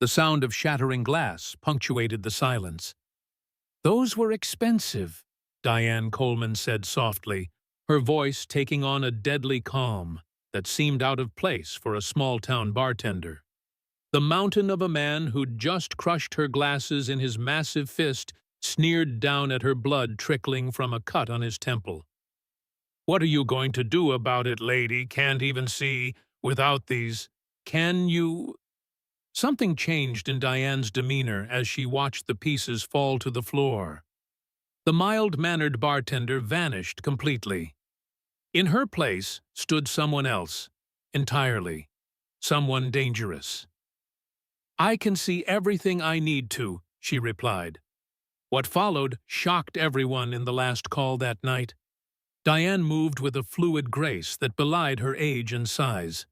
The sound of shattering glass punctuated the silence. "Those were expensive," Diane Coleman said softly, her voice taking on a deadly calm that seemed out of place for a small-town bartender. The mountain of a man who'd just crushed her glasses in his massive fist sneered down at her, blood trickling from a cut on his temple. "What are you going to do about it, lady? Can't even see without these. Can you—" Something changed in Diane's demeanor as she watched the pieces fall to the floor. The mild-mannered bartender vanished completely. In her place stood someone else, entirely. Someone dangerous. "I can see everything I need to," she replied. What followed shocked everyone in the last call that night. Diane moved with a fluid grace that belied her age and size.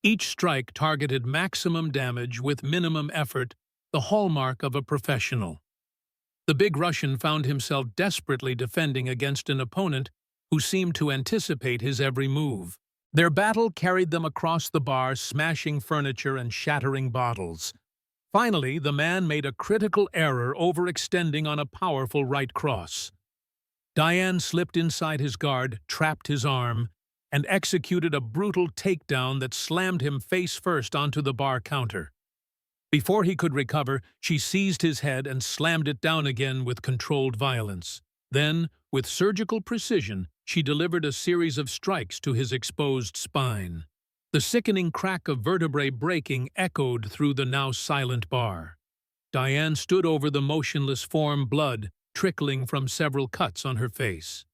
Each strike targeted maximum damage with minimum effort, the hallmark of a professional. The big Russian found himself desperately defending against an opponent who seemed to anticipate his every move. Their battle carried them across the bar, smashing furniture and shattering bottles. Finally, the man made a critical error, overextending on a powerful right cross. Diane slipped inside his guard, trapped his arm, and executed a brutal takedown that slammed him face first onto the bar counter. Before he could recover, she seized his head and slammed it down again with controlled violence. Then, with surgical precision, she delivered a series of strikes to his exposed spine. The sickening crack of vertebrae breaking echoed through the now silent bar. Diane stood over the motionless form, blood trickling from several cuts on her face.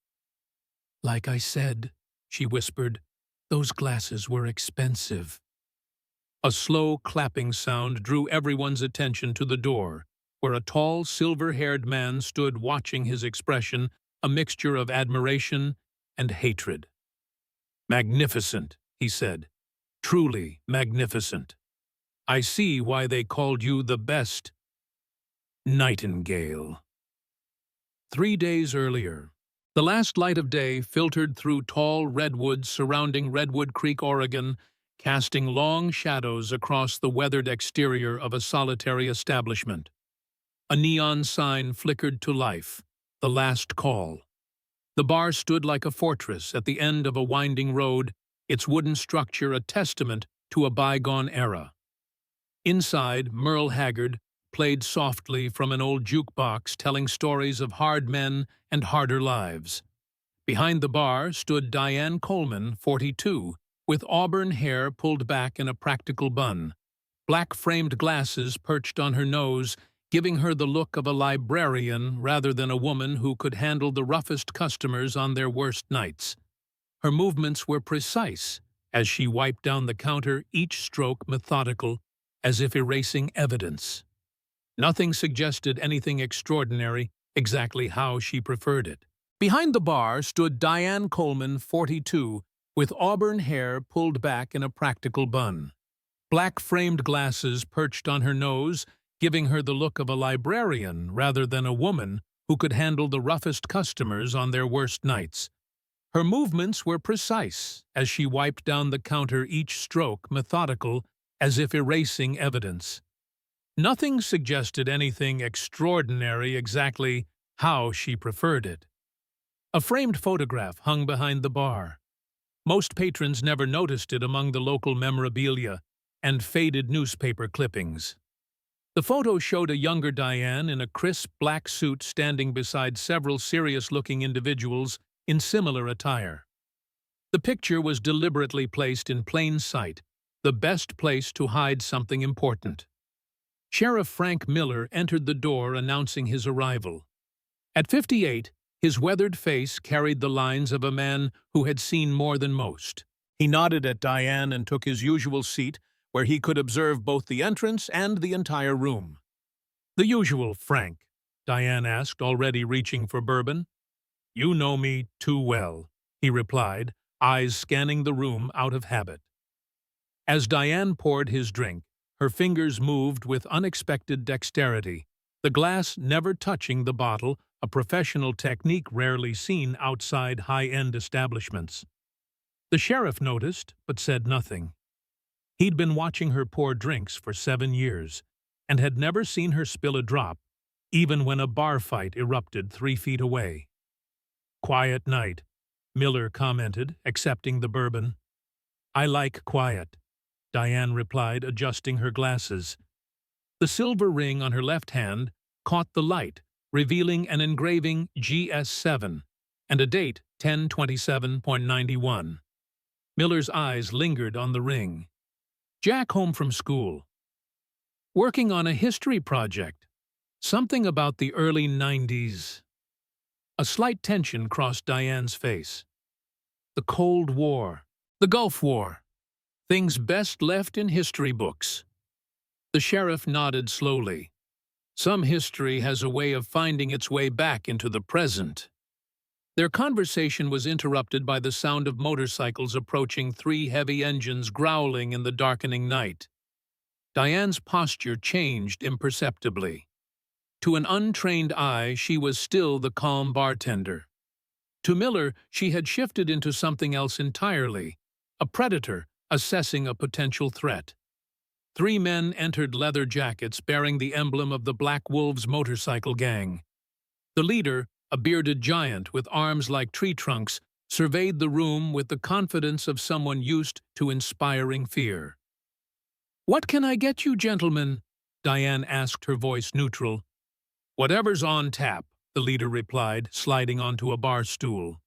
"Like I said," she whispered, "those glasses were expensive." A slow clapping sound drew everyone's attention to the door, where a tall, silver-haired man stood watching, his expression a mixture of admiration and hatred. "Magnificent," he said. "Truly magnificent. I see why they called you the best nightingale." 3 days earlier, the last light of day filtered through tall redwoods surrounding Redwood Creek, Oregon, casting long shadows across the weathered exterior of a solitary establishment. A neon sign flickered to life, "The Last Call." The bar stood like a fortress at the end of a winding road, its wooden structure a testament to a bygone era. Inside, Merle Haggard played softly from an old jukebox, telling stories of hard men and harder lives. Behind the bar stood Diane Coleman, 42, with auburn hair pulled back in a practical bun, black-framed glasses perched on her nose, giving her the look of a librarian rather than a woman who could handle the roughest customers on their worst nights. Her movements were precise as she wiped down the counter, each stroke methodical, as if erasing evidence. Nothing suggested anything extraordinary, exactly how she preferred it. Behind the bar stood Diane Coleman, 42, with auburn hair pulled back in a practical bun. Black-framed glasses perched on her nose, giving her the look of a librarian rather than a woman who could handle the roughest customers on their worst nights. Her movements were precise as she wiped down the counter, each stroke methodical, as if erasing evidence. Nothing suggested anything extraordinary, exactly how she preferred it. A framed photograph hung behind the bar. Most patrons never noticed it among the local memorabilia and faded newspaper clippings. The photo showed a younger Diane in a crisp black suit standing beside several serious-looking individuals in similar attire. The picture was deliberately placed in plain sight, the best place to hide something important. Sheriff Frank Miller entered the door announcing his arrival. At 58, his weathered face carried the lines of a man who had seen more than most. He nodded at Diane and took his usual seat, where he could observe both the entrance and the entire room. "The usual, Frank?" Diane asked, already reaching for bourbon. "You know me too well," he replied, eyes scanning the room out of habit. As Diane poured his drink, her fingers moved with unexpected dexterity, the glass never touching the bottle, a professional technique rarely seen outside high-end establishments. The sheriff noticed, but said nothing. He'd been watching her pour drinks for 7 years, and had never seen her spill a drop, even when a bar fight erupted 3 feet away. "Quiet night," Miller commented, accepting the bourbon. "I like quiet," Diane replied, adjusting her glasses. The silver ring on her left hand caught the light, revealing an engraving GS7 and a date 10/27/91. Miller's eyes lingered on the ring. Jack home from school. Working on a history project. Something about the early 90s. A slight tension crossed Diane's face. The Cold War. The Gulf War. Things best left in history books. The sheriff nodded slowly. Some history has a way of finding its way back into the present. Their conversation was interrupted by the sound of motorcycles approaching, 3 heavy engines growling in the darkening night. Diane's posture changed imperceptibly. To an untrained eye, she was still the calm bartender. To Miller, she had shifted into something else entirely, a predator assessing a potential threat. 3 men entered leather jackets bearing the emblem of the Black Wolves motorcycle gang. The leader, a bearded giant with arms like tree trunks, surveyed the room with the confidence of someone used to inspiring fear. "What can I get you, gentlemen?" Diane asked, her voice neutral. "Whatever's on tap," the leader replied, sliding onto a bar stool.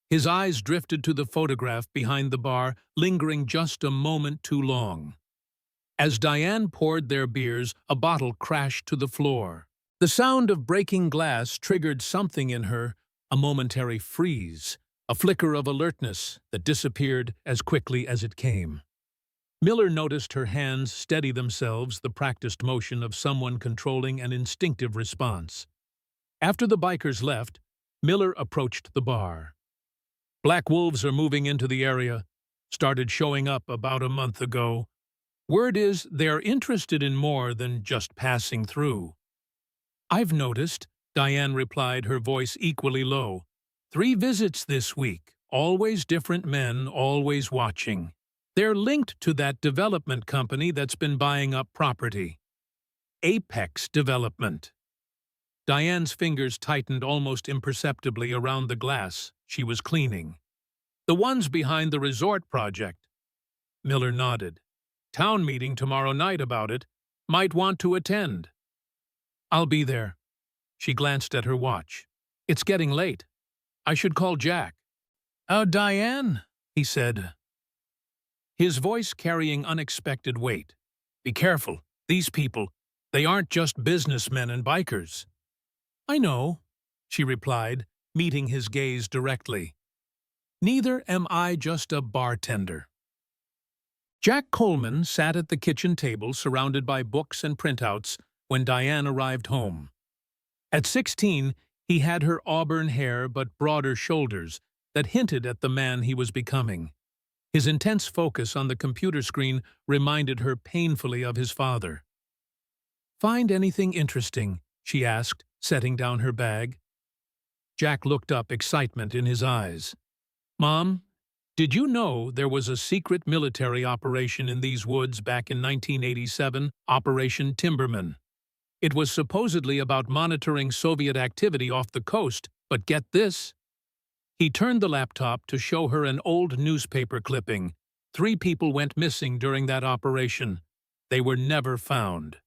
His eyes drifted to the photograph behind the bar, lingering just a moment too long. As Diane poured their beers, a bottle crashed to the floor. The sound of breaking glass triggered something in her, a momentary freeze, a flicker of alertness that disappeared as quickly as it came. Miller noticed her hands steady themselves, the practiced motion of someone controlling an instinctive response. After the bikers left, Miller approached the bar. "Black Wolves are moving into the area. Started showing up about a month ago. Word is they're interested in more than just passing through." "I've noticed," Diane replied, her voice equally low. 3 visits this week, always different men, always watching. They're linked to that development company that's been buying up property. Apex Development. Diane's fingers tightened almost imperceptibly around the glass she was cleaning. "The ones behind the resort project." Miller nodded. "Town meeting tomorrow night about it. Might want to attend." "I'll be there." She glanced at her watch. "It's getting late. I should call Jack." "Oh, Diane," he said, his voice carrying unexpected weight. "Be careful. These people, they aren't just businessmen and bikers." "I know," she replied, meeting his gaze directly. "Neither am I just a bartender." Jack Coleman sat at the kitchen table surrounded by books and printouts when Diane arrived home. At 16, he had her auburn hair but broader shoulders that hinted at the man he was becoming. His intense focus on the computer screen reminded her painfully of his father. "Find anything interesting?" she asked, setting down her bag. Jack looked up, excitement in his eyes. "Mom, did you know there was a secret military operation in these woods back in 1987, Operation Timberman? It was supposedly about monitoring Soviet activity off the coast, but get this." He turned the laptop to show her an old newspaper clipping. 3 people went missing during that operation. They were never found.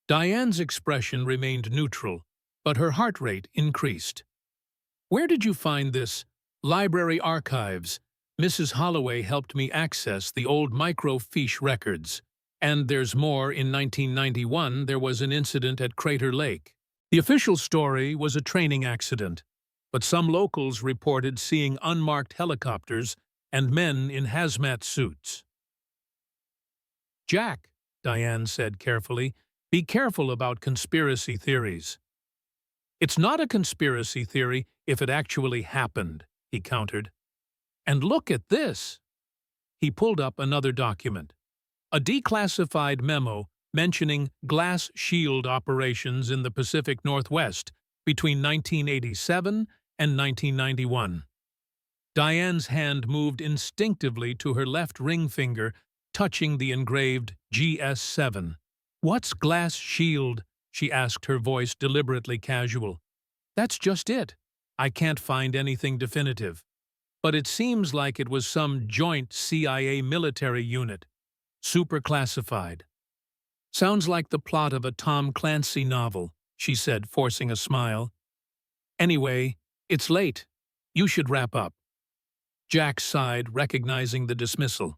Diane's expression remained neutral, but her heart rate increased. "Where did you find this?" "Library archives. Mrs. Holloway helped me access the old microfiche records. And there's more. In 1991, there was an incident at Crater Lake. The official story was a training accident, but some locals reported seeing unmarked helicopters and men in hazmat suits." "Jack," Diane said carefully, "be careful about conspiracy theories." "It's not a conspiracy theory if it actually happened," he countered. "And look at this." He pulled up another document. A declassified memo mentioning glass shield operations in the Pacific Northwest between 1987 and 1991. Diane's hand moved instinctively to her left ring finger, touching the engraved GS7. "What's glass shield?" she asked, her voice deliberately casual. "That's just it. I can't find anything definitive. But it seems like it was some joint CIA military unit. Super classified. Sounds like the plot of a Tom Clancy novel," she said, forcing a smile. "Anyway, it's late. You should wrap up." Jack sighed, recognizing the dismissal.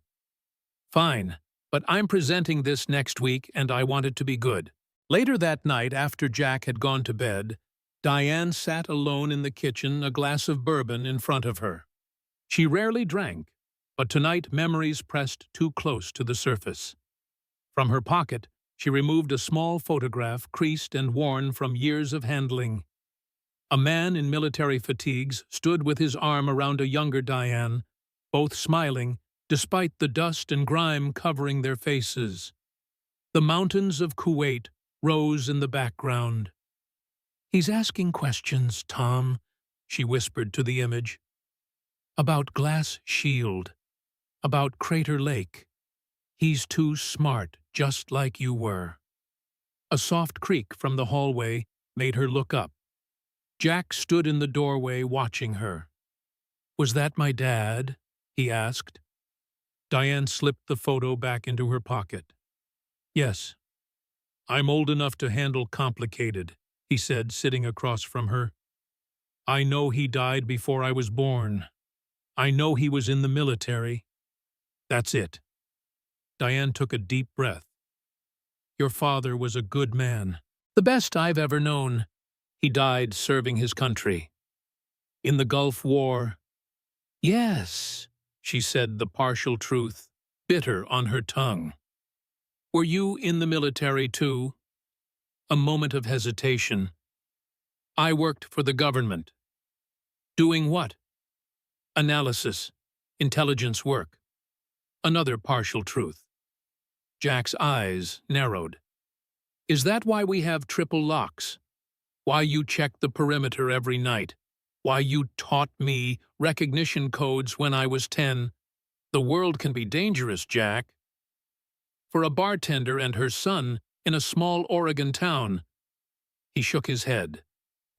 "Fine, but I'm presenting this next week and I want it to be good." Later that night, after Jack had gone to bed, Diane sat alone in the kitchen, a glass of bourbon in front of her. She rarely drank, but tonight memories pressed too close to the surface. From her pocket, she removed a small photograph, creased and worn from years of handling. A man in military fatigues stood with his arm around a younger Diane, both smiling, despite the dust and grime covering their faces. The mountains of Kuwait rose in the background. "He's asking questions, Tom," she whispered to the image. "About Glass Shield. About Crater Lake. He's too smart, just like you were." A soft creak from the hallway made her look up. Jack stood in the doorway watching her. "Was that my dad?" he asked. Diane slipped the photo back into her pocket. "Yes. I'm old enough to handle complicated," he said, sitting across from her. "I know he died before I was born. I know he was in the military. That's it." Diane took a deep breath. "Your father was a good man. The best I've ever known. He died serving his country. In the Gulf War." "Yes," she said the partial truth, bitter on her tongue. "Were you in the military too?" A moment of hesitation. "I worked for the government." "Doing what?" "Analysis. Intelligence work." Another partial truth. Jack's eyes narrowed. "Is that why we have triple locks? Why you check the perimeter every night? Why you taught me recognition codes when I was 10? The world can be dangerous, Jack." "For a bartender and her son in a small Oregon town." He shook his head.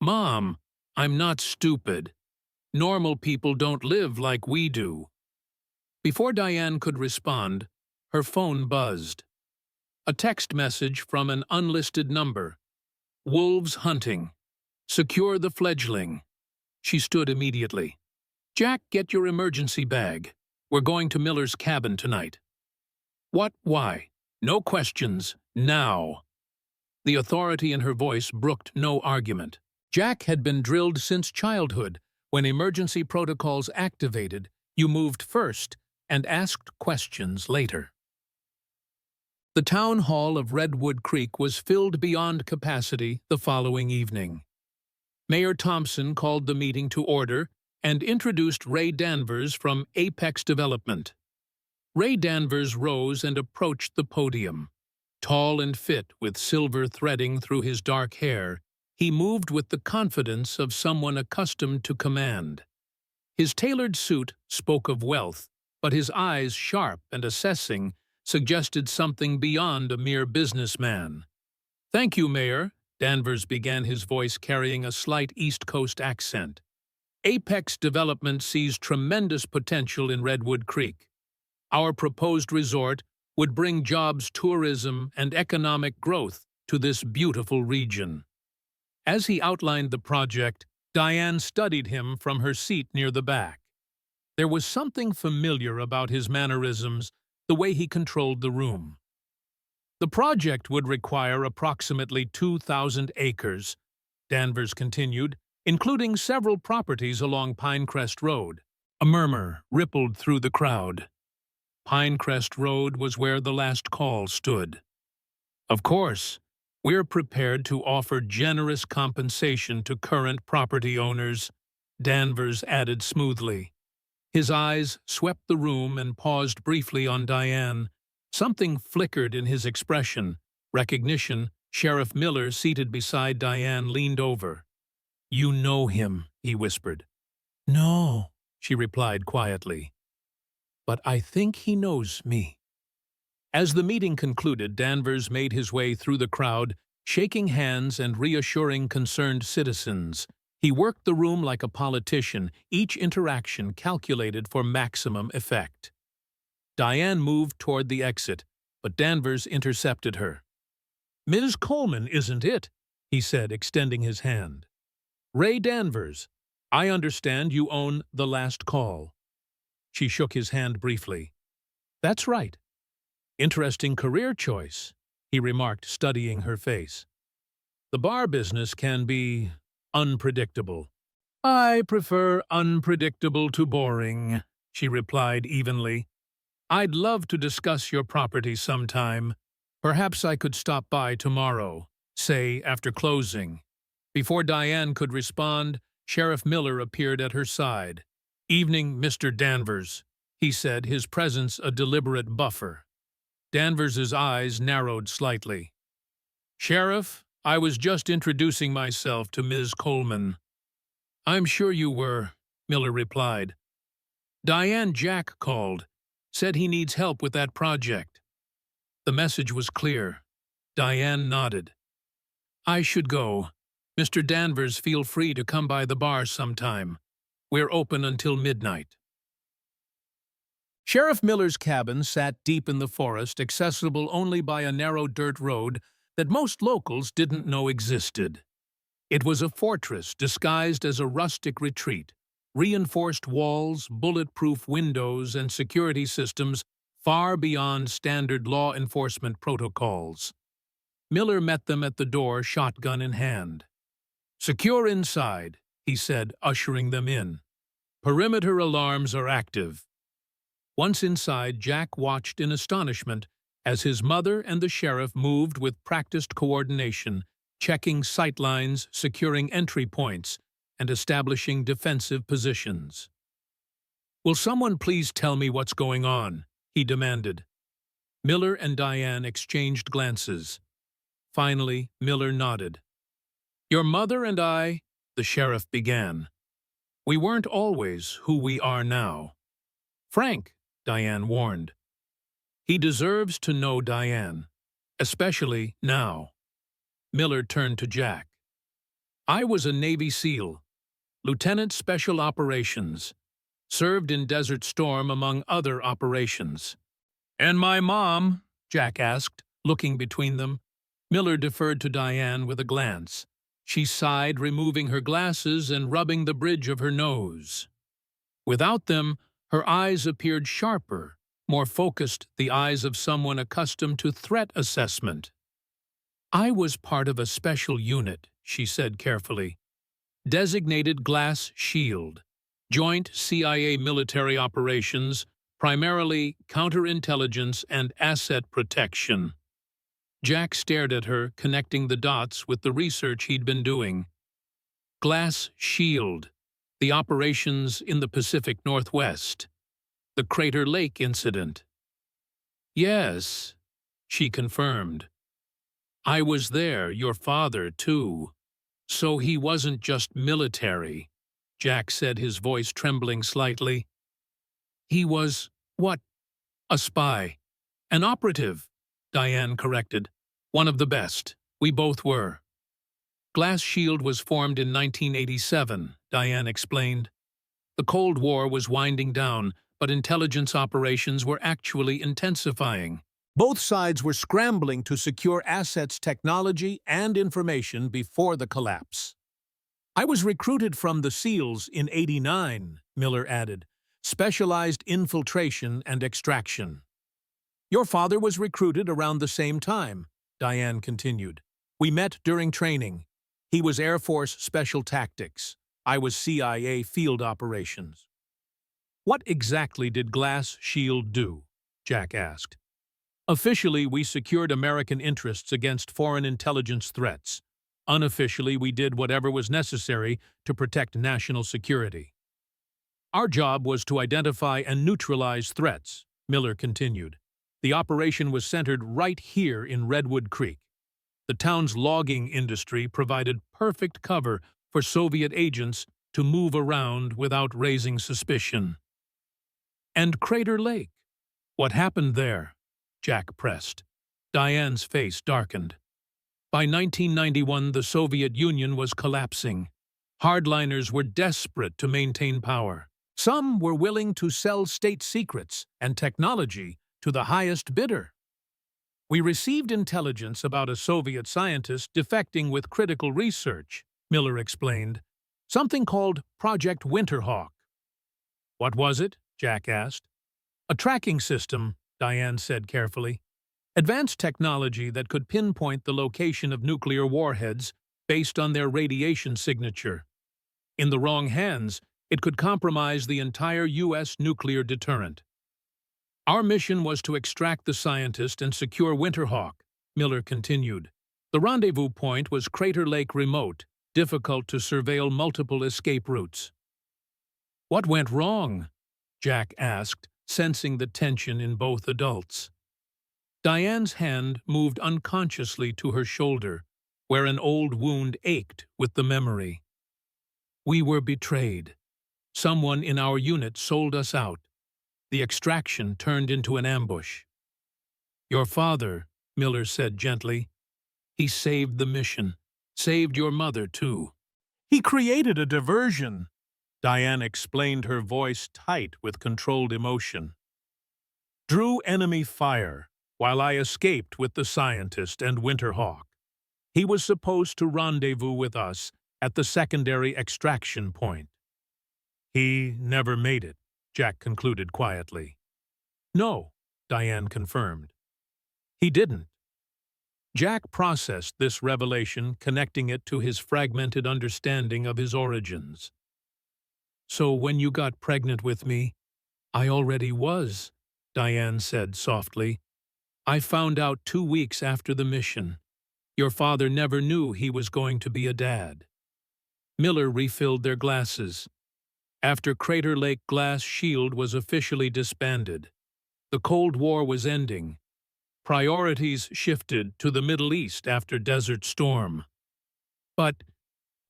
"Mom, I'm not stupid. Normal people don't live like we do." Before Diane could respond, her phone buzzed. A text message from an unlisted number. "Wolves hunting. Secure the fledgling." She stood immediately. "Jack, get your emergency bag. We're going to Miller's cabin tonight." "What? Why? No questions. Now." The authority in her voice brooked no argument. Jack had been drilled since childhood. When emergency protocols activated, you moved first and asked questions later. The town hall of Redwood Creek was filled beyond capacity the following evening. Mayor Thompson called the meeting to order and introduced Ray Danvers from Apex Development. Ray Danvers rose and approached the podium. Tall and fit, with silver threading through his dark hair, he moved with the confidence of someone accustomed to command. His tailored suit spoke of wealth, but his eyes, sharp and assessing, suggested something beyond a mere businessman. "Thank you, Mayor," Danvers began, his voice carrying a slight East Coast accent. "Apex Development sees tremendous potential in Redwood Creek. Our proposed resort would bring jobs, tourism, and economic growth to this beautiful region." As he outlined the project, Diane studied him from her seat near the back. There was something familiar about his mannerisms, the way he controlled the room. "The project would require approximately 2,000 acres," Danvers continued, "including several properties along Pinecrest Road." A murmur rippled through the crowd. Pinecrest Road was where the last call stood. "Of course, we're prepared to offer generous compensation to current property owners," Danvers added smoothly. His eyes swept the room and paused briefly on Diane. Something flickered in his expression. Recognition. Sheriff Miller, seated beside Diane, leaned over. "You know him," he whispered. "No," she replied quietly. "But I think he knows me." As the meeting concluded, Danvers made his way through the crowd, shaking hands and reassuring concerned citizens. He worked the room like a politician, each interaction calculated for maximum effect. Diane moved toward the exit, but Danvers intercepted her. "Ms. Coleman, isn't it?" he said, extending his hand. "Ray Danvers. I understand you own The Last Call." She shook his hand briefly. "That's right. Interesting career choice," he remarked, studying her face. "The bar business can be unpredictable." "I prefer unpredictable to boring," she replied evenly. "I'd love to discuss your property sometime. Perhaps I could stop by tomorrow, say after closing." Before Diane could respond, Sheriff Miller appeared at her side. "Evening, Mr. Danvers," he said, his presence a deliberate buffer. Danvers's eyes narrowed slightly. "Sheriff, I was just introducing myself to Ms. Coleman." "I'm sure you were," Miller replied. "Diane Jack called, said he needs help with that project." The message was clear. Diane nodded. "I should go. Mr. Danvers, feel free to come by the bar sometime. We're open until midnight." Sheriff Miller's cabin sat deep in the forest, accessible only by a narrow dirt road that most locals didn't know existed. It was a fortress disguised as a rustic retreat, reinforced walls, bulletproof windows, and security systems far beyond standard law enforcement protocols. Miller met them at the door, shotgun in hand. "Secure inside," he said, ushering them in. "Perimeter alarms are active." Once inside, Jack watched in astonishment as his mother and the sheriff moved with practiced coordination, checking sightlines, securing entry points, and establishing defensive positions. "Will someone please tell me what's going on?" he demanded. Miller and Diane exchanged glances. Finally, Miller nodded. "Your mother and I," the sheriff began. "We weren't always who we are now." "Frank," Diane warned. "He deserves to know Diane, especially now." Miller turned to Jack. "I was a Navy SEAL, Lieutenant Special Operations, served in Desert Storm among other operations." "And my mom?" Jack asked, looking between them. Miller deferred to Diane with a glance. She sighed, removing her glasses and rubbing the bridge of her nose. Without them, her eyes appeared sharper, more focused, the eyes of someone accustomed to threat assessment. "I was part of a special unit," she said carefully. "Designated Glass Shield, Joint CIA military operations, primarily counterintelligence and asset protection." Jack stared at her, connecting the dots with the research he'd been doing. Glass Shield, the operations in the Pacific Northwest. The Crater Lake incident. "Yes," she confirmed. "I was there, your father, too. So he wasn't just military," Jack said, his voice trembling slightly. "He was, what? A spy. An operative," Diane corrected. "One of the best. We both were." Glass Shield was formed in 1987, Diane explained. The Cold War was winding down, but intelligence operations were actually intensifying. Both sides were scrambling to secure assets, technology, and information before the collapse. "I was recruited from the SEALs in '89, Miller added. Specialized infiltration and extraction. "Your father was recruited around the same time," Diane continued. "We met during training. He was Air Force Special Tactics. I was CIA Field Operations." "What exactly did Glass Shield do?" Jack asked. "Officially, we secured American interests against foreign intelligence threats. Unofficially, we did whatever was necessary to protect national security. Our job was to identify and neutralize threats," Miller continued. "The operation was centered right here in Redwood Creek. The town's logging industry provided perfect cover for Soviet agents to move around without raising suspicion." "And Crater Lake? What happened there?" Jack pressed. Diane's face darkened. By 1991, the Soviet Union was collapsing. Hardliners were desperate to maintain power. Some were willing to sell state secrets and technology to the highest bidder. We received intelligence about a Soviet scientist defecting with critical research, Miller explained. Something called Project Winterhawk. What was it? Jack asked. A tracking system, Diane said carefully. Advanced technology that could pinpoint the location of nuclear warheads based on their radiation signature. In the wrong hands, it could compromise the entire U.S. nuclear deterrent. Our mission was to extract the scientist and secure Winterhawk, Miller continued. The rendezvous point was Crater Lake remote, difficult to surveil multiple escape routes. What went wrong? Jack asked, sensing the tension in both adults. Diane's hand moved unconsciously to her shoulder, where an old wound ached with the memory. We were betrayed. Someone in our unit sold us out. The extraction turned into an ambush. Your father, Miller said gently. He saved the mission. Saved your mother, too. He created a diversion. Diane explained, her voice tight with controlled emotion. Drew enemy fire while I escaped with the scientist and Winterhawk. He was supposed to rendezvous with us at the secondary extraction point. He never made it, Jack concluded quietly. No, Diane confirmed. He didn't. Jack processed this revelation, connecting it to his fragmented understanding of his origins. So when you got pregnant with me, I already was, Diane said softly. I found out 2 weeks after the mission. Your father never knew he was going to be a dad. Miller refilled their glasses. After Crater Lake Glass Shield was officially disbanded, the Cold War was ending. Priorities shifted to the Middle East after Desert Storm. But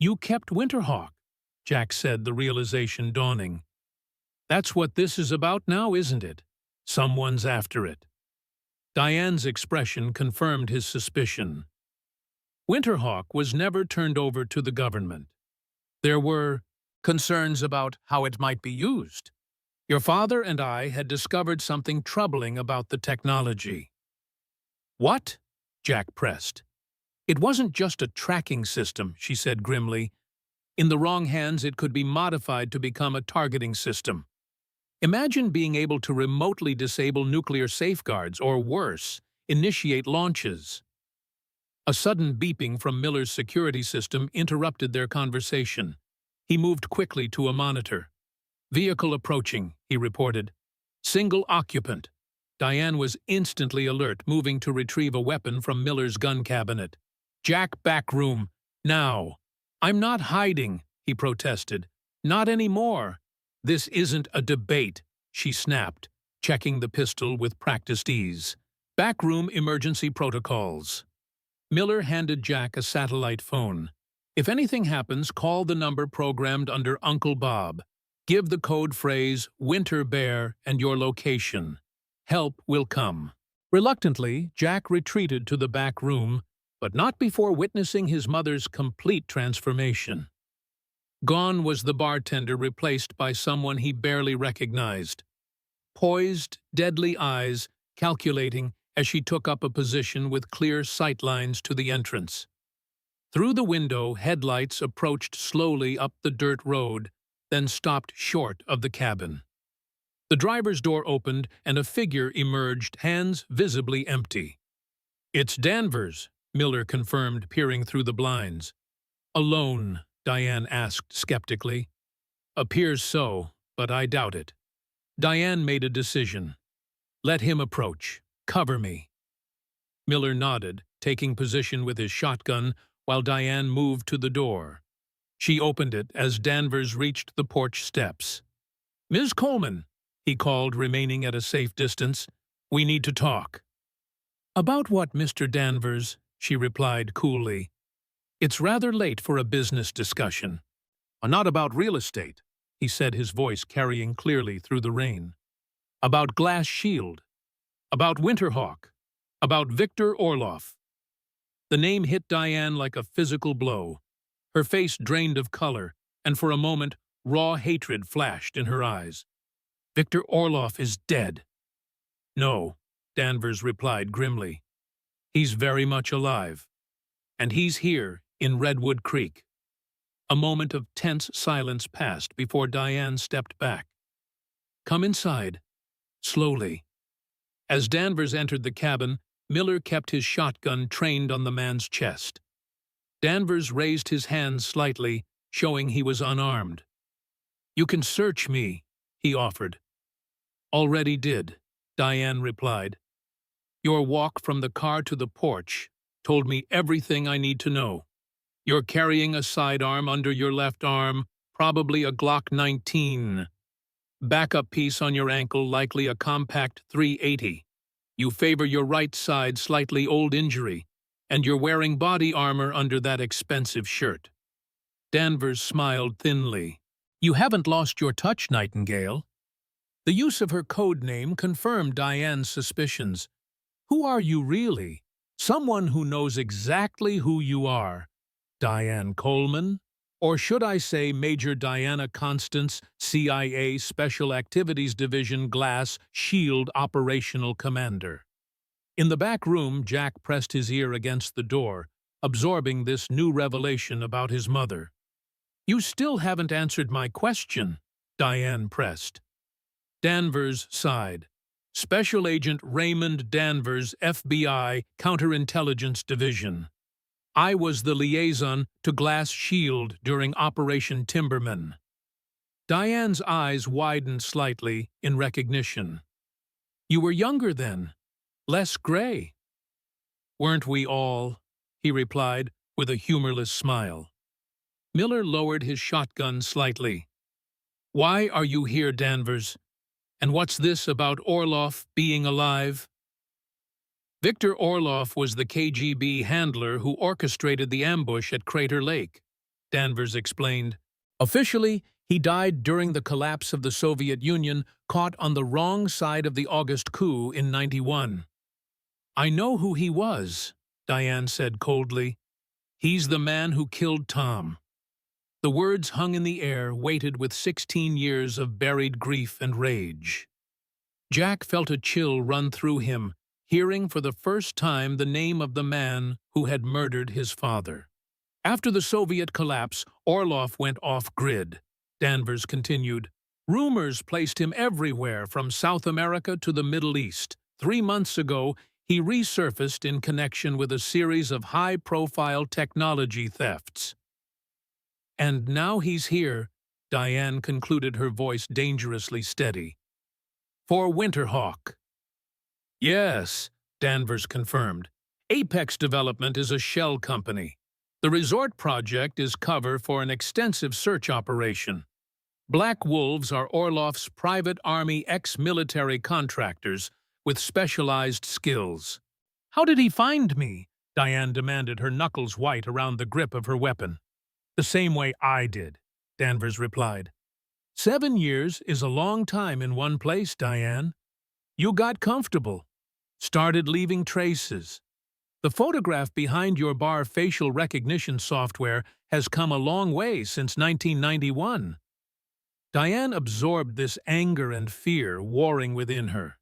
you kept Winterhawk, Jack said, the realization dawning. That's what this is about now, isn't it? Someone's after it. Diane's expression confirmed his suspicion. Winterhawk was never turned over to the government. There were concerns about how it might be used. Your father and I had discovered something troubling about the technology. What? Jack pressed. It wasn't just a tracking system, she said grimly. In the wrong hands, it could be modified to become a targeting system. Imagine being able to remotely disable nuclear safeguards, or worse, initiate launches. A sudden beeping from Miller's security system interrupted their conversation. He moved quickly to a monitor. Vehicle approaching, he reported. Single occupant. Diane was instantly alert, moving to retrieve a weapon from Miller's gun cabinet. Jack, back room. Now. I'm not hiding, he protested. Not anymore. This isn't a debate, she snapped, checking the pistol with practiced ease. Backroom emergency protocols. Miller handed Jack a satellite phone. If anything happens, call the number programmed under Uncle Bob. Give the code phrase, Winter Bear, and your location. Help will come. Reluctantly, Jack retreated to the back room, but not before witnessing his mother's complete transformation. Gone was the bartender, replaced by someone he barely recognized. Poised, deadly eyes, calculating as she took up a position with clear sightlines to the entrance. Through the window, headlights approached slowly up the dirt road, then stopped short of the cabin. The driver's door opened and a figure emerged, hands visibly empty. It's Danvers, Miller confirmed, peering through the blinds. Alone, Diane asked skeptically. Appears so, but I doubt it. Diane made a decision. Let him approach. Cover me. Miller nodded, taking position with his shotgun, while Diane moved to the door. She opened it as Danvers reached the porch steps. Ms. Coleman, he called, remaining at a safe distance. We need to talk. About what, Mr. Danvers? She replied coolly. It's rather late for a business discussion. Not about real estate, he said, his voice carrying clearly through the rain. About Glass Shield. About Winterhawk. About Victor Orloff. The name hit Diane like a physical blow. Her face drained of color, and for a moment, raw hatred flashed in her eyes. Victor Orloff is dead. No, Danvers replied grimly. He's very much alive. And he's here, in Redwood Creek. A moment of tense silence passed before Diane stepped back. Come inside. Slowly. As Danvers entered the cabin, Miller kept his shotgun trained on the man's chest. Danvers raised his hands slightly, showing he was unarmed. You can search me, he offered. Already did, Diane replied. Your walk from the car to the porch told me everything I need to know. You're carrying a sidearm under your left arm, probably a Glock 19. Backup piece on your ankle, likely a compact .380. You favor your right side, slightly old injury, and you're wearing body armor under that expensive shirt. Danvers smiled thinly. You haven't lost your touch, Nightingale. The use of her code name confirmed Diane's suspicions. Who are you really? Someone who knows exactly who you are. Diane Coleman? Or should I say Major Diana Constance, CIA Special Activities Division Glass Shield Operational Commander? In the back room, Jack pressed his ear against the door, absorbing this new revelation about his mother. You still haven't answered my question, Diane pressed. Danvers sighed. Special Agent Raymond Danvers, FBI, Counterintelligence Division. I was the liaison to Glass Shield during Operation Timberman. Diane's eyes widened slightly in recognition. You were younger then, less gray. Weren't we all? He replied with a humorless smile. Miller lowered his shotgun slightly. Why are you here, Danvers? And what's this about Orloff being alive? Victor Orloff was the KGB handler who orchestrated the ambush at Crater Lake, Danvers explained. Officially, he died during the collapse of the Soviet Union, caught on the wrong side of the August coup in '91. I know who he was, Diane said coldly. He's the man who killed Tom. The words hung in the air, weighted with 16 years of buried grief and rage. Jack felt a chill run through him, hearing for the first time the name of the man who had murdered his father. After the Soviet collapse, Orloff went off-grid, Danvers continued. Rumors placed him everywhere from South America to the Middle East. 3 months ago, he resurfaced in connection with a series of high-profile technology thefts. And now he's here, Diane concluded, her voice dangerously steady. For Winterhawk. Yes, Danvers confirmed. Apex Development is a shell company. The resort project is cover for an extensive search operation. Black Wolves are Orloff's private army ex-military contractors with specialized skills. How did he find me? Diane demanded, her knuckles white around the grip of her weapon. The same way I did, Danvers replied. 7 years is a long time in one place, Diane. You got comfortable. Started leaving traces. The photograph behind your bar facial recognition software has come a long way since 1991. Diane absorbed this anger and fear warring within her.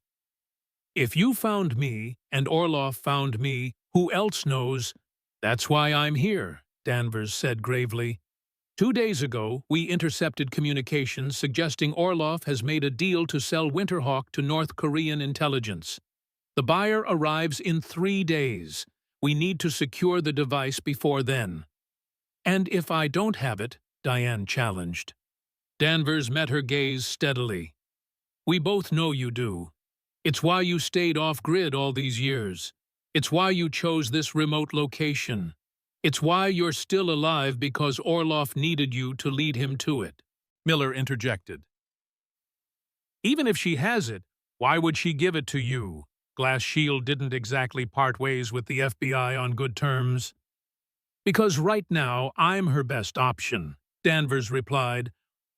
If you found me and Orloff found me, who else knows? That's why I'm here, Danvers said gravely. 2 days ago, we intercepted communications suggesting Orloff has made a deal to sell Winterhawk to North Korean intelligence. The buyer arrives in 3 days. We need to secure the device before then. And if I don't have it, Diane challenged. Danvers met her gaze steadily. We both know you do. It's why you stayed off-grid all these years. It's why you chose this remote location. It's why you're still alive, because Orloff needed you to lead him to it. Miller interjected. Even if she has it, why would she give it to you? Glass Shield didn't exactly part ways with the FBI on good terms. Because right now, I'm her best option, Danvers replied.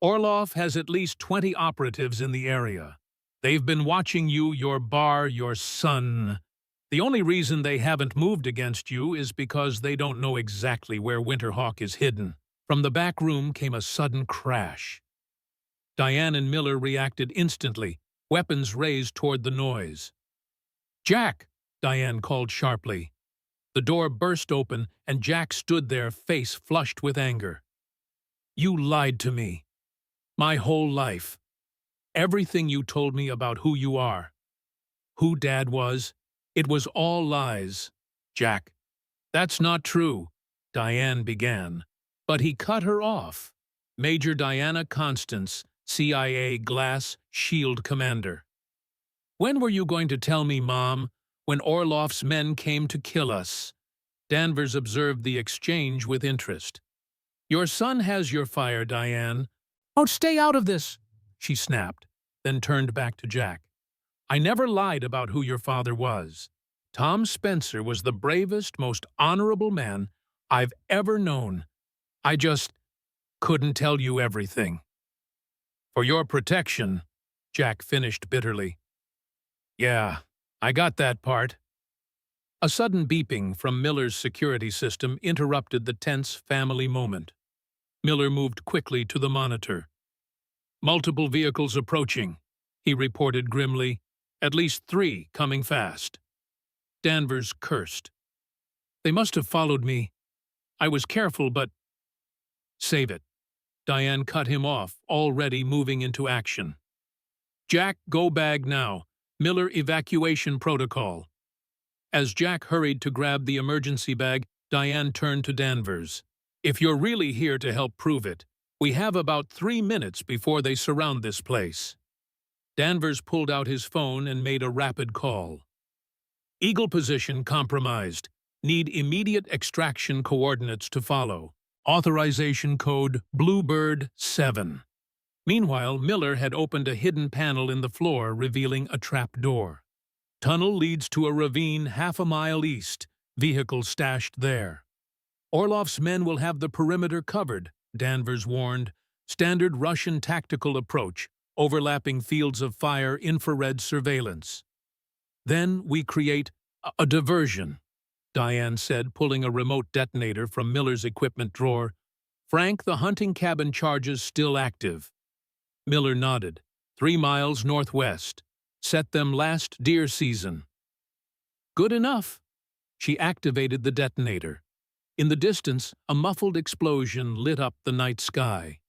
Orloff has at least 20 operatives in the area. They've been watching you, your bar, your son. The only reason they haven't moved against you is because they don't know exactly where Winterhawk is hidden." From the back room came a sudden crash. Diane and Miller reacted instantly, weapons raised toward the noise. "Jack!" Diane called sharply. The door burst open, and Jack stood there, face flushed with anger. "You lied to me. My whole life. Everything you told me about who you are. Who Dad was. It was all lies, Jack." "That's not true," Diane began. But he cut her off. "Major Diana Constance, CIA Glass Shield Commander. When were you going to tell me, Mom? When Orloff's men came to kill us?" Danvers observed the exchange with interest. "Your son has your fire, Diane." "Oh, stay out of this," she snapped, then turned back to Jack. "I never lied about who your father was. Tom Spencer was the bravest, most honorable man I've ever known. I just couldn't tell you everything." "For your protection," Jack finished bitterly. "Yeah, I got that part." A sudden beeping from Miller's security system interrupted the tense family moment. Miller moved quickly to the monitor. "Multiple vehicles approaching," he reported grimly. "At least 3 coming fast." Danvers cursed. "They must have followed me. I was careful, but—" "Save it." Diane cut him off, already moving into action. "Jack, go bag now. Miller evacuation protocol." As Jack hurried to grab the emergency bag, Diane turned to Danvers. "If you're really here to help prove it, we have about 3 minutes before they surround this place." Danvers pulled out his phone and made a rapid call. "Eagle position compromised. Need immediate extraction coordinates to follow. Authorization code Bluebird 7. Meanwhile, Miller had opened a hidden panel in the floor, revealing a trap door. "Tunnel leads to a ravine half a mile east. Vehicle stashed there." "Orloff's men will have the perimeter covered," Danvers warned. "Standard Russian tactical approach, overlapping fields of fire, infrared surveillance." "Then we create a diversion," Diane said, pulling a remote detonator from Miller's equipment drawer. "Frank, the hunting cabin charges still active." Miller nodded. 3 miles northwest. Set them last deer season." "Good enough." She activated the detonator. In the distance, a muffled explosion lit up the night sky.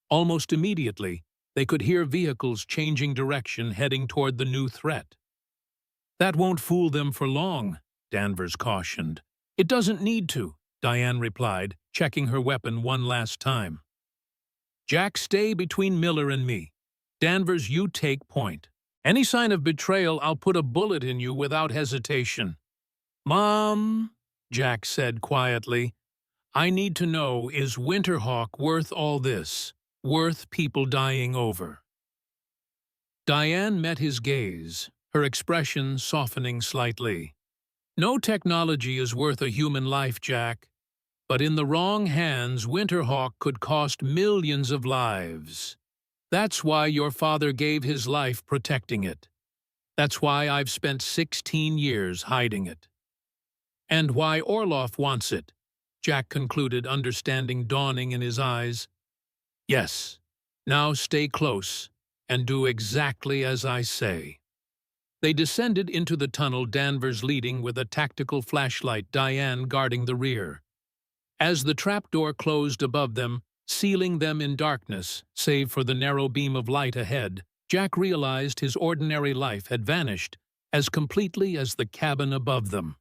Almost immediately, they could hear vehicles changing direction, heading toward the new threat. "That won't fool them for long," Danvers cautioned. "It doesn't need to," Diane replied, checking her weapon one last time. "Jack, stay between Miller and me. Danvers, you take point. Any sign of betrayal, I'll put a bullet in you without hesitation." "Mom," Jack said quietly, "I need to know, is Winterhawk worth all this? Worth people dying over?" Diane met his gaze, her expression softening slightly. "No technology is worth a human life, Jack. But in the wrong hands, Winterhawk could cost millions of lives. That's why your father gave his life protecting it. That's why I've spent 16 years hiding it. And why Orloff wants it," Jack concluded, understanding dawning in his eyes. "Yes. Now stay close and do exactly as I say." They descended into the tunnel, Danvers leading with a tactical flashlight, Diane guarding the rear. As the trapdoor closed above them, sealing them in darkness, save for the narrow beam of light ahead, Jack realized his ordinary life had vanished as completely as the cabin above them.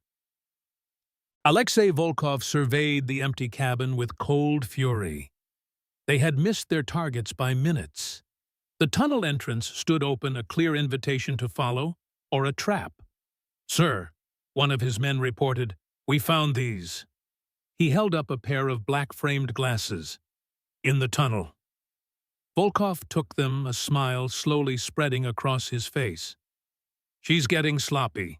Alexei Volkov surveyed the empty cabin with cold fury. They had missed their targets by minutes. The tunnel entrance stood open, a clear invitation to follow, or a trap. "Sir," one of his men reported, "we found these." He held up a pair of black-framed glasses. "In the tunnel." Volkov took them, a smile slowly spreading across his face. "She's getting sloppy.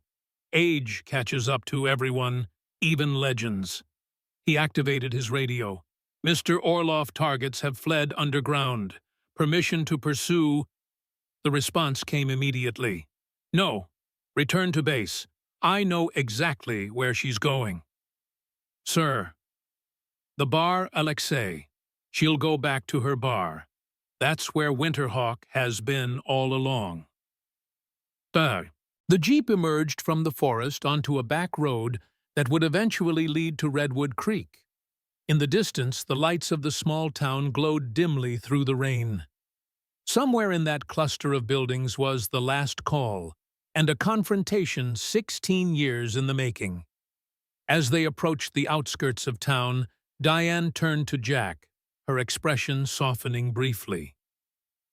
Age catches up to everyone, even legends." He activated his radio. "Mr. Orloff targets have fled underground. Permission to pursue." The response came immediately. No. Return to base. I know exactly where she's going. Sir. The bar, Alexei. She'll go back to her bar. That's where Winterhawk has been all along. Sir. The jeep emerged from the forest onto a back road that would eventually lead to Redwood Creek. In the distance, the lights of the small town glowed dimly through the rain. Somewhere in that cluster of buildings was the last call, and a confrontation 16 years in the making. As they approached the outskirts of town, Diane turned to Jack, her expression softening briefly.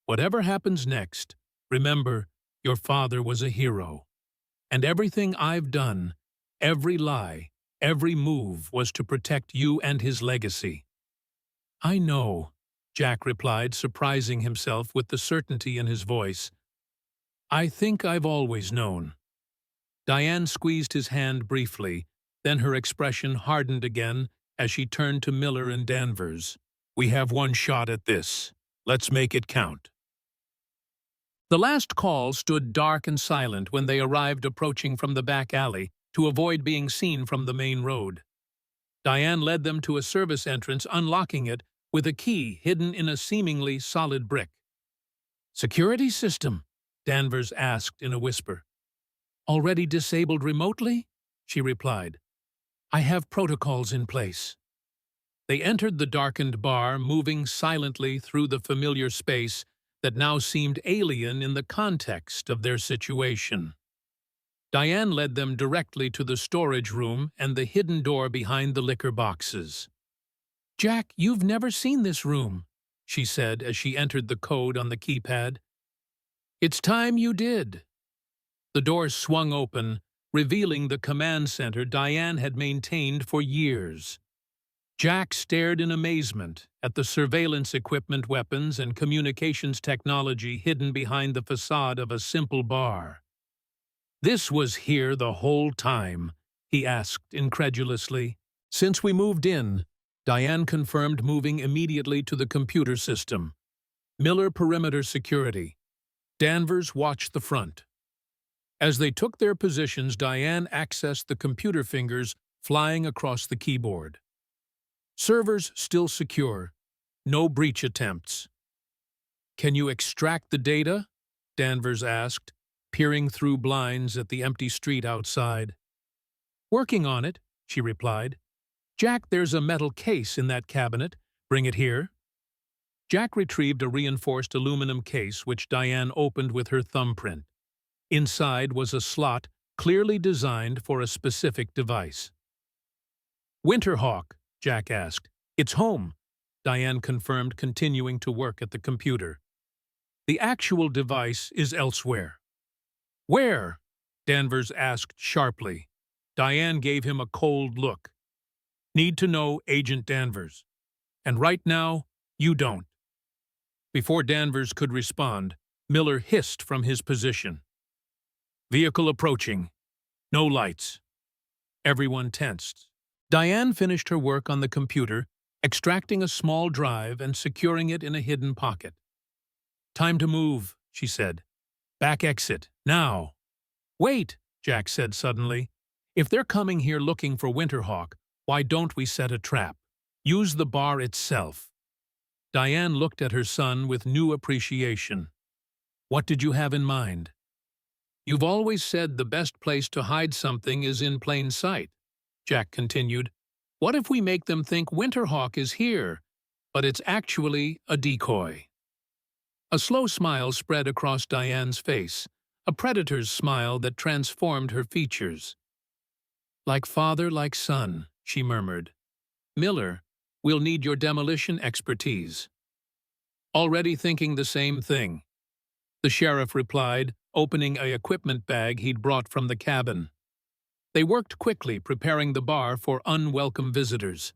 Whatever happens next, remember, your father was a hero. And everything I've done, every lie, every move was to protect you and his legacy. I know, Jack replied, surprising himself with the certainty in his voice. I think I've always known. Diane squeezed his hand briefly, then her expression hardened again as she turned to Miller and Danvers. We have one shot at this. Let's make it count. The last call stood dark and silent when they arrived approaching from the back alley to avoid being seen from the main road. Diane led them to a service entrance, unlocking it with a key hidden in a seemingly solid brick. Security system? Danvers asked in a whisper. Already disabled remotely? She replied. I have protocols in place. They entered the darkened bar, moving silently through the familiar space that now seemed alien in the context of their situation. Diane led them directly to the storage room and the hidden door behind the liquor boxes. Jack, you've never seen this room, she said as she entered the code on the keypad. It's time you did. The door swung open, revealing the command center Diane had maintained for years. Jack stared in amazement at the surveillance equipment, weapons, and communications technology hidden behind the facade of a simple bar. This was here the whole time, he asked incredulously. Since we moved in, Diane confirmed, moving immediately to the computer system. Miller perimeter security. Danvers watched the front. As they took their positions, Diane accessed the computer fingers flying across the keyboard. Servers still secure. No breach attempts. Can you extract the data? Danvers asked, peering through blinds at the empty street outside. Working on it, she replied. Jack, there's a metal case in that cabinet. Bring it here. Jack retrieved a reinforced aluminum case which Diane opened with her thumbprint. Inside was a slot clearly designed for a specific device. Winterhawk, Jack asked. It's home, Diane confirmed, continuing to work at the computer. The actual device is elsewhere. Where? Danvers asked sharply. Diane gave him a cold look. Need to know, Agent Danvers. And right now, you don't. Before Danvers could respond, Miller hissed from his position. Vehicle approaching. No lights. Everyone tensed. Diane finished her work on the computer, extracting a small drive and securing it in a hidden pocket. Time to move, she said. Back exit, now. Wait, Jack said suddenly. If they're coming here looking for Winterhawk, why don't we set a trap? Use the bar itself. Diane looked at her son with new appreciation. What did you have in mind? You've always said the best place to hide something is in plain sight, Jack continued. What if we make them think Winterhawk is here, but it's actually a decoy? A slow smile spread across Diane's face, a predator's smile that transformed her features. Like father, like son, she murmured. Miller, we'll need your demolition expertise. Already thinking the same thing, the sheriff replied, opening a equipment bag he'd brought from the cabin. They worked quickly, preparing the bar for unwelcome visitors.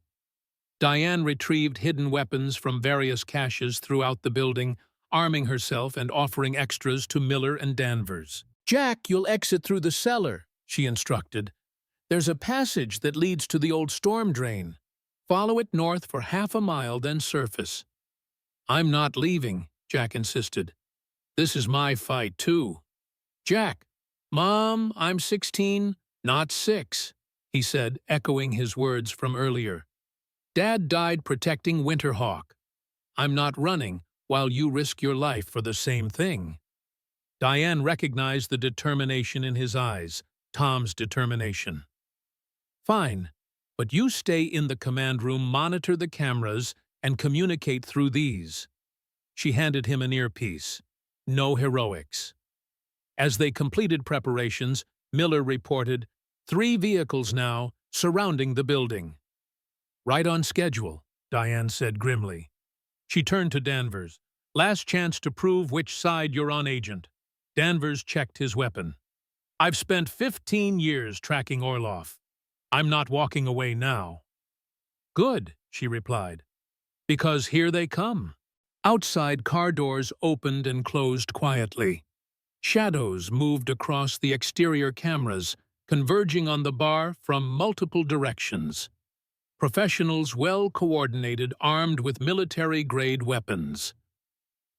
Diane retrieved hidden weapons from various caches throughout the building, arming herself and offering extras to Miller and Danvers. Jack, you'll exit through the cellar, she instructed. There's a passage that leads to the old storm drain. Follow it north for half a mile, then surface. I'm not leaving, Jack insisted. This is my fight, too. Jack, Mom, I'm 16, not 6, he said, echoing his words from earlier. Dad died protecting Winterhawk. I'm not running while you risk your life for the same thing. Diane recognized the determination in his eyes, Tom's determination. Fine, but you stay in the command room, monitor the cameras, and communicate through these. She handed him an earpiece. No heroics. As they completed preparations, Miller reported, 3 vehicles now, surrounding the building. Right on schedule, Diane said grimly. She turned to Danvers. Last chance to prove which side you're on, Agent. Danvers checked his weapon. I've spent 15 years tracking Orloff. I'm not walking away now. Good, she replied. Because here they come. Outside, car doors opened and closed quietly. Shadows moved across the exterior cameras, converging on the bar from multiple directions. Professionals well coordinated, armed with military-grade weapons.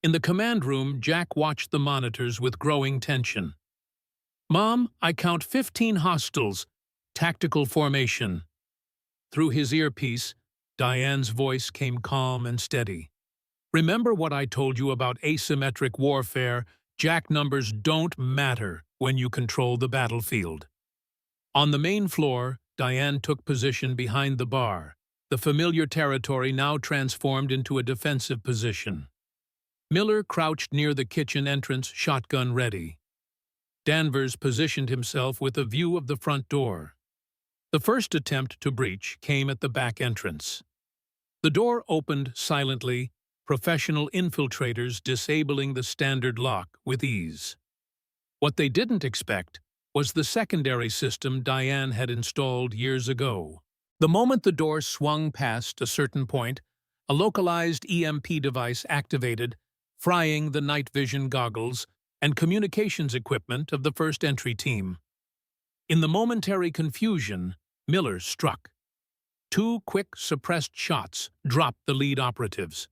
In the command room, Jack watched the monitors with growing tension. Mom, I count 15 hostiles. Tactical formation. Through his earpiece, Diane's voice came calm and steady. Remember what I told you about asymmetric warfare? Jack, numbers don't matter when you control the battlefield. On the main floor, Diane took position behind the bar, the familiar territory now transformed into a defensive position. Miller crouched near the kitchen entrance, shotgun ready. Danvers positioned himself with a view of the front door. The first attempt to breach came at the back entrance. The door opened silently, professional infiltrators disabling the standard lock with ease. What they didn't expect was the secondary system Diane had installed years ago. The moment the door swung past a certain point, a localized EMP device activated, frying the night vision goggles and communications equipment of the first entry team. In the momentary confusion, Miller struck. 2 quick, suppressed shots dropped the lead operatives.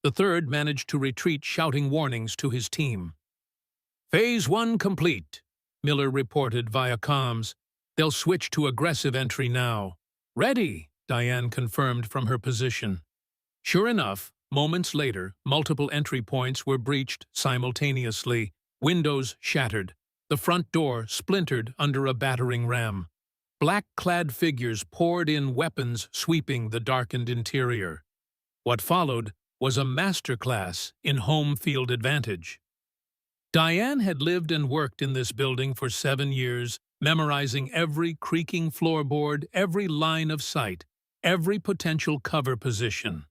The third managed to retreat, shouting warnings to his team. Phase 1 complete, Miller reported via comms. They'll switch to aggressive entry now. Ready, Diane confirmed from her position. Sure enough, moments later, multiple entry points were breached simultaneously. Windows shattered. The front door splintered under a battering ram. Black-clad figures poured in, weapons sweeping the darkened interior. What followed was a masterclass in home field advantage. Diane had lived and worked in this building for 7 years, memorizing every creaking floorboard, every line of sight, every potential cover position.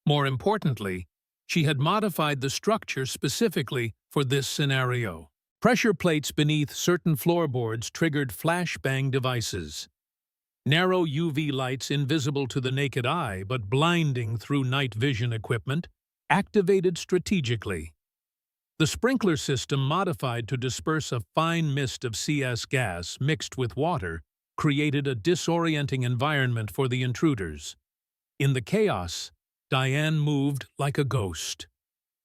More importantly, she had modified the structure specifically for this scenario. Pressure plates beneath certain floorboards triggered flashbang devices. Narrow UV lights invisible to the naked eye but blinding through night vision equipment, activated strategically. The sprinkler system, modified to disperse a fine mist of CS gas mixed with water, created a disorienting environment for the intruders. In the chaos, Diane moved like a ghost.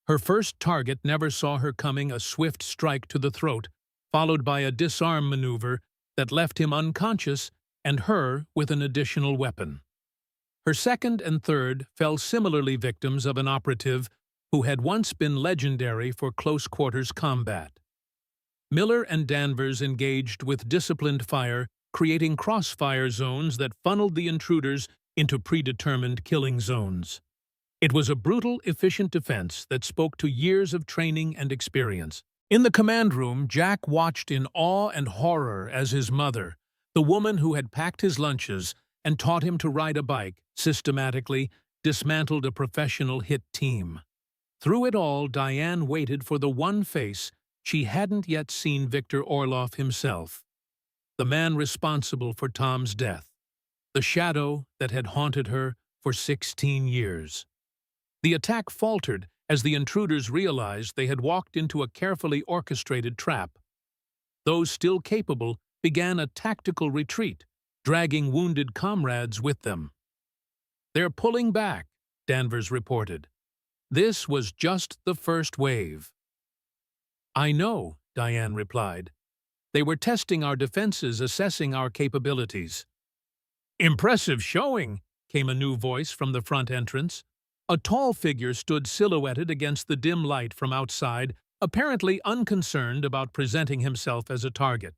Her first target never saw her coming, a swift strike to the throat, followed by a disarm maneuver that left him unconscious and her with an additional weapon. Her second and third fell similarly, victims of an operative who had once been legendary for close-quarters combat. Miller and Danvers engaged with disciplined fire, creating crossfire zones that funneled the intruders into predetermined killing zones. It was a brutal, efficient defense that spoke to years of training and experience. In the command room, Jack watched in awe and horror as his mother, the woman who had packed his lunches and taught him to ride a bike, systematically dismantled a professional hit team. Through it all, Diane waited for the one face she hadn't yet seen: Victor Orloff himself, the man responsible for Tom's death, the shadow that had haunted her for 16 years. The attack faltered as the intruders realized they had walked into a carefully orchestrated trap. Those still capable began a tactical retreat, dragging wounded comrades with them. "They're pulling back," Danvers reported. This was just the first wave. I know, Diane replied. They were testing our defenses, assessing our capabilities. Impressive showing, came a new voice from the front entrance. A tall figure stood silhouetted against the dim light from outside, apparently unconcerned about presenting himself as a target.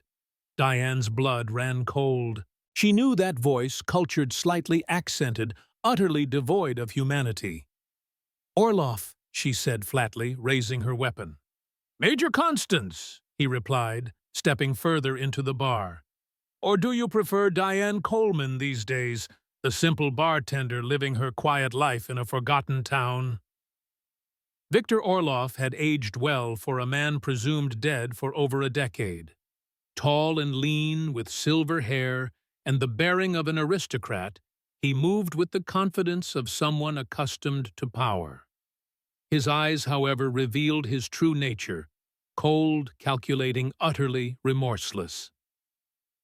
Diane's blood ran cold. She knew that voice, cultured, slightly accented, utterly devoid of humanity. Orloff, she said flatly, raising her weapon. Major Constance, he replied, stepping further into the bar. Or do you prefer Diane Coleman these days, the simple bartender living her quiet life in a forgotten town? Victor Orloff had aged well for a man presumed dead for over a decade. Tall and lean, with silver hair and the bearing of an aristocrat, he moved with the confidence of someone accustomed to power. His eyes, however, revealed his true nature, cold, calculating, utterly remorseless.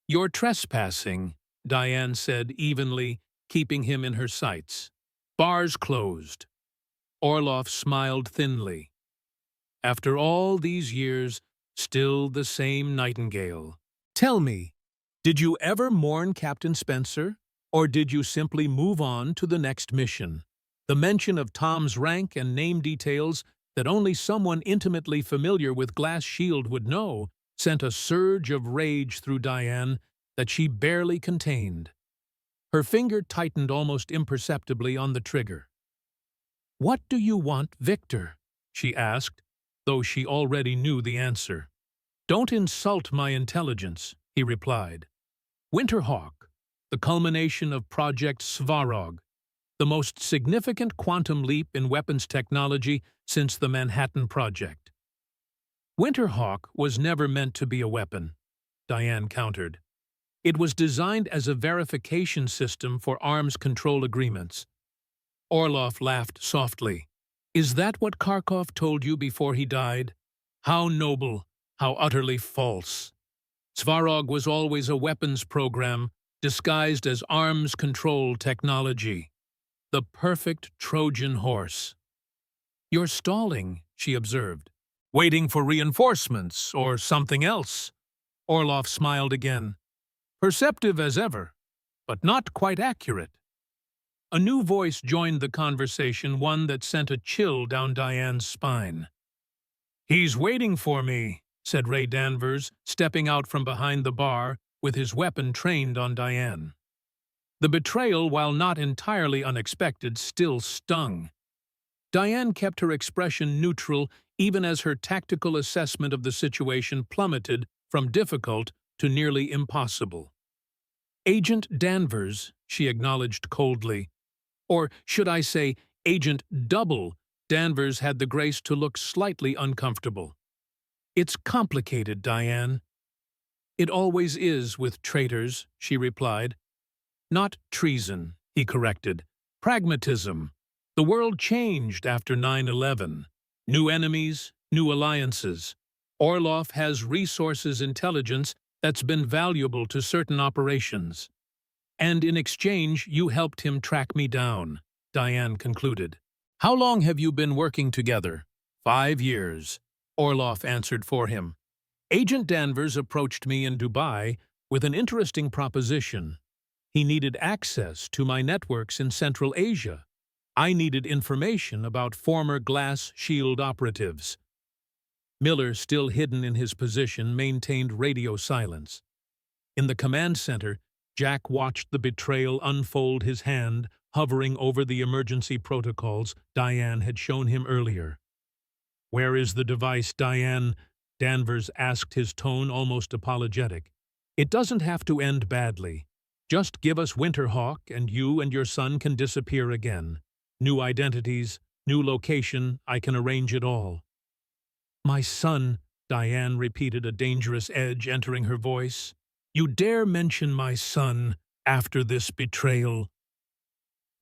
You're trespassing, Diane said evenly, keeping him in her sights. Bars closed. Orloff smiled thinly. After all these years, still the same nightingale. Tell me, did you ever mourn Captain Spencer, or did you simply move on to the next mission? The mention of Tom's rank and name details that only someone intimately familiar with Glass Shield would know sent a surge of rage through Diane that she barely contained. Her finger tightened almost imperceptibly on the trigger. "What do you want, Victor?" she asked, though she already knew the answer. "Don't insult my intelligence," he replied. Winterhawk, the culmination of Project Svarog, the most significant quantum leap in weapons technology since the Manhattan Project. Winterhawk was never meant to be a weapon, Diane countered. It was designed as a verification system for arms control agreements. Orloff laughed softly. Is that what Kharkov told you before he died? How noble, how utterly false. Svarog was always a weapons program disguised as arms control technology. The perfect Trojan horse. You're stalling, she observed. Waiting for reinforcements or something else. Orloff smiled again. Perceptive as ever, but not quite accurate. A new voice joined the conversation, one that sent a chill down Diane's spine. He's waiting for me, said Ray Danvers, stepping out from behind the bar with his weapon trained on Diane. The betrayal, while not entirely unexpected, still stung. Diane kept her expression neutral even as her tactical assessment of the situation plummeted from difficult to nearly impossible. Agent Danvers, she acknowledged coldly. Or should I say, Agent Double Danvers had the grace to look slightly uncomfortable. It's complicated, Diane. It always is with traitors, she replied. Not treason, he corrected. Pragmatism. The world changed after 9/11. New enemies, new alliances. Orloff has resources intelligence that's been valuable to certain operations. And in exchange, you helped him track me down, Diane concluded. How long have you been working together? 5 years, Orloff answered for him. Agent Danvers approached me in Dubai with an interesting proposition. He needed access to my networks in Central Asia. I needed information about former Glass Shield operatives. Miller, still hidden in his position, maintained radio silence. In the command center, Jack watched the betrayal unfold, his hand hovering over the emergency protocols Diane had shown him earlier. Where is the device, Diane? Danvers asked, his tone almost apologetic. It doesn't have to end badly. Just give us Winterhawk and you and your son can disappear again. New identities, new location, I can arrange it all. My son, Diane repeated, a dangerous edge entering her voice. You dare mention my son after this betrayal?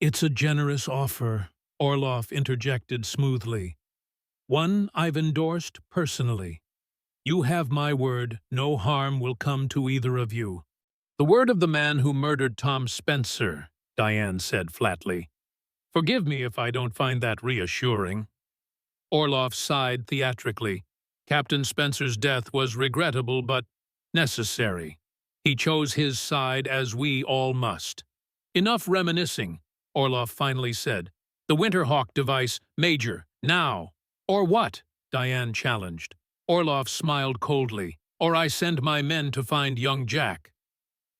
It's a generous offer, Orloff interjected smoothly. One I've endorsed personally. You have my word, no harm will come to either of you. The word of the man who murdered Tom Spencer, Diane said flatly. Forgive me if I don't find that reassuring. Orloff sighed theatrically. Captain Spencer's death was regrettable but necessary. He chose his side as we all must. Enough reminiscing, Orloff finally said. The Winterhawk device, Major, now. Or what? Diane challenged. Orloff smiled coldly. Or I send my men to find young Jack.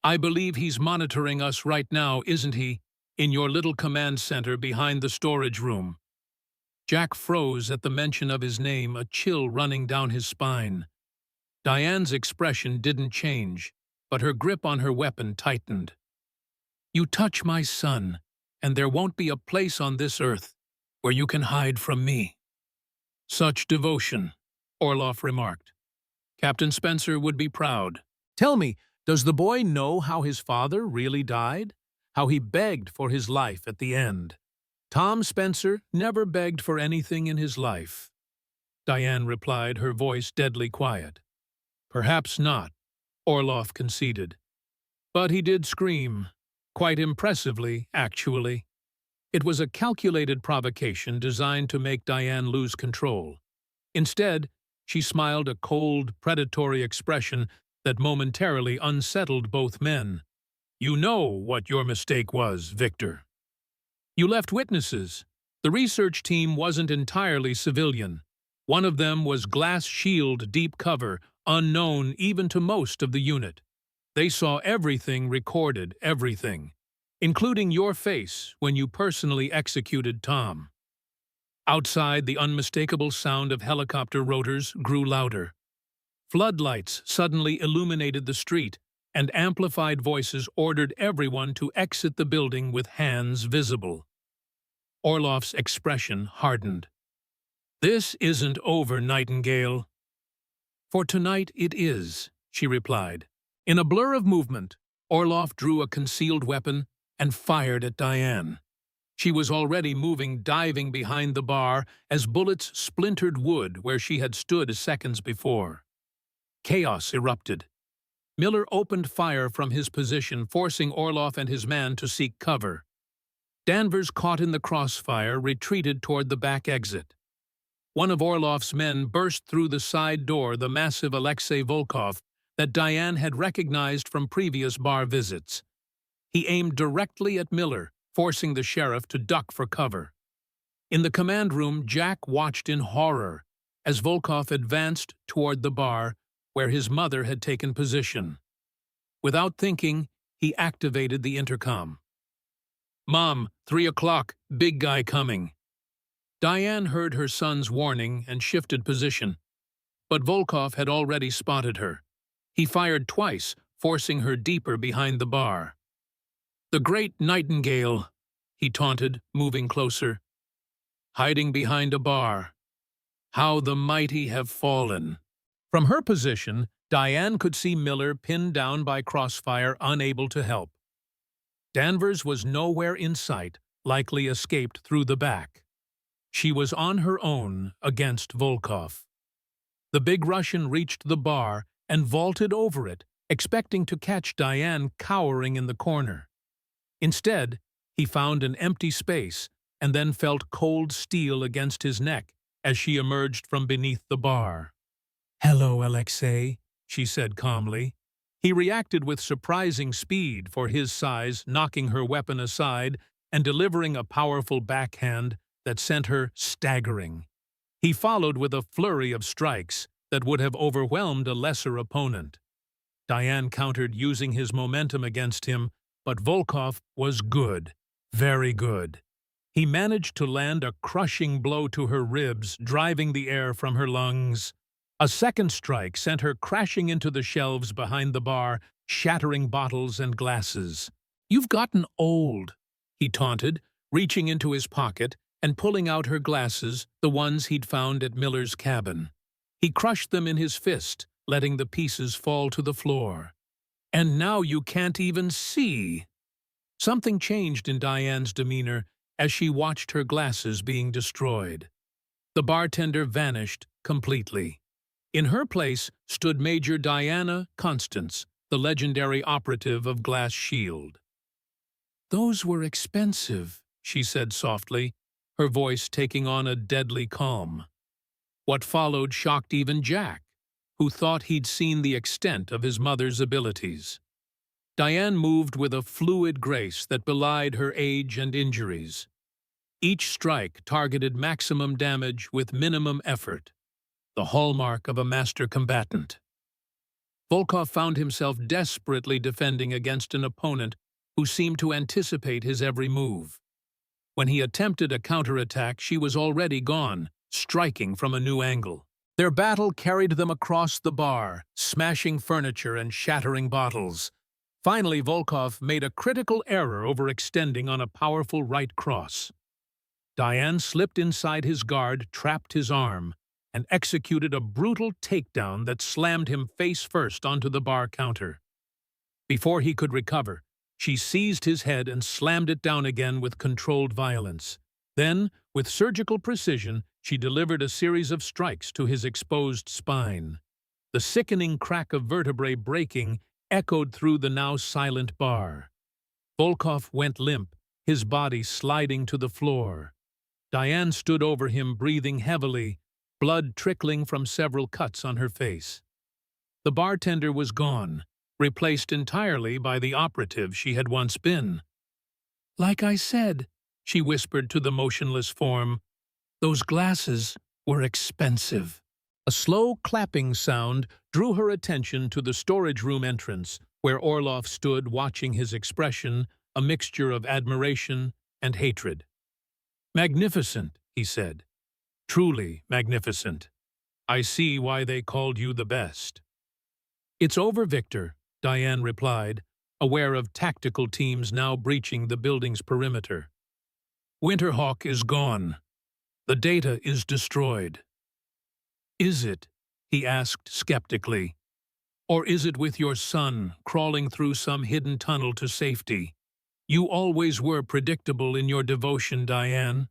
I believe he's monitoring us right now, isn't he? In your little command center behind the storage room. Jack froze at the mention of his name, a chill running down his spine. Diane's expression didn't change, but her grip on her weapon tightened. You touch my son, and there won't be a place on this earth where you can hide from me. Such devotion, Orloff remarked. Captain Spencer would be proud. Tell me, does the boy know how his father really died? How he begged for his life at the end? Tom Spencer never begged for anything in his life. Diane replied, her voice deadly quiet. Perhaps not, Orloff conceded. But he did scream, quite impressively, actually. It was a calculated provocation designed to make Diane lose control. Instead, she smiled a cold, predatory expression that momentarily unsettled both men. You know what your mistake was, Victor. You left witnesses. The research team wasn't entirely civilian. One of them was glass shield deep cover, unknown even to most of the unit. They saw everything recorded, everything, including your face when you personally executed Tom. Outside, the unmistakable sound of helicopter rotors grew louder. Floodlights suddenly illuminated the street, and amplified voices ordered everyone to exit the building with hands visible. Orloff's expression hardened. This isn't over, Nightingale. For tonight it is, she replied. In a blur of movement, Orloff drew a concealed weapon and fired at Diane. She was already moving, diving behind the bar as bullets splintered wood where she had stood seconds before. Chaos erupted. Miller opened fire from his position, forcing Orloff and his man to seek cover. Danvers, caught in the crossfire, retreated toward the back exit. One of Orloff's men burst through the side door, the massive Alexei Volkov that Diane had recognized from previous bar visits. He aimed directly at Miller, forcing the sheriff to duck for cover. In the command room, Jack watched in horror as Volkov advanced toward the bar where his mother had taken position. Without thinking, he activated the intercom. Mom, 3 o'clock, big guy coming. Diane heard her son's warning and shifted position, but Volkov had already spotted her. He fired twice, forcing her deeper behind the bar. The great Nightingale, he taunted, moving closer. Hiding behind a bar. How the mighty have fallen. From her position, Diane could see Miller pinned down by crossfire, unable to help. Danvers was nowhere in sight, likely escaped through the back. She was on her own against Volkov. The big Russian reached the bar and vaulted over it, expecting to catch Diane cowering in the corner. Instead, he found an empty space and then felt cold steel against his neck as she emerged from beneath the bar. "Hello, Alexei," she said calmly. He reacted with surprising speed for his size, knocking her weapon aside and delivering a powerful backhand that sent her staggering. He followed with a flurry of strikes that would have overwhelmed a lesser opponent. Diane countered using his momentum against him, but Volkov was good, very good. He managed to land a crushing blow to her ribs, driving the air from her lungs. A second strike sent her crashing into the shelves behind the bar, shattering bottles and glasses. "You've gotten old," he taunted, reaching into his pocket and pulling out her glasses, the ones he'd found at Miller's cabin. He crushed them in his fist, letting the pieces fall to the floor. "And now you can't even see." Something changed in Diane's demeanor as she watched her glasses being destroyed. The bartender vanished completely. In her place stood Major Diana Constance, the legendary operative of Glass Shield. "Those were expensive," she said softly, her voice taking on a deadly calm. What followed shocked even Jack, who thought he'd seen the extent of his mother's abilities. Diane moved with a fluid grace that belied her age and injuries. Each strike targeted maximum damage with minimum effort, the hallmark of a master combatant. Volkov found himself desperately defending against an opponent who seemed to anticipate his every move. When he attempted a counterattack, she was already gone, striking from a new angle. Their battle carried them across the bar, smashing furniture and shattering bottles. Finally, Volkov made a critical error overextending on a powerful right cross. Diane slipped inside his guard, trapped his arm, and executed a brutal takedown that slammed him face first onto the bar counter. Before he could recover, she seized his head and slammed it down again with controlled violence. Then, with surgical precision, she delivered a series of strikes to his exposed spine. The sickening crack of vertebrae breaking echoed through the now silent bar. Volkov went limp, his body sliding to the floor. Diane stood over him, breathing heavily, blood trickling from several cuts on her face. The bartender was gone, replaced entirely by the operative she had once been. "Like I said," she whispered to the motionless form, "those glasses were expensive." A slow clapping sound drew her attention to the storage room entrance, where Orlov stood watching his expression, a mixture of admiration and hatred. "Magnificent," he said. "Truly magnificent. I see why they called you the best." "It's over, Victor," Diane replied, aware of tactical teams now breaching the building's perimeter. "Winterhawk is gone. The data is destroyed." "Is it?" he asked skeptically. "Or is it with your son crawling through some hidden tunnel to safety? You always were predictable in your devotion, Diane."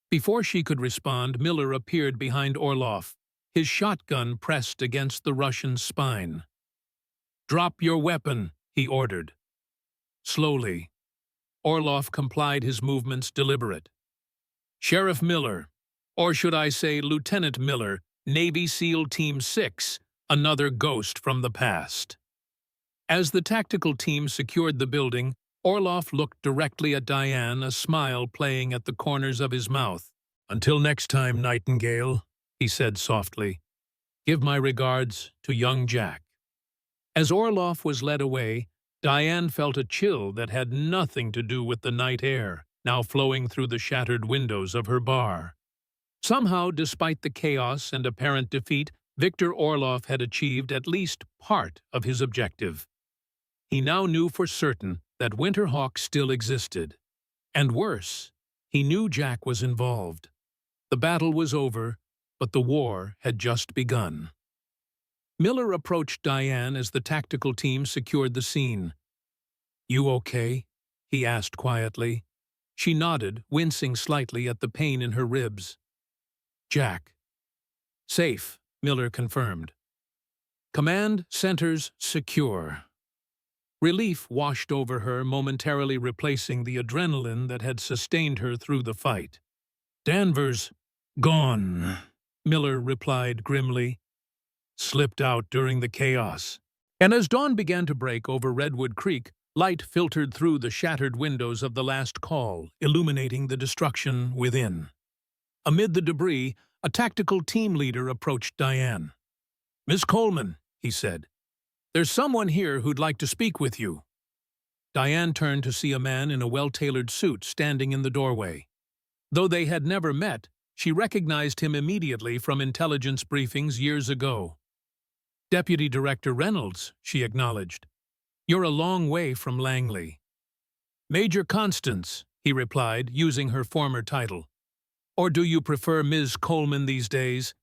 Before she could respond, Miller appeared behind Orlov, his shotgun pressed against the Russian's spine. "Drop your weapon," he ordered. Slowly, Orlov complied, his movements deliberate. "Sheriff Miller, or should I say Lieutenant Miller, Navy SEAL Team 6, another ghost from the past." As the tactical team secured the building, Orlov looked directly at Diane, a smile playing at the corners of his mouth. "Until next time, Nightingale," he said softly. "Give my regards to young Jack." As Orlov was led away, Diane felt a chill that had nothing to do with the night air, now flowing through the shattered windows of her bar. Somehow, despite the chaos and apparent defeat, Victor Orlov had achieved at least part of his objective. He now knew for certain that Winterhawk still existed. And worse, he knew Jack was involved. The battle was over, but the war had just begun. Miller approached Diane as the tactical team secured the scene. "You okay?" he asked quietly. She nodded, wincing slightly at the pain in her ribs. "Jack." "Safe," Miller confirmed. "Command centers secure." Relief washed over her, momentarily replacing the adrenaline that had sustained her through the fight. "Danvers, gone," Miller replied grimly. "Slipped out during the chaos." And as dawn began to break over Redwood Creek, light filtered through the shattered windows of the last call, illuminating the destruction within. Amid the debris, a tactical team leader approached Diane. "Miss Coleman," he said, "there's someone here who'd like to speak with you." Diane turned to see a man in a well-tailored suit standing in the doorway. Though they had never met, she recognized him immediately from intelligence briefings years ago. "Deputy Director Reynolds," she acknowledged. "You're a long way from Langley." "Major Constance," he replied, using her former title. "Or do you prefer Ms. Coleman these days?"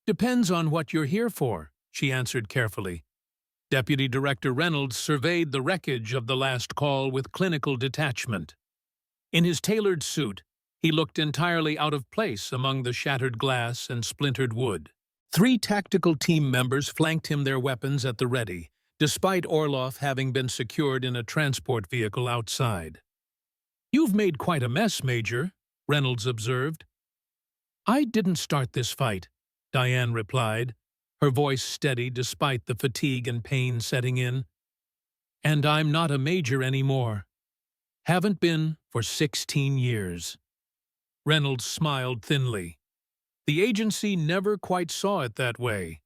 "Depends on what you're here for," she answered carefully. Deputy Director Reynolds surveyed the wreckage of the last call with clinical detachment. In his tailored suit, he looked entirely out of place among the shattered glass and splintered wood. 3 tactical team members flanked him, their weapons at the ready, despite Orlov having been secured in a transport vehicle outside. "You've made quite a mess, Major," Reynolds observed. "I didn't start this fight," Diane replied, her voice steady despite the fatigue and pain setting in. And I'm not a major anymore. Haven't been for 16 years. Reynolds smiled thinly. The agency never quite saw it that way.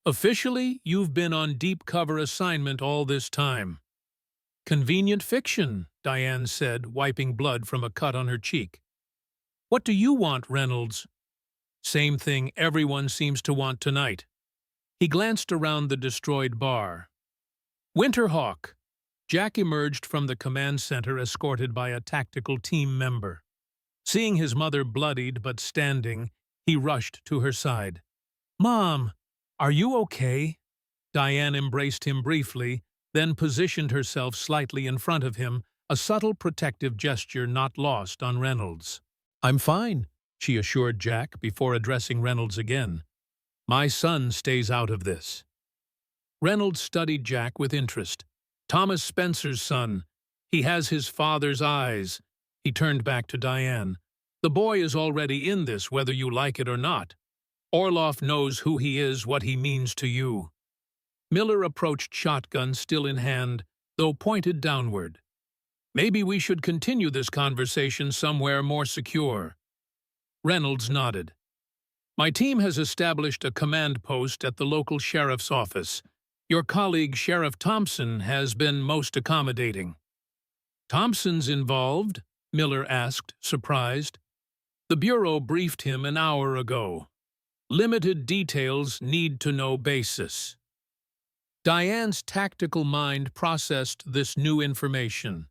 Officially, you've been on deep cover assignment all this time. Convenient fiction, Diane said, wiping blood from a cut on her cheek. What do you want, Reynolds? Same thing everyone seems to want tonight. He glanced around the destroyed bar. Winterhawk. Jack emerged from the command center escorted by a tactical team member. Seeing his mother bloodied but standing, he rushed to her side. Mom, are you okay? Diane embraced him briefly, then positioned herself slightly in front of him, a subtle protective gesture not lost on Reynolds. I'm fine, she assured Jack before addressing Reynolds again. My son stays out of this. Reynolds studied Jack with interest. Thomas Spencer's son. He has his father's eyes. He turned back to Diane. The boy is already in this, whether you like it or not. Orloff knows who he is, what he means to you. Miller approached shotgun still in hand, though pointed downward. Maybe we should continue this conversation somewhere more secure. Reynolds nodded. My team has established a command post at the local sheriff's office. Your colleague, Sheriff Thompson, has been most accommodating. Thompson's involved? Miller asked, surprised. The Bureau briefed him an hour ago. Limited details, need-to-know basis. Diane's tactical mind processed this new information.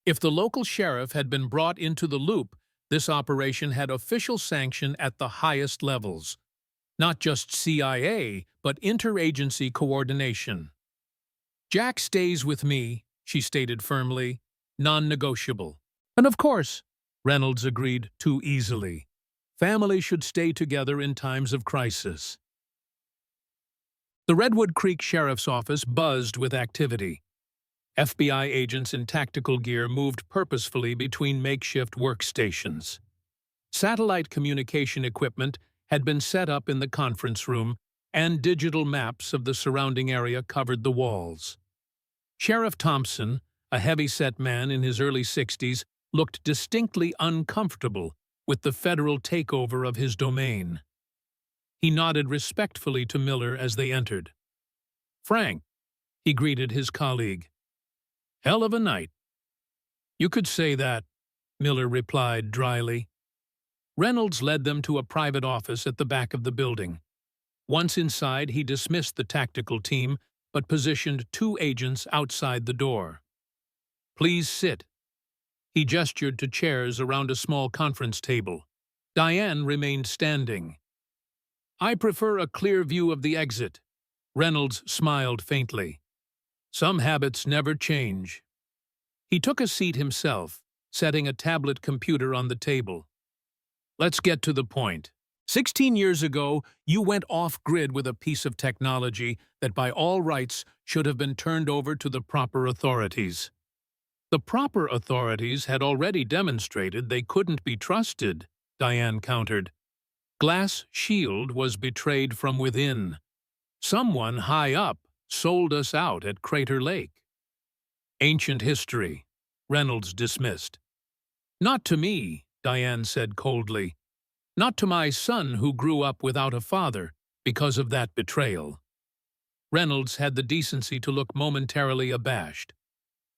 If the local sheriff had been brought into the loop, this operation had official sanction at the highest levels. Not just CIA, but interagency coordination. Jack stays with me, she stated firmly, non-negotiable. And of course, Reynolds agreed too easily. Family should stay together in times of crisis. The Redwood Creek Sheriff's Office buzzed with activity. FBI agents in tactical gear moved purposefully between makeshift workstations. Satellite communication equipment had been set up in the conference room, and digital maps of the surrounding area covered the walls. Sheriff Thompson, a heavy-set man in his early 60s, looked distinctly uncomfortable with the federal takeover of his domain. He nodded respectfully to Miller as they entered. Frank, he greeted his colleague. Hell of a night. You could say that, Miller replied dryly. Reynolds led them to a private office at the back of the building. Once inside, he dismissed the tactical team, but positioned 2 agents outside the door. Please sit. He gestured to chairs around a small conference table. Diane remained standing. I prefer a clear view of the exit. Reynolds smiled faintly. Some habits never change. He took a seat himself, setting a tablet computer on the table. Let's get to the point. 16 years ago, you went off-grid with a piece of technology that by all rights should have been turned over to the proper authorities. The proper authorities had already demonstrated they couldn't be trusted, Diane countered. Glass Shield was betrayed from within. Someone high up sold us out at Crater Lake. Ancient history, Reynolds dismissed. Not to me, Diane said coldly. Not to my son who grew up without a father because of that betrayal. Reynolds had the decency to look momentarily abashed.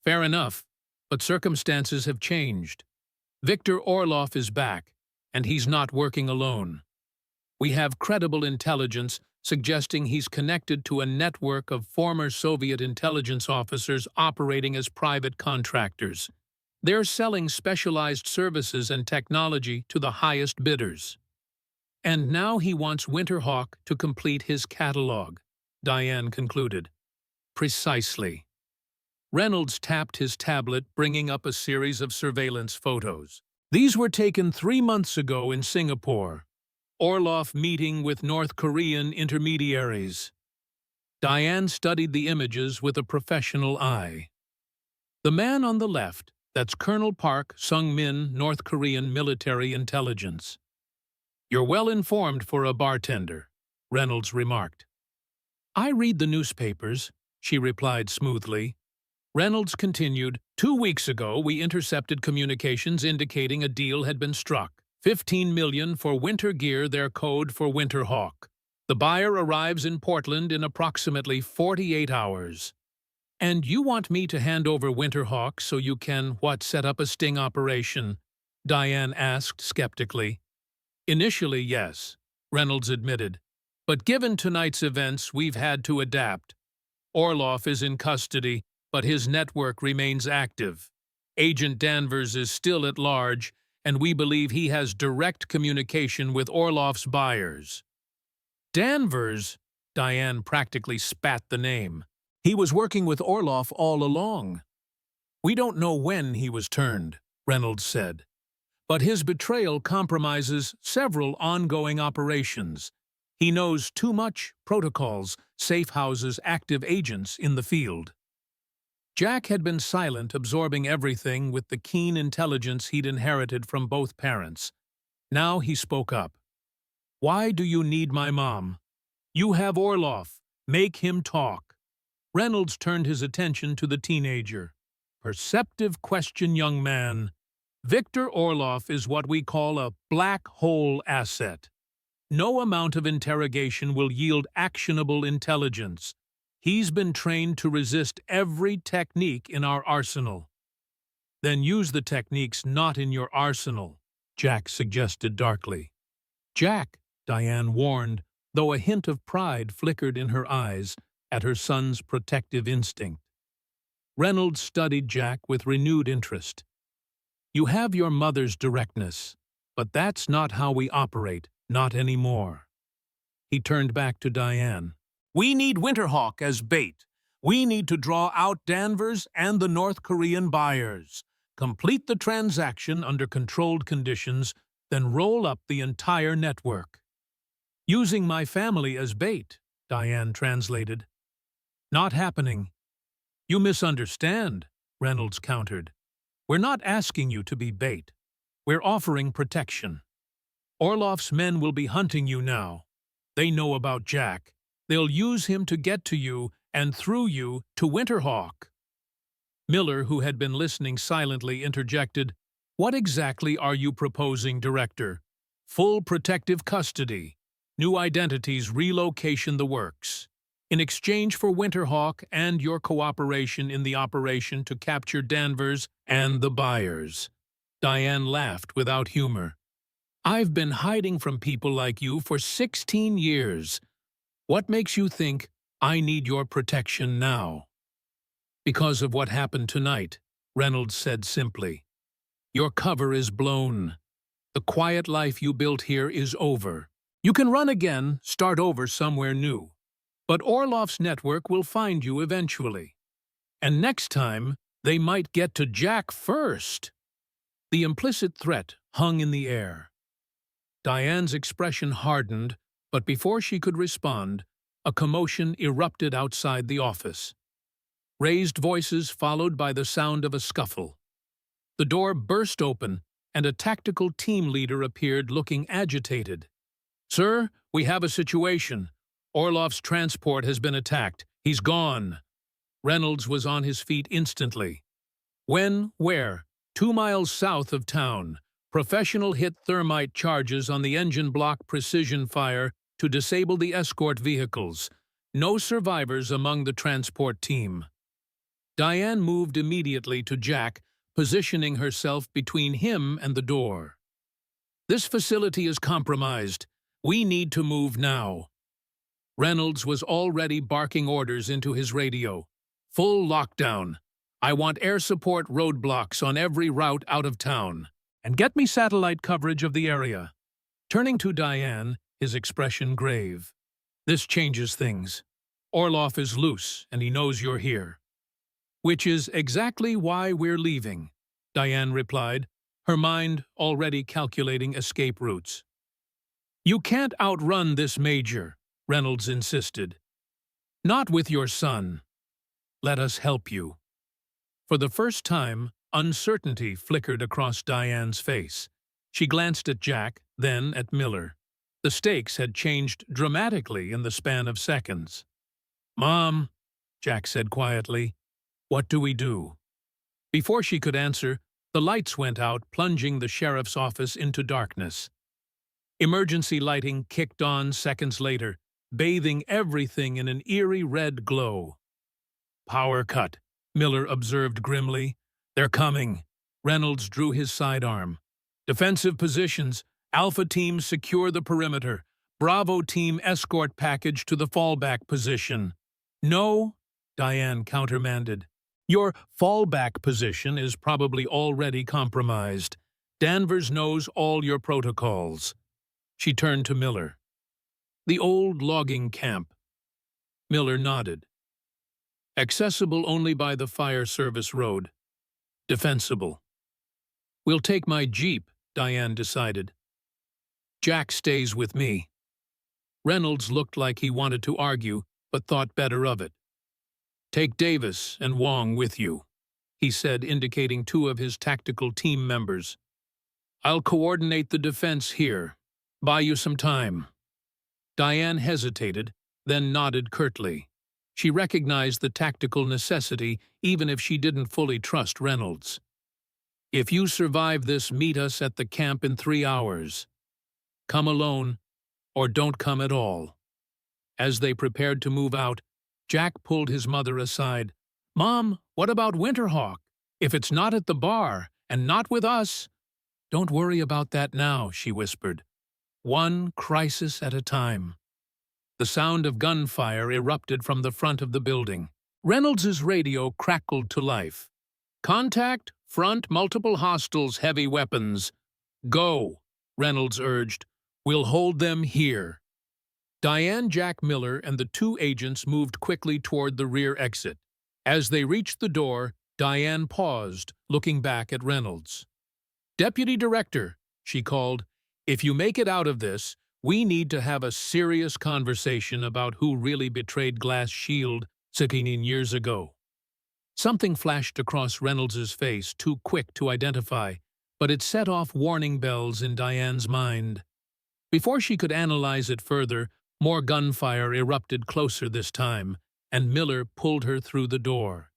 Fair enough, but circumstances have changed. Victor Orloff is back, and he's not working alone. We have credible intelligence suggesting he's connected to a network of former Soviet intelligence officers operating as private contractors. They're selling specialized services and technology to the highest bidders. And now he wants Winterhawk to complete his catalog, Diane concluded. Precisely. Reynolds tapped his tablet, bringing up a series of surveillance photos. These were taken 3 months ago in Singapore. Orloff meeting with North Korean intermediaries. Diane studied the images with a professional eye. The man on the left, that's Colonel Park Sung-min, North Korean military intelligence. You're well informed for a bartender. Reynolds remarked. I read the newspapers, she replied smoothly. Reynolds continued, 2 weeks ago we intercepted communications indicating a deal had been struck. 15 million for winter gear, their code for Winter Hawk. The buyer arrives in Portland in approximately 48 hours. And you want me to hand over Winter Hawk so you can, set up a sting operation? Diane asked skeptically. Initially, yes, Reynolds admitted. But given tonight's events, we've had to adapt. Orloff is in custody, but his network remains active. Agent Danvers is still at large, and we believe he has direct communication with Orloff's buyers. Danvers? Diane practically spat the name. He was working with Orloff all along. We don't know when he was turned, Reynolds said. But his betrayal compromises several ongoing operations. He knows too much, protocols, safe houses, active agents in the field. Jack had been silent, absorbing everything with the keen intelligence he'd inherited from both parents. Now he spoke up. Why do you need my mom? You have Orloff. Make him talk. Reynolds turned his attention to the teenager. Perceptive question, young man. Victor Orloff is what we call a black hole asset. No amount of interrogation will yield actionable intelligence. He's been trained to resist every technique in our arsenal. Then use the techniques not in your arsenal, Jack suggested darkly. Jack, Diane warned, though a hint of pride flickered in her eyes at her son's protective instinct. Reynolds studied Jack with renewed interest. You have your mother's directness, but that's not how we operate, not anymore. He turned back to Diane. We need Winterhawk as bait. We need to draw out Danvers and the North Korean buyers, complete the transaction under controlled conditions, then roll up the entire network. Using my family as bait, Diane translated. Not happening. You misunderstand, Reynolds countered. We're not asking you to be bait. We're offering protection. Orloff's men will be hunting you now. They know about Jack. They'll use him to get to you and through you to Winterhawk. Miller, who had been listening silently, interjected, What exactly are you proposing, Director? Full protective custody, new identities, relocation, the works. In exchange for Winterhawk and your cooperation in the operation to capture Danvers and the buyers. Diane laughed without humor. I've been hiding from people like you for 16 years. What makes you think I need your protection now? Because of what happened tonight, Reynolds said simply. Your cover is blown. The quiet life you built here is over. You can run again, start over somewhere new. But Orloff's network will find you eventually. And next time, they might get to Jack first. The implicit threat hung in the air. Diane's expression hardened, but before she could respond, a commotion erupted outside the office. Raised voices followed by the sound of a scuffle. The door burst open, and a tactical team leader appeared looking agitated. Sir, we have a situation. Orloff's transport has been attacked. He's gone. Reynolds was on his feet instantly. When? Where? 2 miles south of town. Professional hit thermite charges on the engine block, precision fire to disable the escort vehicles. No survivors among the transport team. Diane moved immediately to Jack, positioning herself between him and the door. This facility is compromised. We need to move now. Reynolds was already barking orders into his radio. Full lockdown. I want air support roadblocks on every route out of town. And get me satellite coverage of the area. Turning to Diane, his expression grave. This changes things. Orloff is loose, and he knows you're here. Which is exactly why we're leaving, Diane replied, her mind already calculating escape routes. You can't outrun this Major, Reynolds insisted. Not with your son. Let us help you. For the first time, uncertainty flickered across Diane's face. She glanced at Jack, then at Miller. The stakes had changed dramatically in the span of seconds. "Mom," Jack said quietly, "what do we do?" Before she could answer, the lights went out, plunging the sheriff's office into darkness. Emergency lighting kicked on seconds later, bathing everything in an eerie red glow. "Power cut," Miller observed grimly. "They're coming." Reynolds drew his sidearm. "Defensive positions. Alpha team secure the perimeter. Bravo team escort package to the fallback position." "No," Diane countermanded. "Your fallback position is probably already compromised. Danvers knows all your protocols." She turned to Miller. "The old logging camp." Miller nodded. "Accessible only by the fire service road. Defensible." "We'll take my Jeep," Diane decided. "Jack stays with me." Reynolds looked like he wanted to argue, but thought better of it. "Take Davis and Wong with you," he said, indicating two of his tactical team members. "I'll coordinate the defense here. Buy you some time." Diane hesitated, then nodded curtly. She recognized the tactical necessity, even if she didn't fully trust Reynolds. "If you survive this, meet us at the camp in 3 hours. Come alone, or don't come at all." As they prepared to move out, Jack pulled his mother aside. "Mom, what about Winterhawk? If it's not at the bar, and not with us—" "Don't worry about that now," she whispered. "One crisis at a time." The sound of gunfire erupted from the front of the building. Reynolds's radio crackled to life. "Contact, front, multiple hostiles, heavy weapons." "Go," Reynolds urged. "We'll hold them here." Diane, Jack Miller, and the two agents moved quickly toward the rear exit. As they reached the door, Diane paused, looking back at Reynolds. "Deputy Director," she called, "if you make it out of this, we need to have a serious conversation about who really betrayed Glass Shield 16 years ago." Something flashed across Reynolds's face, too quick to identify, but it set off warning bells in Diane's mind. Before she could analyze it further, more gunfire erupted closer this time, and Miller pulled her through the door.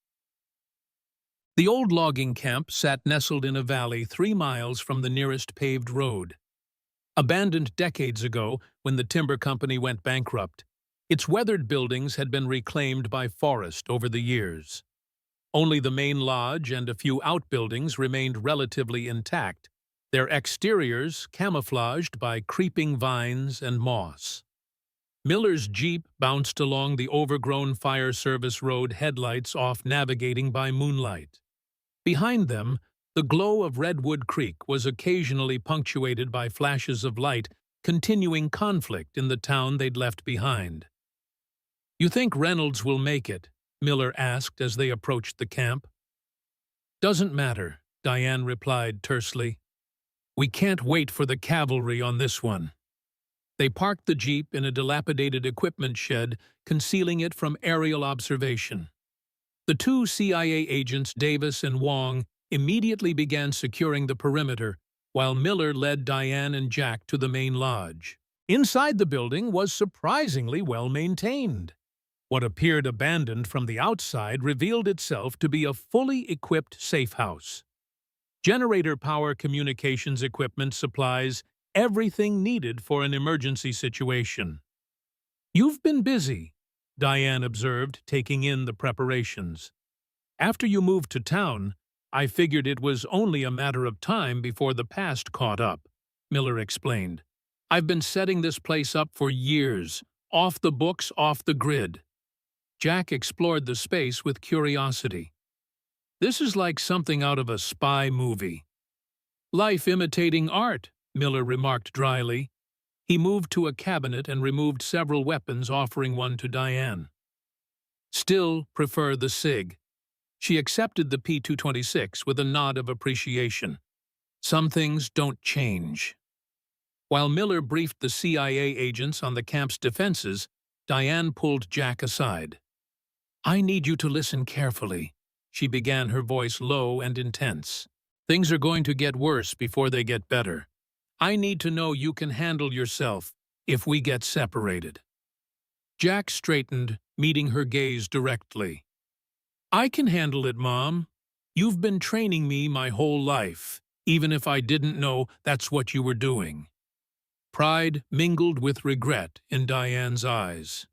The old logging camp sat nestled in a valley 3 miles from the nearest paved road. Abandoned decades ago when the timber company went bankrupt, its weathered buildings had been reclaimed by forest over the years. Only the main lodge and a few outbuildings remained relatively intact, their exteriors camouflaged by creeping vines and moss. Miller's Jeep bounced along the overgrown fire service road, headlights off, navigating by moonlight. Behind them, the glow of Redwood Creek was occasionally punctuated by flashes of light, continuing conflict in the town they'd left behind. "You think Reynolds will make it?" Miller asked as they approached the camp. "Doesn't matter," Diane replied tersely. "We can't wait for the cavalry on this one." They parked the Jeep in a dilapidated equipment shed, concealing it from aerial observation. The two CIA agents, Davis and Wong, immediately began securing the perimeter, while Miller led Diane and Jack to the main lodge. Inside the building was surprisingly well maintained. What appeared abandoned from the outside revealed itself to be a fully equipped safe house. Generator power, communications equipment, supplies, everything needed for an emergency situation. "You've been busy," Diane observed, taking in the preparations. "After you moved to town, I figured it was only a matter of time before the past caught up," Miller explained. "I've been setting this place up for years, off the books, off the grid." Jack explored the space with curiosity. "This is like something out of a spy movie." "Life imitating art," Miller remarked dryly. He moved to a cabinet and removed several weapons, offering one to Diane. "Still prefer the SIG." She accepted the P-226 with a nod of appreciation. "Some things don't change." While Miller briefed the CIA agents on the camp's defenses, Diane pulled Jack aside. "I need you to listen carefully," she began, her voice low and intense. "Things are going to get worse before they get better. I need to know you can handle yourself, if we get separated. Jack straightened, meeting her gaze directly. I can handle it, Mom. You've been training me my whole life, even if I didn't know that's what you were doing. Pride mingled with regret in Diane's eyes.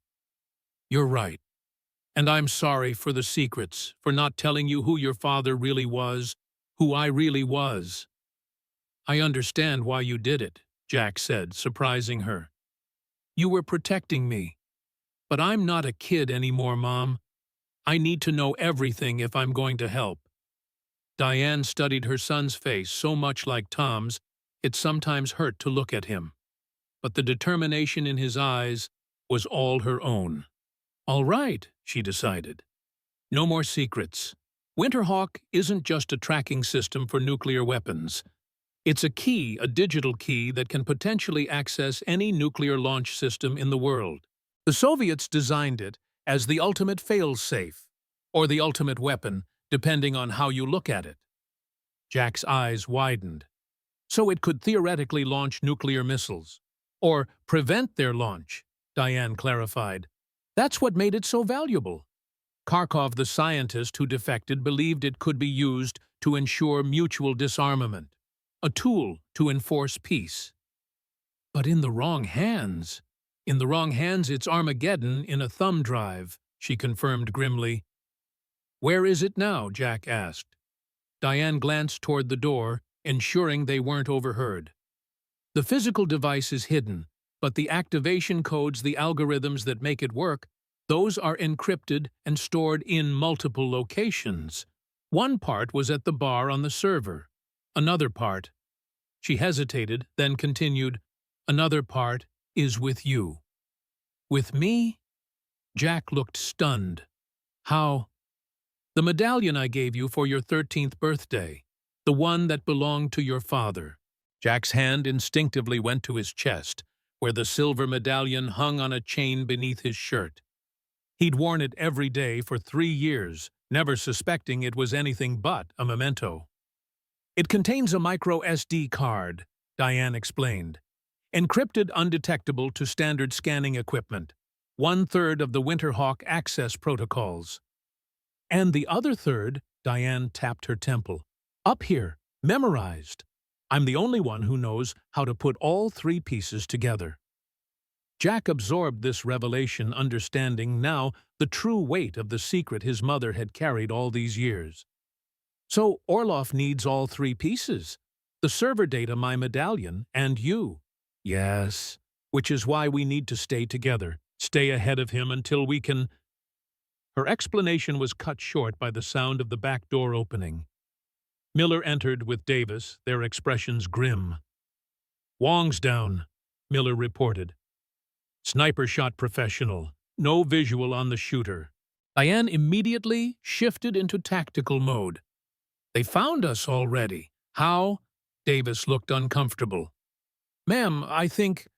You're right. And I'm sorry for the secrets, for not telling you who your father really was, who I really was. I understand why you did it, Jack said, surprising her. You were protecting me. But I'm not a kid anymore, Mom. I need to know everything if I'm going to help. Diane studied her son's face so much like Tom's, it sometimes hurt to look at him. But the determination in his eyes was all her own. All right, she decided. No more secrets. Winterhawk isn't just a tracking system for nuclear weapons. It's a key, a digital key that can potentially access any nuclear launch system in the world. The Soviets designed it as the ultimate fail-safe, or the ultimate weapon, depending on how you look at it. Jack's eyes widened. So it could theoretically launch nuclear missiles, or prevent their launch, Diane clarified. That's what made it so valuable. Kharkov, the scientist who defected, believed it could be used to ensure mutual disarmament, a tool to enforce peace. But in the wrong hands. In the wrong hands, it's Armageddon in a thumb drive, she confirmed grimly. Where is it now? Jack asked. Diane glanced toward the door, ensuring they weren't overheard. The physical device is hidden, but the activation codes, the algorithms that make it work, those are encrypted and stored in multiple locations. One part was at the bar on the server. Another part. She hesitated, then continued, another part is with you. With me? Jack looked stunned. How? The medallion I gave you for your 13th birthday. The one that belonged to your father. Jack's hand instinctively went to his chest, where the silver medallion hung on a chain beneath his shirt. He'd worn it every day for 3 years, never suspecting it was anything but a memento. It contains a micro SD card, Diane explained. Encrypted undetectable to standard scanning equipment. 1/3 of the Winterhawk access protocols. And the other third, Diane tapped her temple. Up here, memorized. I'm the only one who knows how to put all 3 pieces together. Jack absorbed this revelation, understanding now the true weight of the secret his mother had carried all these years. So Orlov needs all 3 pieces. The server data, my medallion, and you. Yes, which is why we need to stay together, stay ahead of him until we can... Her explanation was cut short by the sound of the back door opening. Miller entered with Davis, their expressions grim. Wong's down, Miller reported. Sniper shot professional, no visual on the shooter. Diane immediately shifted into tactical mode. They found us already. How? Davis looked uncomfortable. Ma'am, I think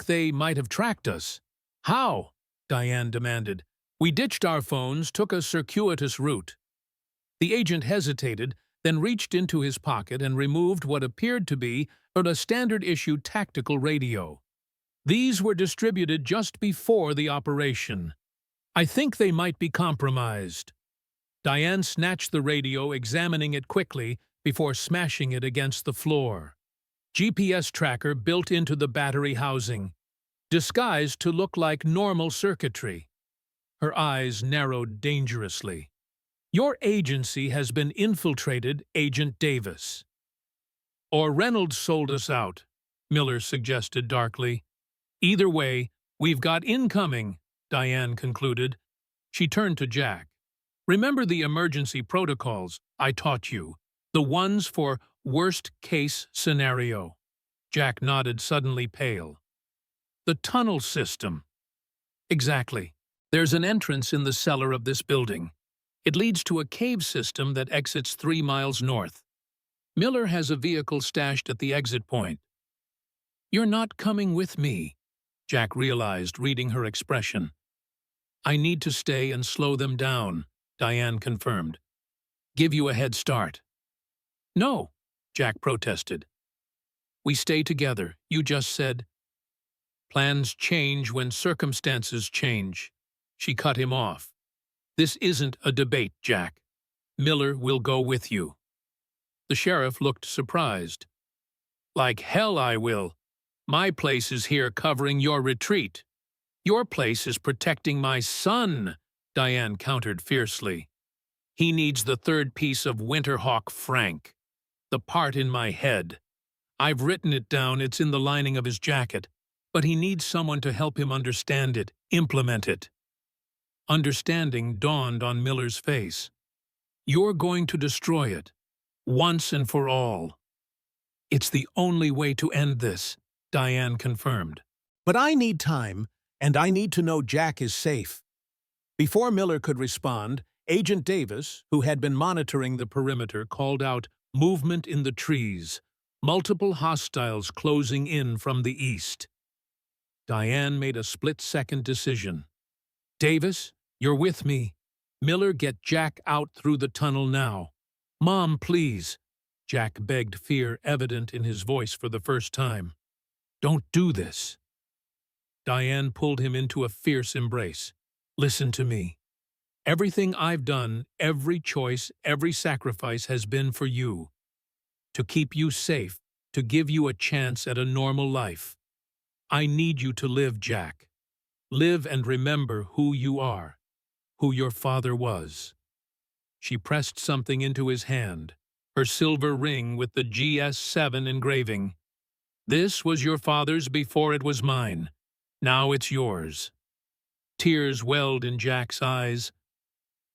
they might have tracked us. How? Diane demanded. We ditched our phones, took a circuitous route. The agent hesitated, then reached into his pocket and removed what appeared to be a standard-issue tactical radio. These were distributed just before the operation. I think they might be compromised. Diane snatched the radio, examining it quickly before smashing it against the floor. GPS tracker built into the battery housing, disguised to look like normal circuitry. Her eyes narrowed dangerously. Your agency has been infiltrated, Agent Davis. Or Reynolds sold us out, Miller suggested darkly. Either way, we've got incoming, Diane concluded. She turned to Jack. Remember the emergency protocols I taught you, the ones for worst-case scenario. Jack nodded, suddenly pale. The tunnel system. Exactly. There's an entrance in the cellar of this building. It leads to a cave system that exits 3 miles north. Miller has a vehicle stashed at the exit point. You're not coming with me, Jack realized, reading her expression. I need to stay and slow them down, Diane confirmed. Give you a head start. No, Jack protested. We stay together, you just said. Plans change when circumstances change. She cut him off. This isn't a debate, Jack. Miller will go with you. The sheriff looked surprised. Like hell I will. My place is here covering your retreat. Your place is protecting my son, Diane countered fiercely. He needs the third piece of Winterhawk Frank. The part in my head. I've written it down, it's in the lining of his jacket. But he needs someone to help him understand it, implement it. Understanding dawned on Miller's face. You're going to destroy it, once and for all. It's the only way to end this, Diane confirmed. But I need time, and I need to know Jack is safe. Before Miller could respond, Agent Davis, who had been monitoring the perimeter, called out, "Movement in the trees. Multiple hostiles closing in from the east." Diane made a split-second decision. "Davis, you're with me. Miller, get Jack out through the tunnel now. Mom, please." Jack begged, fear evident in his voice for the first time. "Don't do this." Diane pulled him into a fierce embrace. "Listen to me. Everything I've done, every choice, every sacrifice has been for you. To keep you safe, to give you a chance at a normal life. I need you to live, Jack. Live and remember who you are, who your father was." She pressed something into his hand, her silver ring with the GS7 engraving. "This was your father's before it was mine. Now it's yours." Tears welled in Jack's eyes.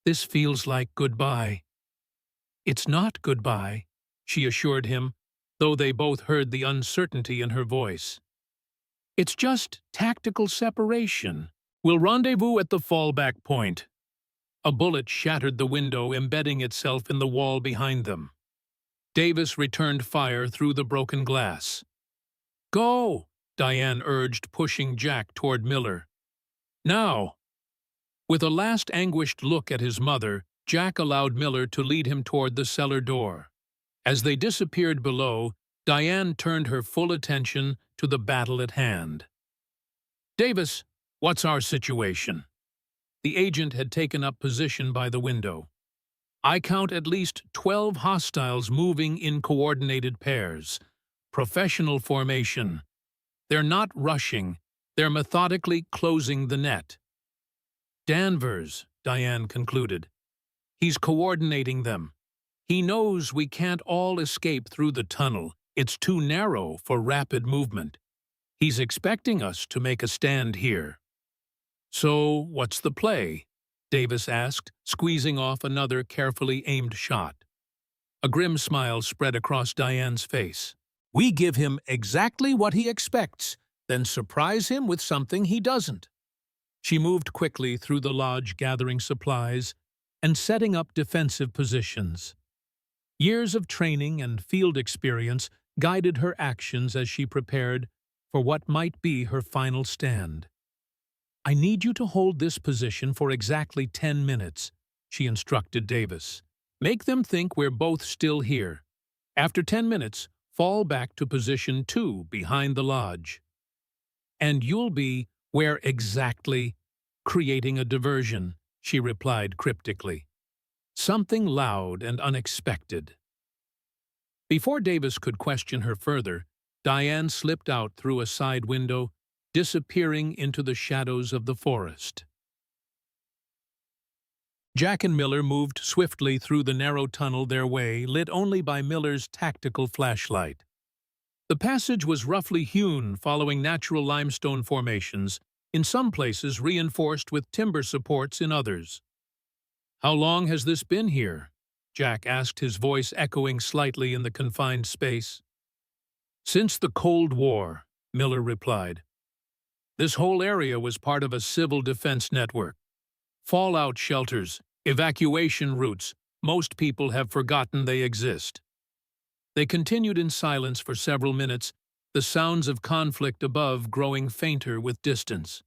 "This feels like goodbye." "It's not goodbye," she assured him, though they both heard the uncertainty in her voice. "It's just tactical separation. We'll rendezvous at the fallback point." A bullet shattered the window, embedding itself in the wall behind them. Davis returned fire through the broken glass. "Go," Diane urged, pushing Jack toward Miller. "Now." With a last anguished look at his mother, Jack allowed Miller to lead him toward the cellar door. As they disappeared below, Diane turned her full attention to the battle at hand. "Davis, what's our situation?" The agent had taken up position by the window. "I count at least 12 hostiles moving in coordinated pairs. Professional formation. They're not rushing, they're methodically closing the net." "Danvers," Diane concluded. "He's coordinating them. He knows we can't all escape through the tunnel. It's too narrow for rapid movement. He's expecting us to make a stand here." "So, what's the play?" Davis asked, squeezing off another carefully aimed shot. A grim smile spread across Diane's face. "We give him exactly what he expects, then surprise him with something he doesn't." She moved quickly through the lodge, gathering supplies and setting up defensive positions. Years of training and field experience guided her actions as she prepared for what might be her final stand. "I need you to hold this position for exactly 10 minutes, she instructed Davis. "Make them think we're both still here. After 10 minutes, fall back to position 2 behind the lodge. And you'll be where exactly?" "Creating a diversion," she replied cryptically. "Something loud and unexpected." Before Davis could question her further, Diane slipped out through a side window, disappearing into the shadows of the forest. Jack and Miller moved swiftly through the narrow tunnel, their way lit only by Miller's tactical flashlight. The passage was roughly hewn following natural limestone formations, in some places reinforced with timber supports in others. "How long has this been here?" Jack asked, his voice echoing slightly in the confined space. "Since the Cold War," Miller replied. "This whole area was part of a civil defense network. Fallout shelters, evacuation routes, most people have forgotten they exist." They continued in silence for several minutes, the sounds of conflict above growing fainter with distance.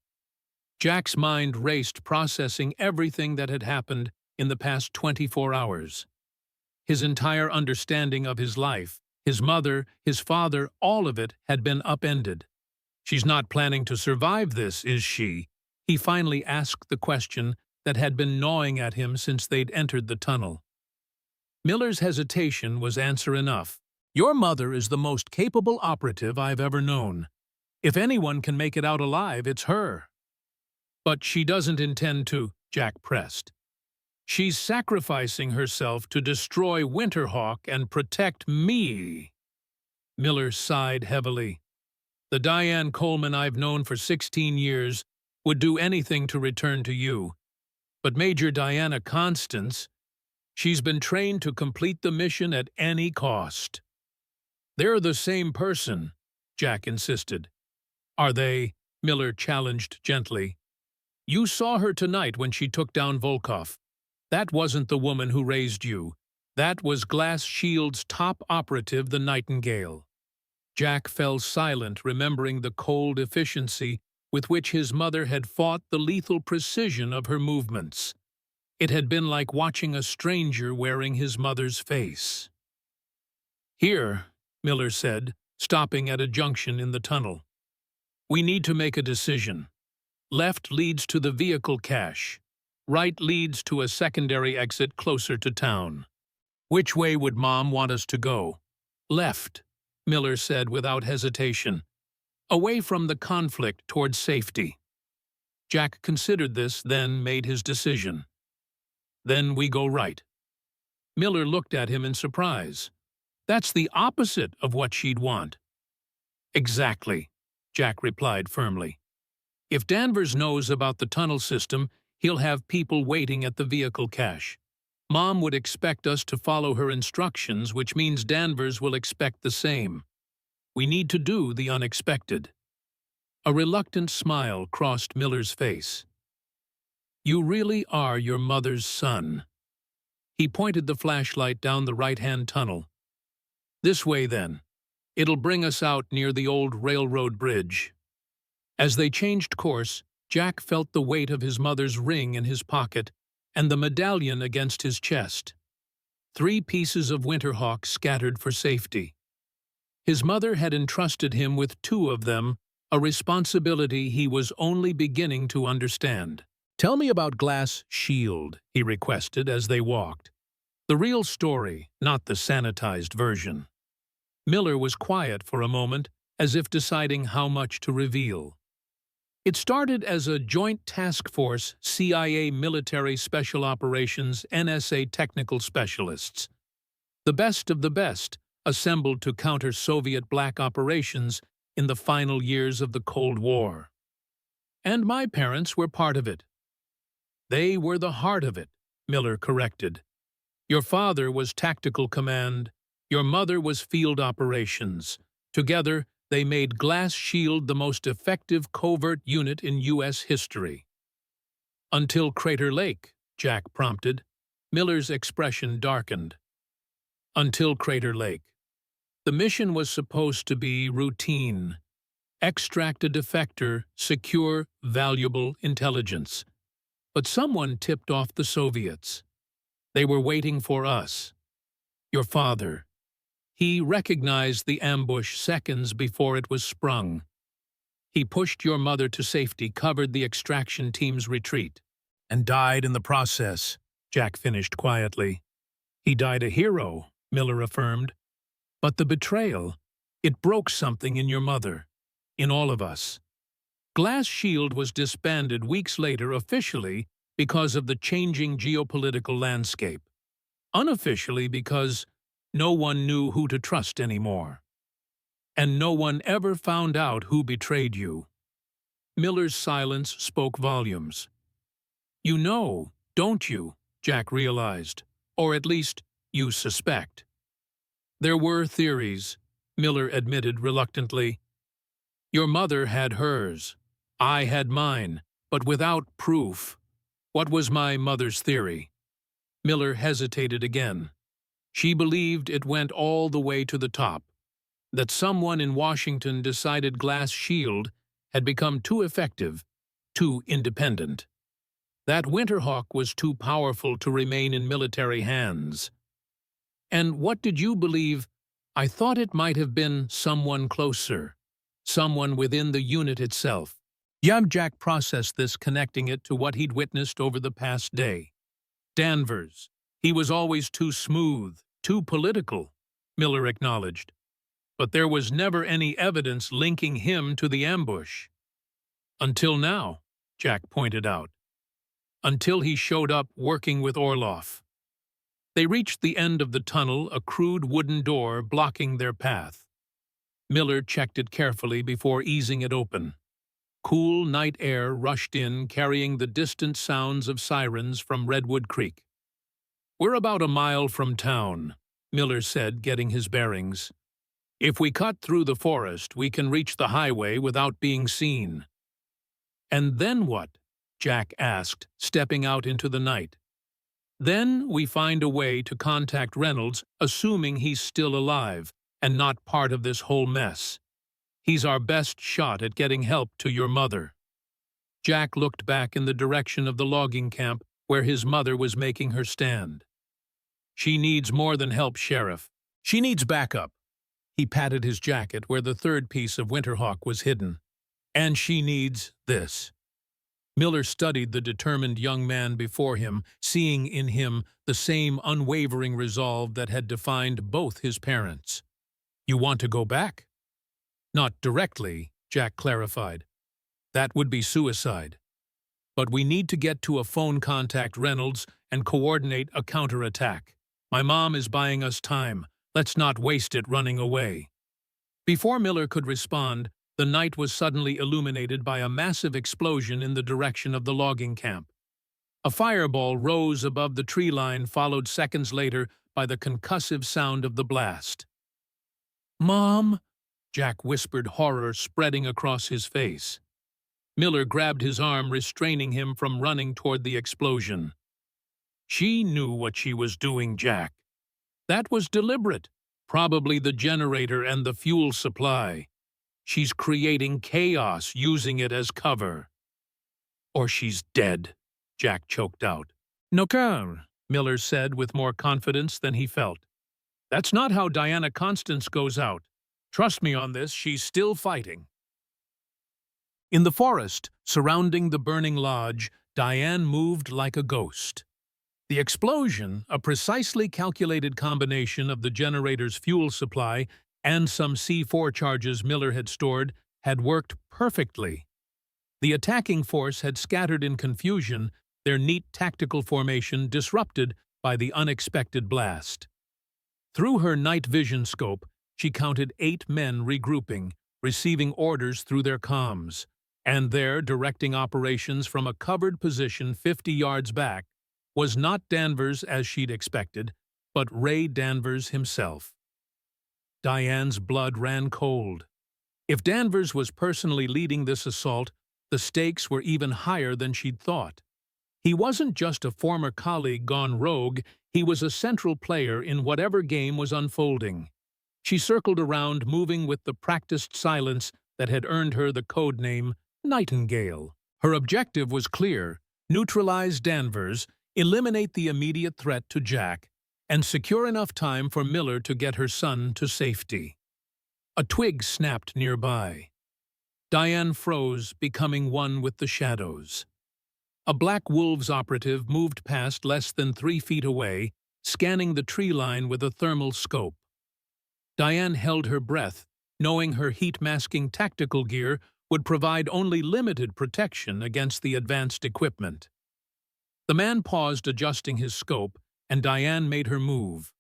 Jack's mind raced, processing everything that had happened in the past 24 hours. His entire understanding of his life, his mother, his father, all of it had been upended. She's not planning to survive this, is she? He finally asked the question that had been gnawing at him since they'd entered the tunnel. Miller's hesitation was answer enough. Your mother is the most capable operative I've ever known. If anyone can make it out alive, it's her. But she doesn't intend to, Jack pressed. She's sacrificing herself to destroy Winterhawk and protect me. Miller sighed heavily. The Diane Coleman I've known for 16 years would do anything to return to you. But Major Diana Constance, she's been trained to complete the mission at any cost. They're the same person, Jack insisted. Are they? Miller challenged gently. You saw her tonight when she took down Volkov. That wasn't the woman who raised you. That was Glass Shield's top operative, the Nightingale. Jack fell silent, remembering the cold efficiency with which his mother had fought the lethal precision of her movements. It had been like watching a stranger wearing his mother's face. Here, Miller said, stopping at a junction in the tunnel. We need to make a decision. Left leads to the vehicle cache. Right leads to a secondary exit closer to town. Which way would Mom want us to go? Left, Miller said without hesitation. Away from the conflict towards safety. Jack considered this, then made his decision. Then we go right. Miller looked at him in surprise. That's the opposite of what she'd want. Exactly, Jack replied firmly. If Danvers knows about the tunnel system, he'll have people waiting at the vehicle cache. Mom would expect us to follow her instructions, which means Danvers will expect the same. We need to do the unexpected. A reluctant smile crossed Miller's face. You really are your mother's son. He pointed the flashlight down the right-hand tunnel. This way, then. It'll bring us out near the old railroad bridge. As they changed course, Jack felt the weight of his mother's ring in his pocket and the medallion against his chest. 3 pieces of Winterhawk scattered for safety. His mother had entrusted him with 2 of them, a responsibility he was only beginning to understand. Tell me about Glass Shield, he requested as they walked. The real story, not the sanitized version. Miller was quiet for a moment, as if deciding how much to reveal. It started as a joint task force, CIA military special operations, NSA technical specialists. The best of the best, assembled to counter Soviet black operations in the final years of the Cold War. And my parents were part of it. They were the heart of it, Miller corrected. Your father was tactical command, your mother was field operations. Together, they made Glass Shield the most effective covert unit in U.S. history. Until Crater Lake, Jack prompted. Miller's expression darkened. Until Crater Lake. The mission was supposed to be routine. Extract a defector, secure, valuable intelligence. But someone tipped off the Soviets. They were waiting for us. Your father. He recognized the ambush seconds before it was sprung. He pushed your mother to safety, covered the extraction team's retreat. And died in the process, Jack finished quietly. He died a hero, Miller affirmed. But the betrayal, it broke something in your mother, in all of us. Glass Shield was disbanded weeks later officially because of the changing geopolitical landscape. Unofficially because no one knew who to trust anymore. And no one ever found out who betrayed you. Miller's silence spoke volumes. You know, don't you? Jack realized. Or at least, you suspect. There were theories, Miller admitted reluctantly. Your mother had hers. I had mine, but without proof. What was my mother's theory? Miller hesitated again. She believed it went all the way to the top, that someone in Washington decided Glass Shield had become too effective, too independent. That Winterhawk was too powerful to remain in military hands. And what did you believe? I thought it might have been someone closer. someone within the unit itself. Jack processed this, connecting it to what he'd witnessed over the past day. Danvers. He was always too smooth, too political, Miller acknowledged. But there was never any evidence linking him to the ambush. Until now, Jack pointed out. Until he showed up working with Orloff. They reached the end of the tunnel, a crude wooden door blocking their path. Miller checked it carefully before easing it open. Cool night air rushed in, carrying the distant sounds of sirens from Redwood Creek. "We're about a mile from town," Miller said, getting his bearings. "If we cut through the forest, we can reach the highway without being seen." "And then what?" Jack asked, stepping out into the night. "Then we find a way to contact Reynolds, assuming he's still alive and not part of this whole mess. He's our best shot at getting help to your mother." Jack looked back in the direction of the logging camp where his mother was making her stand. "She needs more than help, Sheriff. She needs backup." He patted his jacket where the third piece of Winterhawk was hidden. "And she needs this." Miller studied the determined young man before him, seeing in him the same unwavering resolve that had defined both his parents. "You want to go back?" "Not directly," Jack clarified. "That would be suicide. But we need to get to a phone contact Reynolds and coordinate a counterattack. My mom is buying us time. Let's not waste it running away." Before Miller could respond, the night was suddenly illuminated by a massive explosion in the direction of the logging camp. A fireball rose above the tree line, followed seconds later by the concussive sound of the blast. "Mom!" Jack whispered, horror spreading across his face. Miller grabbed his arm, restraining him from running toward the explosion. "She knew what she was doing, Jack. That was deliberate. Probably the generator and the fuel supply. She's creating chaos, using it as cover." "Or she's dead," Jack choked out. "No, Miller said with more confidence than he felt. "That's not how Diana Constance goes out. Trust me on this, she's still fighting." In the forest, surrounding the burning lodge, Diane moved like a ghost. The explosion, a precisely calculated combination of the generator's fuel supply and some C4 charges Miller had stored, had worked perfectly. The attacking force had scattered in confusion, their neat tactical formation disrupted by the unexpected blast. Through her night vision scope, she counted 8 men regrouping, receiving orders through their comms, and there, directing operations from a covered position 50 yards back, was not Danvers as she'd expected, but Ray Danvers himself. Diane's blood ran cold. If Danvers was personally leading this assault, the stakes were even higher than she'd thought. He wasn't just a former colleague gone rogue, he was a central player in whatever game was unfolding. She circled around, moving with the practiced silence that had earned her the code name Nightingale. Her objective was clear: neutralize Danvers, eliminate the immediate threat to Jack, and secure enough time for Miller to get her son to safety. A twig snapped nearby. Diane froze, becoming one with the shadows. A Black Wolves operative moved past less than 3 feet away, scanning the tree line with a thermal scope. Diane held her breath, knowing her heat-masking tactical gear would provide only limited protection against the advanced equipment. The man paused, adjusting his scope, and Diane made her move.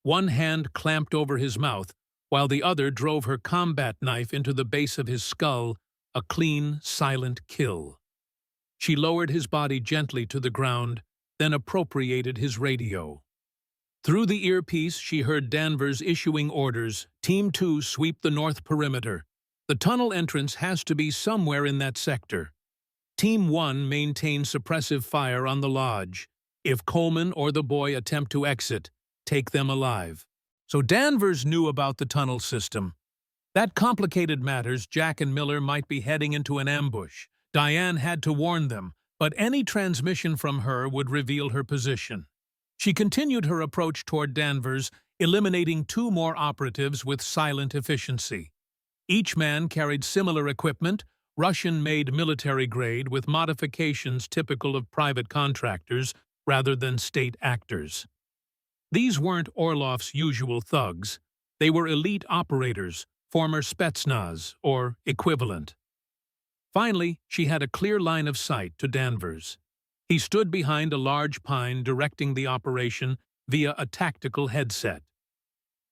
One hand clamped over his mouth, while the other drove her combat knife into the base of his skull, a clean, silent kill. She lowered his body gently to the ground, then appropriated his radio. Through the earpiece, she heard Danvers issuing orders. "Team 2, sweep the north perimeter. The tunnel entrance has to be somewhere in that sector. Team 1, maintain suppressive fire on the lodge. If Coleman or the boy attempt to exit, take them alive." So Danvers knew about the tunnel system. That complicated matters. Jack and Miller might be heading into an ambush. Diane had to warn them, but any transmission from her would reveal her position. She continued her approach toward Danvers, eliminating 2 more operatives with silent efficiency. Each man carried similar equipment, Russian-made military grade with modifications typical of private contractors rather than state actors. These weren't Orlov's usual thugs. They were elite operators, former Spetsnaz, or equivalent. Finally, she had a clear line of sight to Danvers. He stood behind a large pine directing the operation via a tactical headset.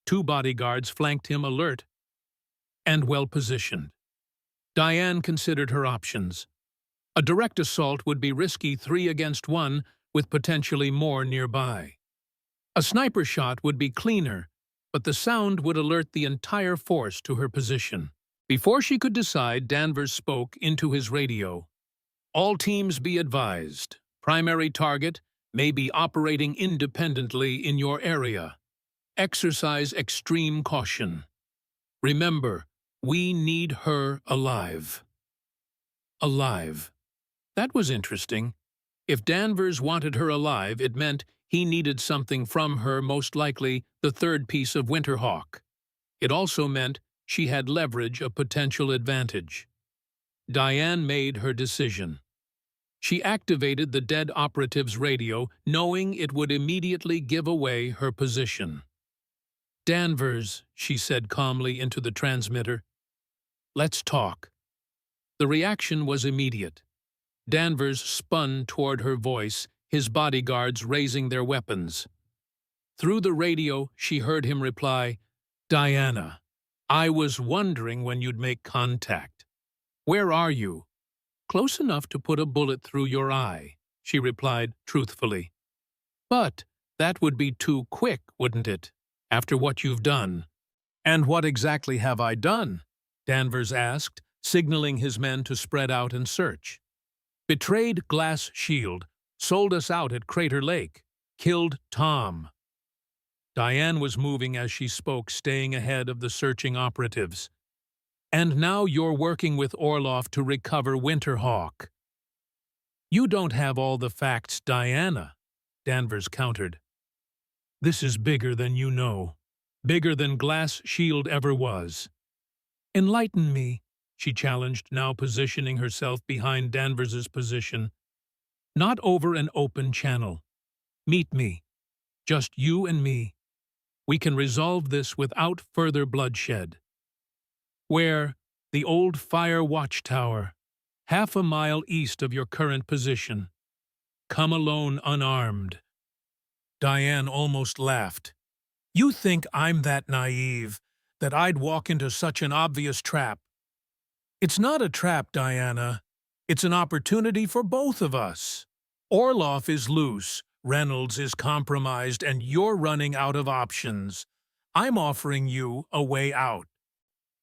Two bodyguards flanked him, alert and well-positioned. Diane considered her options. A direct assault would be risky 3 against 1, with potentially more nearby. A sniper shot would be cleaner, but the sound would alert the entire force to her position. Before she could decide, Danvers spoke into his radio. "All teams be advised. Primary target may be operating independently in your area. Exercise extreme caution. Remember, we need her alive." Alive. That was interesting. If Danvers wanted her alive, it meant he needed something from her, most likely the third piece of Winterhawk. It also meant she had leverage, a potential advantage. Diane made her decision. She activated the dead operative's radio, knowing it would immediately give away her position. "Danvers," she said calmly into the transmitter. "Let's talk." The reaction was immediate. Danvers spun toward her voice, his bodyguards raising their weapons. Through the radio, she heard him reply, "Diana, I was wondering when you'd make contact. Where are you?" "Close enough to put a bullet through your eye," she replied truthfully. "But that would be too quick, wouldn't it, after what you've done?" "And what exactly have I done?" Danvers asked, signaling his men to spread out and search. "Betrayed Glass Shield, sold us out at Crater Lake, killed Tom." Diane was moving as she spoke, staying ahead of the searching operatives. "And now you're working with Orlov to recover Winterhawk." "You don't have all the facts, Diana," Danvers countered. "This is bigger than you know, bigger than Glass Shield ever was." "Enlighten me," she challenged, now positioning herself behind Danvers's position. "Not over an open channel. Meet me. Just you and me. We can resolve this without further bloodshed." "Where?" "The old fire watchtower, half a mile east of your current position. Come alone unarmed." Diane almost laughed. "You think I'm that naive, that I'd walk into such an obvious trap?" "It's not a trap, Diana. It's an opportunity for both of us. Orlov is loose, Reynolds is compromised, and you're running out of options. I'm offering you a way out."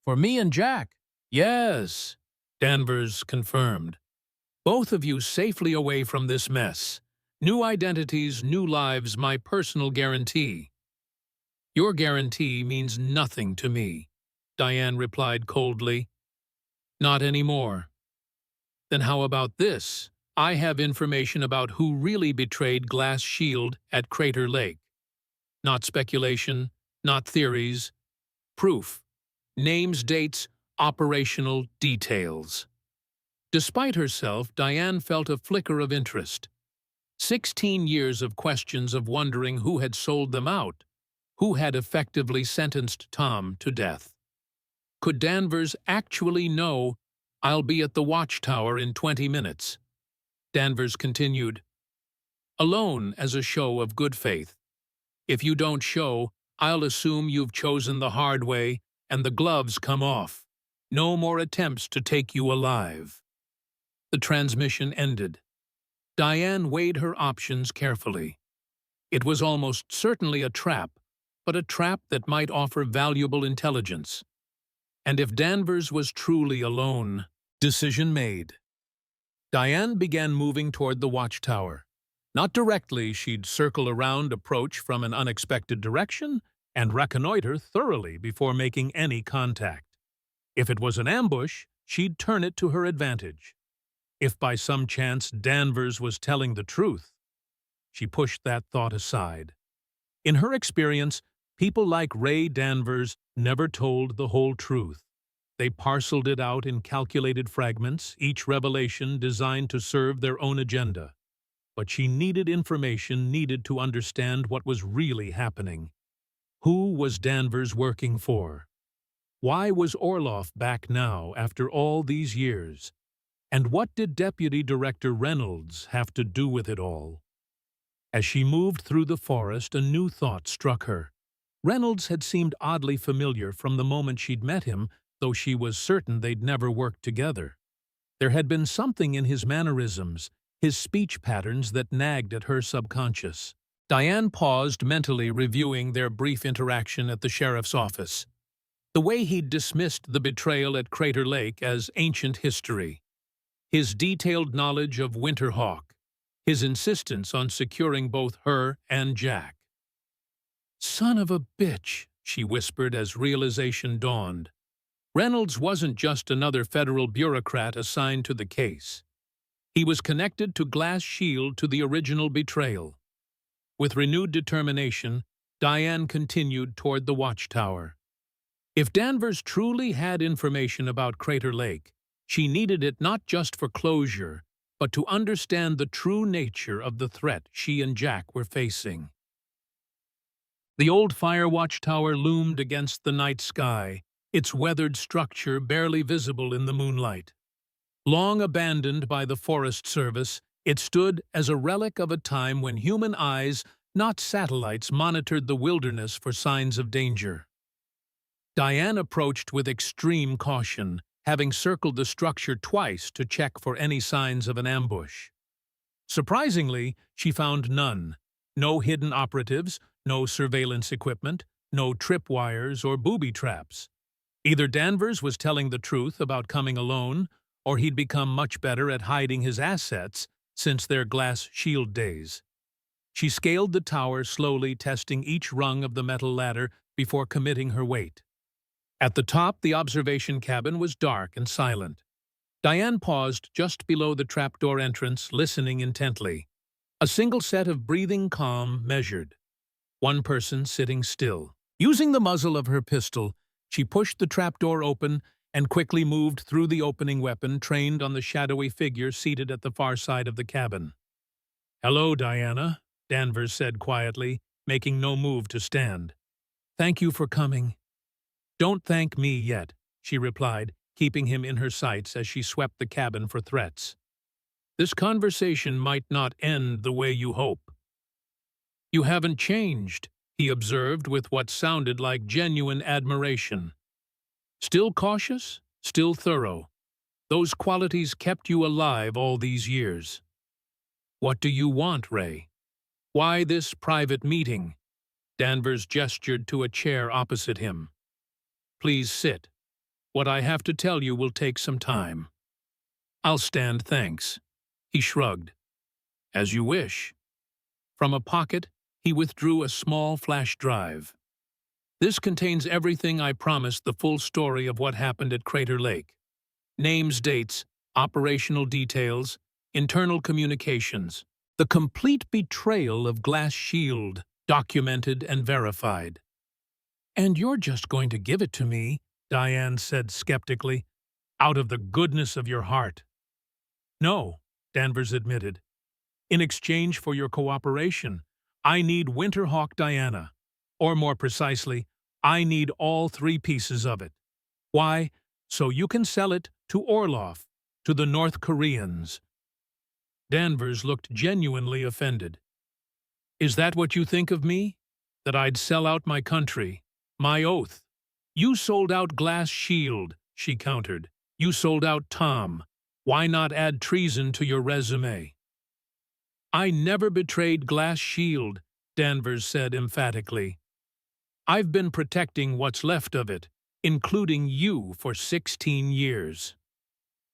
"For me and Jack?" "Yes," Danvers confirmed. "Both of you safely away from this mess. New identities, new lives, my personal guarantee." "Your guarantee means nothing to me," Diane replied coldly. "Not anymore." "Then how about this? I have information about who really betrayed Glass Shield at Crater Lake. Not speculation, not theories. Proof. Names, dates, operational details." Despite herself, Diane felt a flicker of interest. 16 years of questions of wondering who had sold them out, who had effectively sentenced Tom to death. Could Danvers actually know, "I'll be at the watchtower in 20 minutes"? Danvers continued, "Alone as a show of good faith. If you don't show, I'll assume you've chosen the hard way and the gloves come off. No more attempts to take you alive." The transmission ended. Diane weighed her options carefully. It was almost certainly a trap, but a trap that might offer valuable intelligence. And if Danvers was truly alone, decision made. Diane began moving toward the watchtower. Not directly, she'd circle around, approach from an unexpected direction, and reconnoiter thoroughly before making any contact. If it was an ambush, she'd turn it to her advantage. If by some chance Danvers was telling the truth, she pushed that thought aside. In her experience, people like Ray Danvers never told the whole truth. They parceled it out in calculated fragments, each revelation designed to serve their own agenda. But she needed information needed to understand what was really happening. Who was Danvers working for? Why was Orloff back now after all these years? And what did Deputy Director Reynolds have to do with it all? As she moved through the forest, a new thought struck her. Reynolds had seemed oddly familiar from the moment she'd met him, though she was certain they'd never worked together. There had been something in his mannerisms, his speech patterns that nagged at her subconscious. Diane paused, mentally reviewing their brief interaction at the sheriff's office. The way he'd dismissed the betrayal at Crater Lake as ancient history. His detailed knowledge of Winterhawk. His insistence on securing both her and Jack. "Son of a bitch," she whispered as realization dawned. Reynolds wasn't just another federal bureaucrat assigned to the case. He was connected to Glass Shield to the original betrayal. With renewed determination, Diane continued toward the watchtower. If Danvers truly had information about Crater Lake, she needed it not just for closure, but to understand the true nature of the threat she and Jack were facing. The old fire watchtower loomed against the night sky, its weathered structure barely visible in the moonlight. Long abandoned by the Forest Service, it stood as a relic of a time when human eyes, not satellites, monitored the wilderness for signs of danger. Diane approached with extreme caution, having circled the structure twice to check for any signs of an ambush. Surprisingly, she found none. No hidden operatives, no surveillance equipment, no tripwires or booby traps. Either Danvers was telling the truth about coming alone, or he'd become much better at hiding his assets since their Glass Shield days. She scaled the tower slowly, testing each rung of the metal ladder before committing her weight. At the top, the observation cabin was dark and silent. Diane paused just below the trapdoor entrance, listening intently. A single set of breathing calm measured. One person sitting still. Using the muzzle of her pistol, she pushed the trapdoor open and quickly moved through the opening weapon, trained on the shadowy figure seated at the far side of the cabin. "Hello, Diana," Danvers said quietly, making no move to stand. "Thank you for coming." "Don't thank me yet," she replied, keeping him in her sights as she swept the cabin for threats. "This conversation might not end the way you hope." "You haven't changed," he observed with what sounded like genuine admiration. "Still cautious, still thorough. Those qualities kept you alive all these years." "What do you want, Ray? Why this private meeting?" Danvers gestured to a chair opposite him. "Please sit. What I have to tell you will take some time." "I'll stand, thanks." He shrugged. "As you wish." From a pocket, he withdrew a small flash drive. "This contains everything I promised, the full story of what happened at Crater Lake. Names, dates, operational details, internal communications. The complete betrayal of Glass Shield, documented and verified." "And you're just going to give it to me," Diane said skeptically, "out of the goodness of your heart." "No," Danvers admitted. "In exchange for your cooperation, I need Winterhawk Diana. Or more precisely, I need all 3 pieces of it. Why? So you can sell it to Orloff, to the North Koreans." Danvers looked genuinely offended. "Is that what you think of me? That I'd sell out my country? My oath." "You sold out Glass Shield," she countered. "You sold out Tom. Why not add treason to your resume?" "I never betrayed Glass Shield," Danvers said emphatically. "I've been protecting what's left of it, including you, for 16 years.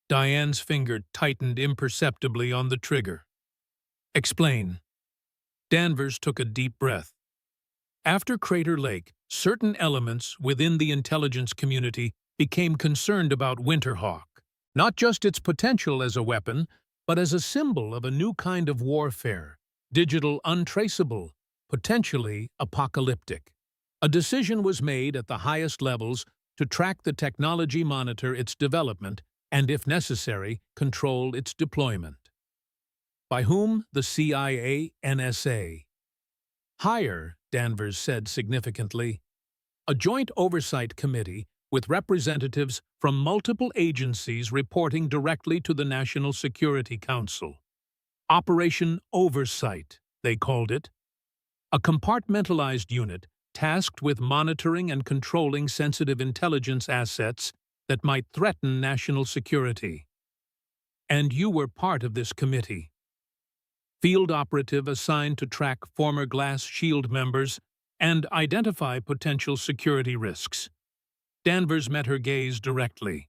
Diane's finger tightened imperceptibly on the trigger. "Explain." Danvers took a deep breath. After Crater Lake, certain elements within the intelligence community became concerned about Winterhawk, not just its potential as a weapon, but as a symbol of a new kind of warfare, digital, untraceable, potentially apocalyptic. A decision was made at the highest levels to track the technology, monitor its development, and, if necessary, control its deployment. By whom? The CIA, NSA. Higher, Danvers said significantly. A joint oversight committee with representatives from multiple agencies reporting directly to the National Security Council. Operation Oversight, they called it. A compartmentalized unit tasked with monitoring and controlling sensitive intelligence assets that might threaten national security. And you were part of this committee. Field operative assigned to track former Glass Shield members and identify potential security risks. Danvers met her gaze directly.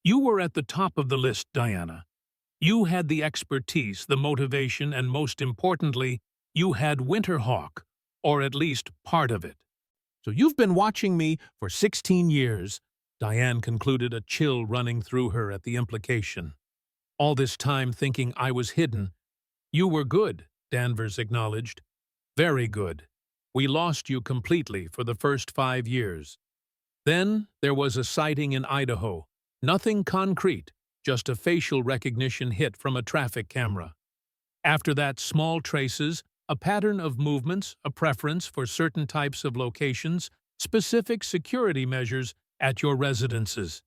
You were at the top of the list, Diana. You had the expertise, the motivation, and most importantly, you had Winterhawk, or at least part of it. So you've been watching me for 16 years, Diane concluded, a chill running through her at the implication. All this time thinking I was hidden. You were good, Danvers acknowledged. Very good. We lost you completely for the first 5 years. Then there was a sighting in Idaho. Nothing concrete, just a facial recognition hit from a traffic camera. After that, small traces, a pattern of movements, a preference for certain types of locations, specific security measures at your residences.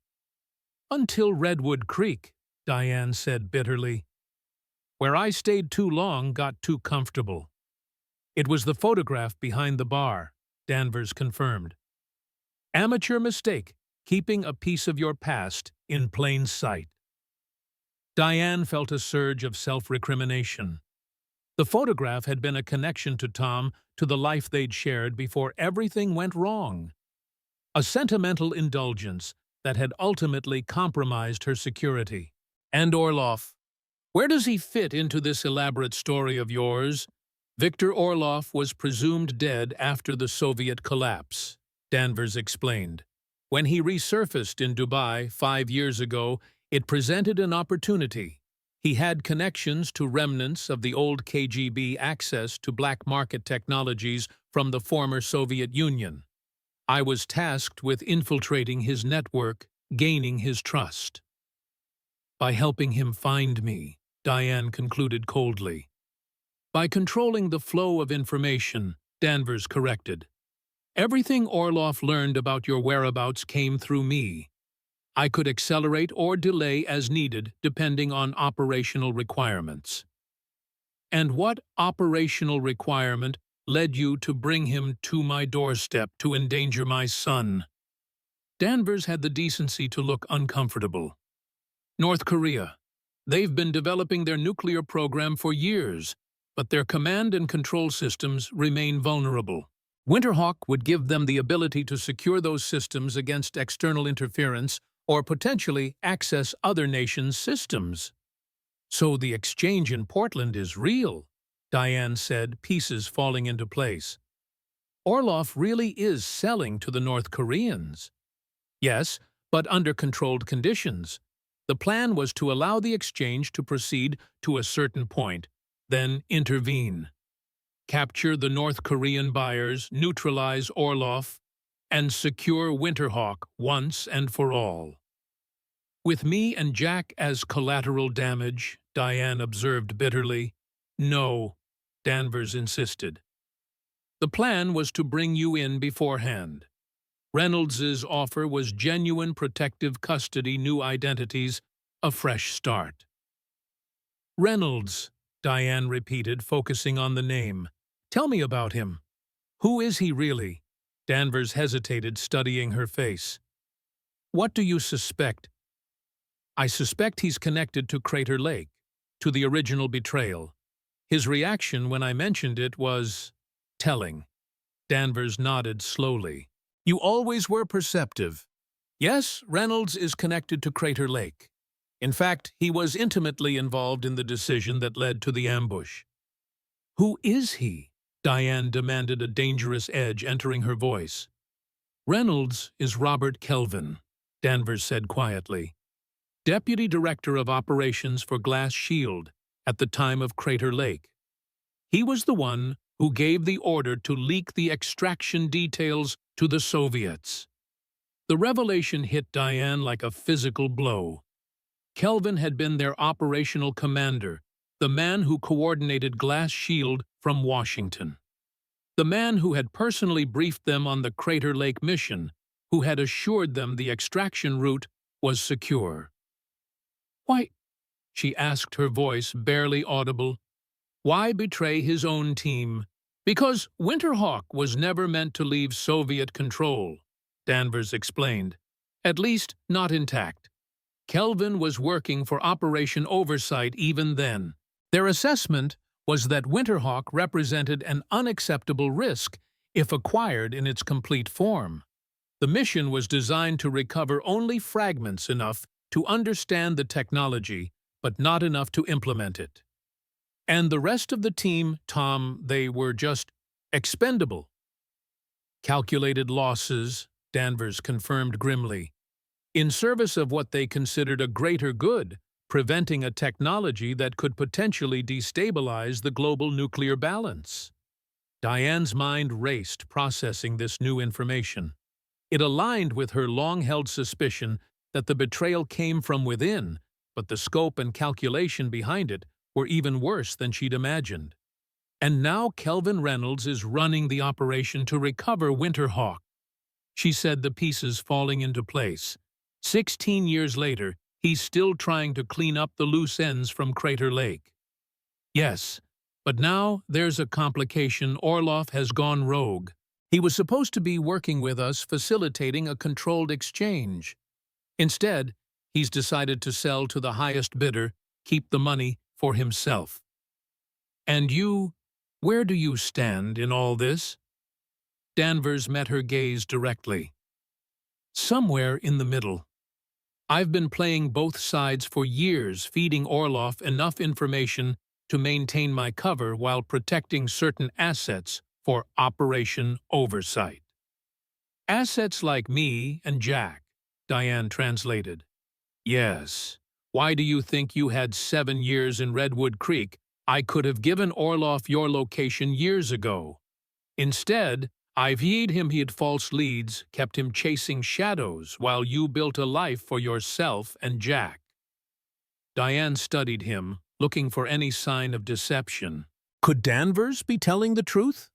Until Redwood Creek, Diane said bitterly. Where I stayed too long, got too comfortable. It was the photograph behind the bar, Danvers confirmed. Amateur mistake, keeping a piece of your past in plain sight. Diane felt a surge of self-recrimination. The photograph had been a connection to Tom, to the life they'd shared before everything went wrong. A sentimental indulgence that had ultimately compromised her security. And Orloff. Where does he fit into this elaborate story of yours? Victor Orloff was presumed dead after the Soviet collapse, Danvers explained. When he resurfaced in Dubai 5 years ago, it presented an opportunity. He had connections to remnants of the old KGB, access to black market technologies from the former Soviet Union. I was tasked with infiltrating his network, gaining his trust. By helping him find me, Diane concluded coldly. By controlling the flow of information, Danvers corrected. Everything Orloff learned about your whereabouts came through me. I could accelerate or delay as needed depending on operational requirements. And what operational requirement led you to bring him to my doorstep to endanger my son? Danvers had the decency to look uncomfortable. North Korea. They've been developing their nuclear program for years, but their command and control systems remain vulnerable. Winterhawk would give them the ability to secure those systems against external interference or potentially access other nations' systems. So the exchange in Portland is real, Diane said, pieces falling into place. Orloff really is selling to the North Koreans. Yes, but under controlled conditions. The plan was to allow the exchange to proceed to a certain point, then intervene. Capture the North Korean buyers, neutralize Orloff, and secure Winterhawk once and for all. With me and Jack as collateral damage, Diane observed bitterly. No, Danvers insisted. The plan was to bring you in beforehand. Reynolds's offer was genuine protective custody, new identities, a fresh start. Reynolds, Diane repeated, focusing on the name. Tell me about him. Who is he really? Danvers hesitated, studying her face. What do you suspect? I suspect he's connected to Crater Lake, to the original betrayal. His reaction when I mentioned it was telling. Danvers nodded slowly. You always were perceptive. Yes, Reynolds is connected to Crater Lake. In fact, he was intimately involved in the decision that led to the ambush. Who is he? Diane demanded, a dangerous edge entering her voice. Reynolds is Robert Kelvin, Danvers said quietly. Deputy Director of Operations for Glass Shield at the time of Crater Lake. He was the one who gave the order to leak the extraction details to the Soviets. The revelation hit Diane like a physical blow. Kelvin had been their operational commander, the man who coordinated Glass Shield from Washington. The man who had personally briefed them on the Crater Lake mission, who had assured them the extraction route was secure. "Why," she asked, her voice barely audible, "why betray his own team?" "Because Winterhawk was never meant to leave Soviet control," Danvers explained. "At least, not intact. Kelvin was working for Operation Oversight even then. Their assessment was that Winterhawk represented an unacceptable risk if acquired in its complete form. The mission was designed to recover only fragments enough to understand the technology, but not enough to implement it. And the rest of the team, Tom, they were just expendable." "Calculated losses," Danvers confirmed grimly, "in service of what they considered a greater good, preventing a technology that could potentially destabilize the global nuclear balance." Diane's mind raced, processing this new information. It aligned with her long-held suspicion that the betrayal came from within, but the scope and calculation behind it were even worse than she'd imagined. And now Kelvin Reynolds is running the operation to recover Winterhawk. She said, the pieces falling into place. 16 years later, he's still trying to clean up the loose ends from Crater Lake. "Yes, but now there's a complication. Orlov has gone rogue. He was supposed to be working with us, facilitating a controlled exchange. Instead, he's decided to sell to the highest bidder, keep the money for himself." "And you, where do you stand in all this?" Danvers met her gaze directly. "Somewhere in the middle. I've been playing both sides for years, feeding Orlov enough information to maintain my cover while protecting certain assets for Operation Oversight." "Assets like me and Jack," Diane translated. "Yes. Why do you think you had 7 years in Redwood Creek? I could have given Orlov your location years ago. Instead, I viewed him. He had false leads, kept him chasing shadows while you built a life for yourself and Jack." Diane studied him, looking for any sign of deception. Could Danvers be telling the truth?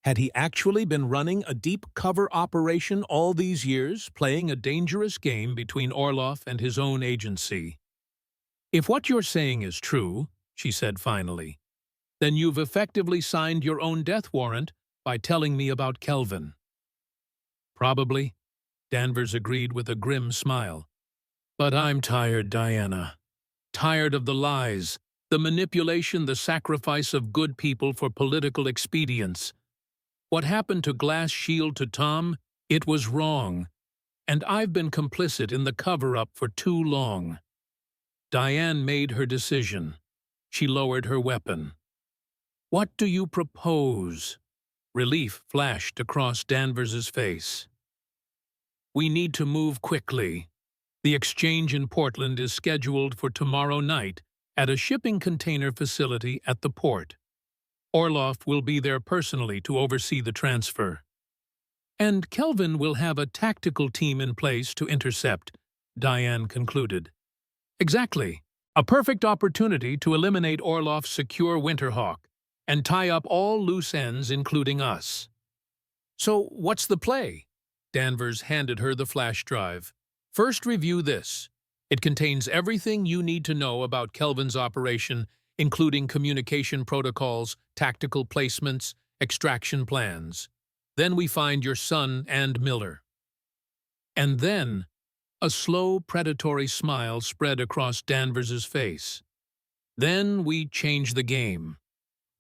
Had he actually been running a deep cover operation all these years, playing a dangerous game between Orlov and his own agency? "If what you're saying is true," she said finally, "then you've effectively signed your own death warrant by telling me about Kelvin." "Probably," Danvers agreed with a grim smile. "But I'm tired, Diana. Tired of the lies, the manipulation, the sacrifice of good people for political expedience. What happened to Glass Shield to Tom, it was wrong, and I've been complicit in the cover-up for too long." Diane made her decision. She lowered her weapon. "What do you propose?" Relief flashed across Danvers's face. "We need to move quickly. The exchange in Portland is scheduled for tomorrow night at a shipping container facility at the port. Orlov will be there personally to oversee the transfer. And Kelvin will have a tactical team in place to intercept," Diane concluded. "Exactly. A perfect opportunity to eliminate Orlov's secure Winterhawk and tie up all loose ends, including us." "So what's the play?" Danvers handed her the flash drive. "First, review this. It contains everything you need to know about Kelvin's operation, including communication protocols, tactical placements, extraction plans. Then we find your son and Miller." And then, a slow, predatory smile spread across Danvers's face. "Then we change the game.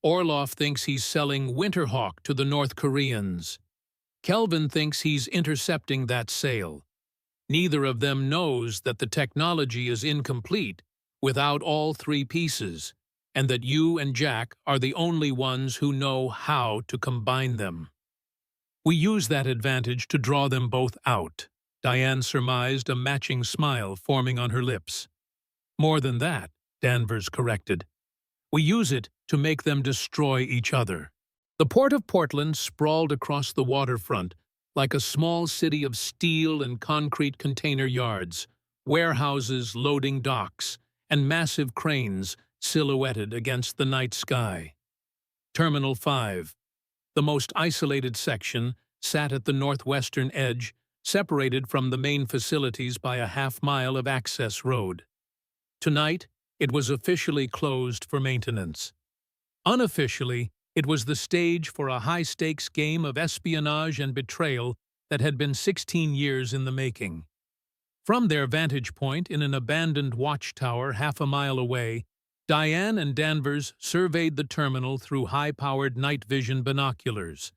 Orlov thinks he's selling Winterhawk to the North Koreans. Kelvin thinks he's intercepting that sale. Neither of them knows that the technology is incomplete without all 3 pieces, and that you and Jack are the only ones who know how to combine them. We use that advantage to draw them both out." Diane surmised, a matching smile forming on her lips. "More than that," Danvers corrected. "We use it to make them destroy each other." The port of Portland sprawled across the waterfront, like a small city of steel and concrete container yards, warehouses loading docks, and massive cranes silhouetted against the night sky. Terminal 5, the most isolated section, sat at the northwestern edge, separated from the main facilities by a half-mile of access road. Tonight, it was officially closed for maintenance. Unofficially, it was the stage for a high-stakes game of espionage and betrayal that had been 16 years in the making. From their vantage point in an abandoned watchtower half a mile away, Diane and Danvers surveyed the terminal through high-powered night vision binoculars.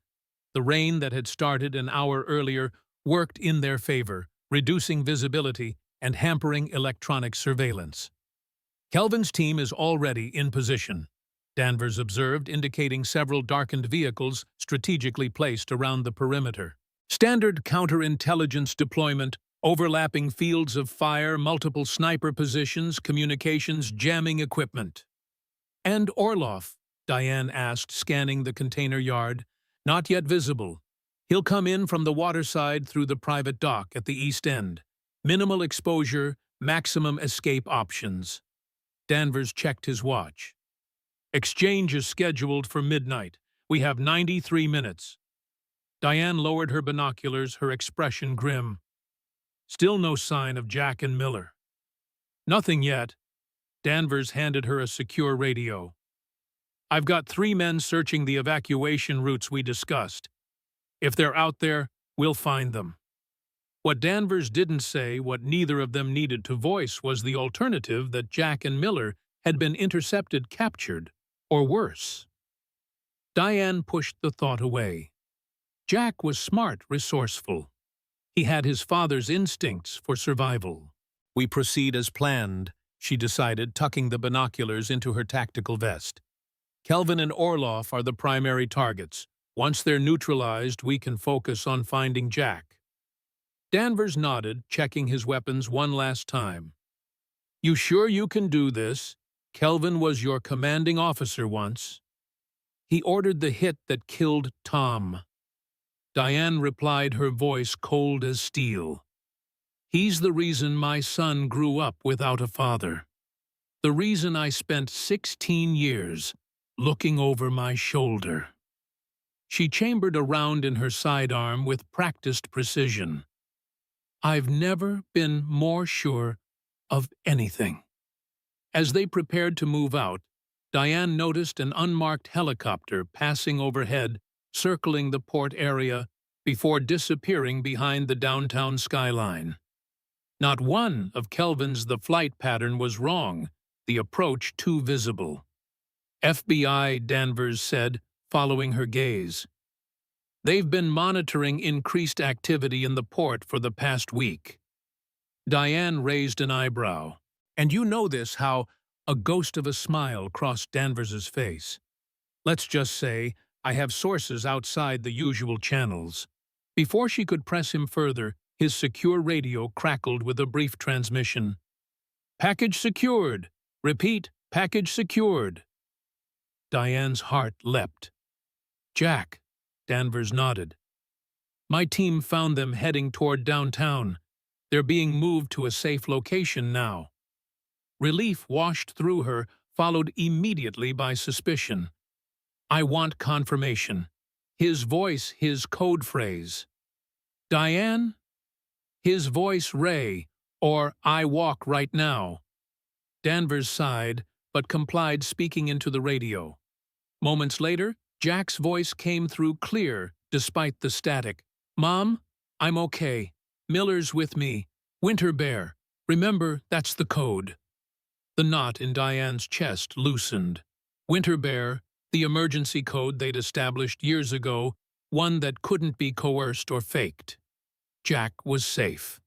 The rain that had started an hour earlier worked in their favor, reducing visibility and hampering electronic surveillance. "Kelvin's team is already in position," Danvers observed, indicating several darkened vehicles strategically placed around the perimeter. "Standard counterintelligence deployment, overlapping fields of fire, multiple sniper positions, communications, jamming equipment." "And Orloff?" Diane asked, scanning the container yard. "Not yet visible. He'll come in from the waterside through the private dock at the east end. Minimal exposure, maximum escape options." Danvers checked his watch. "Exchange is scheduled for midnight. We have 93 minutes. Diane lowered her binoculars, her expression grim. Still no sign of Jack and Miller. "Nothing yet." Danvers handed her a secure radio. "I've got 3 men searching the evacuation routes we discussed. If they're out there, we'll find them." What Danvers didn't say, what neither of them needed to voice, was the alternative that Jack and Miller had been intercepted, captured, or worse. Diane pushed the thought away. Jack was smart, resourceful. He had his father's instincts for survival. "We proceed as planned," she decided, tucking the binoculars into her tactical vest. "Kelvin and Orloff are the primary targets. Once they're neutralized, we can focus on finding Jack." Danvers nodded, checking his weapons one last time. "You sure you can do this? Kelvin was your commanding officer once." "He ordered the hit that killed Tom." Diane replied, her voice cold as steel. "He's the reason my son grew up without a father. The reason I spent 16 years looking over my shoulder." She chambered a round in her sidearm with practiced precision. "I've never been more sure of anything." As they prepared to move out, Diane noticed an unmarked helicopter passing overhead, circling the port area before disappearing behind the downtown skyline. Not one of Kelvin's the flight pattern was wrong, the approach too visible. "FBI," Danvers said, following her gaze. "They've been monitoring increased activity in the port for the past week." Diane raised an eyebrow. "And you know this, how—" A ghost of a smile crossed Danvers's face. "Let's just say I have sources outside the usual channels." Before she could press him further, his secure radio crackled with a brief transmission. "Package secured. Repeat, package secured." Diane's heart leapt. "Jack," Danvers nodded. "My team found them heading toward downtown. They're being moved to a safe location now." Relief washed through her, followed immediately by suspicion. "I want confirmation." His voice, his code phrase. "Diane?" His voice, Ray, or "I walk right now." Danvers sighed, but complied, speaking into the radio. Moments later, Jack's voice came through clear, despite the static. "Mom, I'm okay. Miller's with me. Winter Bear. Remember, that's the code." The knot in Diane's chest loosened. Winter Bear, the emergency code they'd established years ago, one that couldn't be coerced or faked. Jack was safe.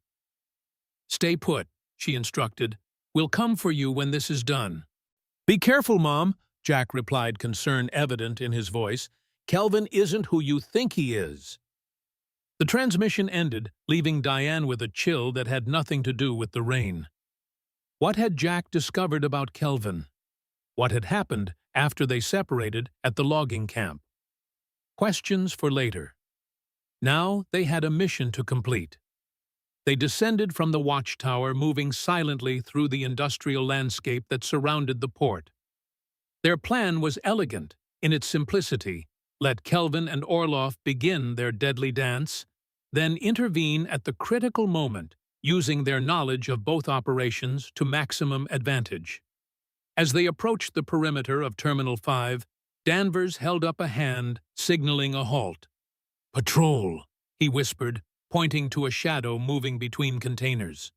"Stay put," she instructed. "We'll come for you when this is done." "Be careful, Mom," Jack replied, concern evident in his voice. "Kelvin isn't who you think he is." The transmission ended, leaving Diane with a chill that had nothing to do with the rain. What had Jack discovered about Kelvin? What had happened after they separated at the logging camp? Questions for later. Now they had a mission to complete. They descended from the watchtower, moving silently through the industrial landscape that surrounded the port. Their plan was elegant in its simplicity. Let Kelvin and Orloff begin their deadly dance, then intervene at the critical moment, using their knowledge of both operations to maximum advantage. As they approached the perimeter of Terminal 5, Danvers held up a hand, signaling a halt. "Patrol," he whispered, pointing to a shadow moving between containers.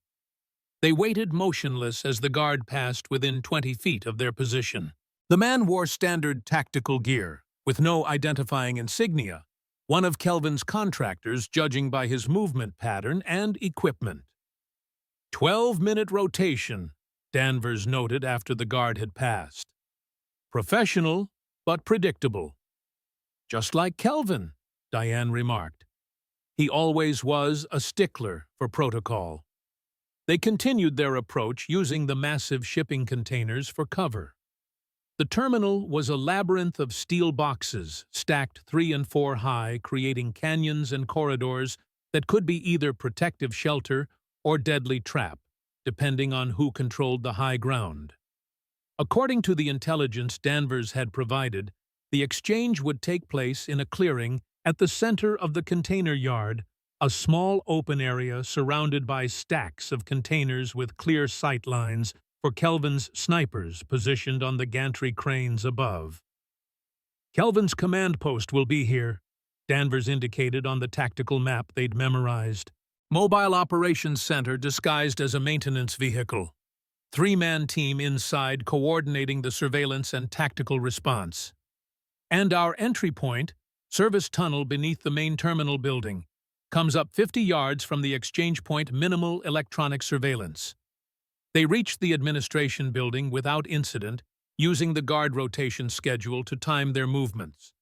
They waited motionless as the guard passed within 20 feet of their position. The man wore standard tactical gear, with no identifying insignia, one of Kelvin's contractors judging by his movement pattern and equipment. 12-minute rotation, Danvers noted after the guard had passed. Professional, but predictable. Just like Kelvin, Diane remarked. He always was a stickler for protocol. They continued their approach using the massive shipping containers for cover. The terminal was a labyrinth of steel boxes stacked 3 and 4 high, creating canyons and corridors that could be either protective shelter or deadly trap, depending on who controlled the high ground. According to the intelligence Danvers had provided, the exchange would take place in a clearing at the center of the container yard, a small open area surrounded by stacks of containers with clear sight lines for Kelvin's snipers positioned on the gantry cranes above. "Kelvin's command post will be here," Danvers indicated on the tactical map they'd memorized. Mobile Operations Center disguised as a maintenance vehicle. 3-man team inside coordinating the surveillance and tactical response. And our entry point, service tunnel beneath the main terminal building, comes up 50 yards from the exchange point. Minimal electronic surveillance. They reached the administration building without incident, using the guard rotation schedule to time their movements.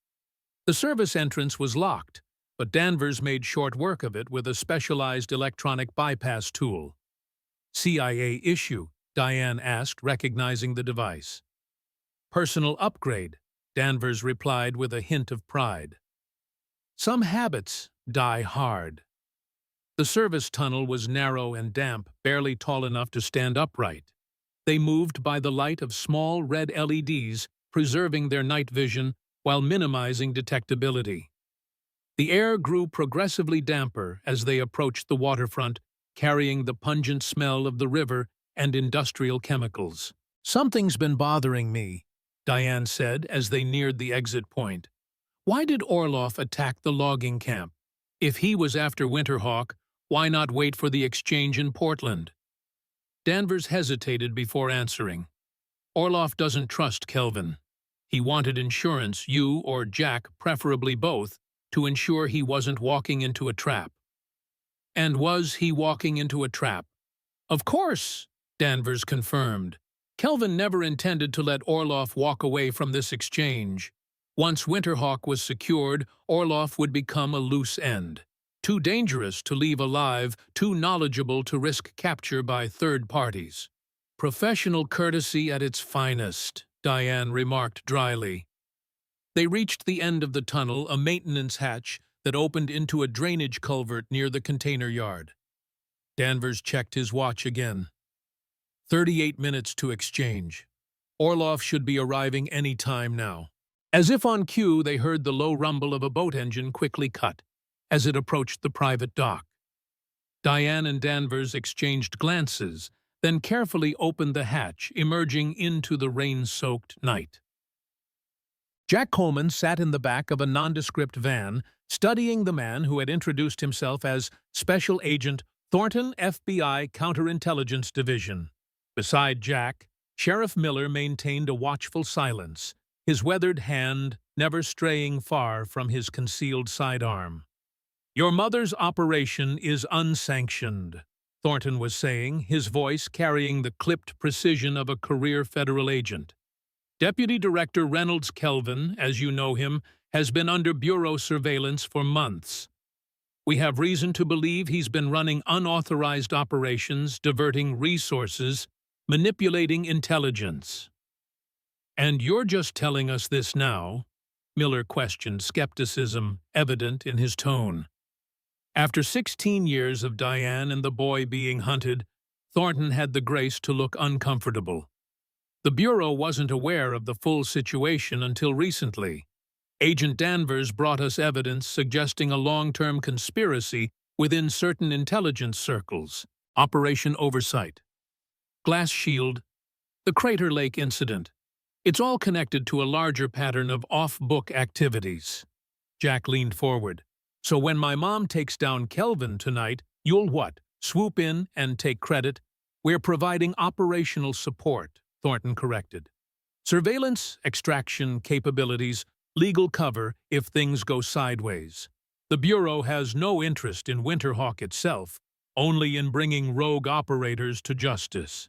The service entrance was locked, but Danvers made short work of it with a specialized electronic bypass tool. "CIA issue?" Diane asked, recognizing the device. "Personal upgrade," Danvers replied with a hint of pride. "Some habits die hard." The service tunnel was narrow and damp, barely tall enough to stand upright. They moved by the light of small red LEDs, preserving their night vision while minimizing detectability. The air grew progressively damper as they approached the waterfront, carrying the pungent smell of the river and industrial chemicals. "Something's been bothering me," Diane said as they neared the exit point. "Why did Orloff attack the logging camp? If he was after Winterhawk, why not wait for the exchange in Portland?" Danvers hesitated before answering. "Orloff doesn't trust Kelvin. He wanted insurance, you or Jack, preferably both, to ensure he wasn't walking into a trap." "And was he walking into a trap?" "Of course," Danvers confirmed. "Kelvin never intended to let Orloff walk away from this exchange. Once Winterhawk was secured, Orloff would become a loose end. Too dangerous to leave alive, too knowledgeable to risk capture by third parties." "Professional courtesy at its finest," Diane remarked dryly. They reached the end of the tunnel, a maintenance hatch that opened into a drainage culvert near the container yard. Danvers checked his watch again. 38 minutes to exchange. Orloff should be arriving any time now. As if on cue, they heard the low rumble of a boat engine quickly cut as it approached the private dock. Diane and Danvers exchanged glances, then carefully opened the hatch, emerging into the rain-soaked night. Jack Coleman sat in the back of a nondescript van, studying the man who had introduced himself as Special Agent Thornton, FBI Counterintelligence Division. Beside Jack, Sheriff Miller maintained a watchful silence, his weathered hand never straying far from his concealed sidearm. "Your mother's operation is unsanctioned," Thornton was saying, his voice carrying the clipped precision of a career federal agent. "Deputy Director Reynolds Kelvin, as you know him, has been under bureau surveillance for months. We have reason to believe he's been running unauthorized operations, diverting resources, manipulating intelligence." "And you're just telling us this now?" Miller questioned, skepticism evident in his tone. After 16 years of Diane and the boy being hunted, Thornton had the grace to look uncomfortable. The Bureau wasn't aware of the full situation until recently. Agent Danvers brought us evidence suggesting a long-term conspiracy within certain intelligence circles. Operation Oversight, Glass Shield, the Crater Lake incident. It's all connected to a larger pattern of off-book activities. Jack leaned forward. So when my mom takes down Kelvin tonight, you'll what? Swoop in and take credit? We're providing operational support, Thornton corrected. Surveillance, extraction capabilities, legal cover if things go sideways. The Bureau has no interest in Winterhawk itself, only in bringing rogue operators to justice.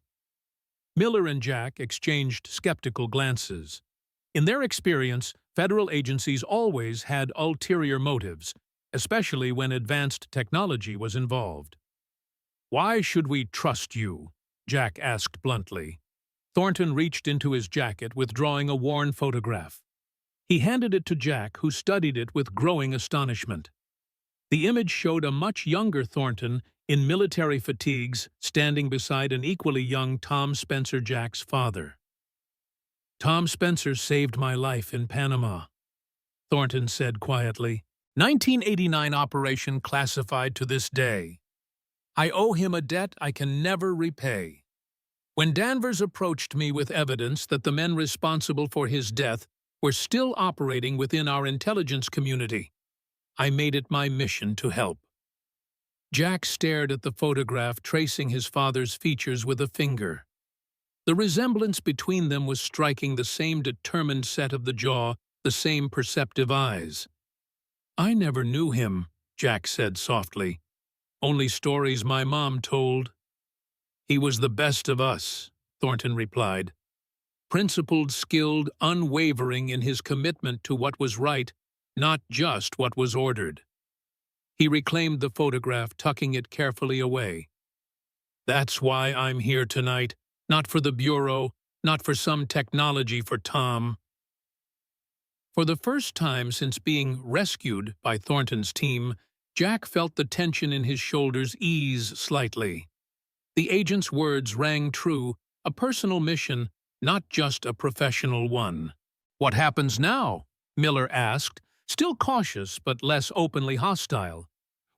Miller and Jack exchanged skeptical glances. In their experience, federal agencies always had ulterior motives, especially when advanced technology was involved. "Why should we trust you?" Jack asked bluntly. Thornton reached into his jacket, withdrawing a worn photograph. He handed it to Jack, who studied it with growing astonishment. The image showed a much younger Thornton in military fatigues, standing beside an equally young Tom Spencer, Jack's father. "Tom Spencer saved my life in Panama," Thornton said quietly. 1989 operation classified to this day. I owe him a debt I can never repay. When Danvers approached me with evidence that the men responsible for his death were still operating within our intelligence community, I made it my mission to help. Jack stared at the photograph, tracing his father's features with a finger. The resemblance between them was striking, the same determined set of the jaw, the same perceptive eyes. "I never knew him," Jack said softly. "Only stories my mom told." "He was the best of us," Thornton replied. "Principled, skilled, unwavering in his commitment to what was right, not just what was ordered." He reclaimed the photograph, tucking it carefully away. "That's why I'm here tonight, not for the Bureau, not for some technology for Tom." For the first time since being rescued by Thornton's team, Jack felt the tension in his shoulders ease slightly. The agent's words rang true, a personal mission, not just a professional one. "What happens now?" Miller asked, still cautious but less openly hostile.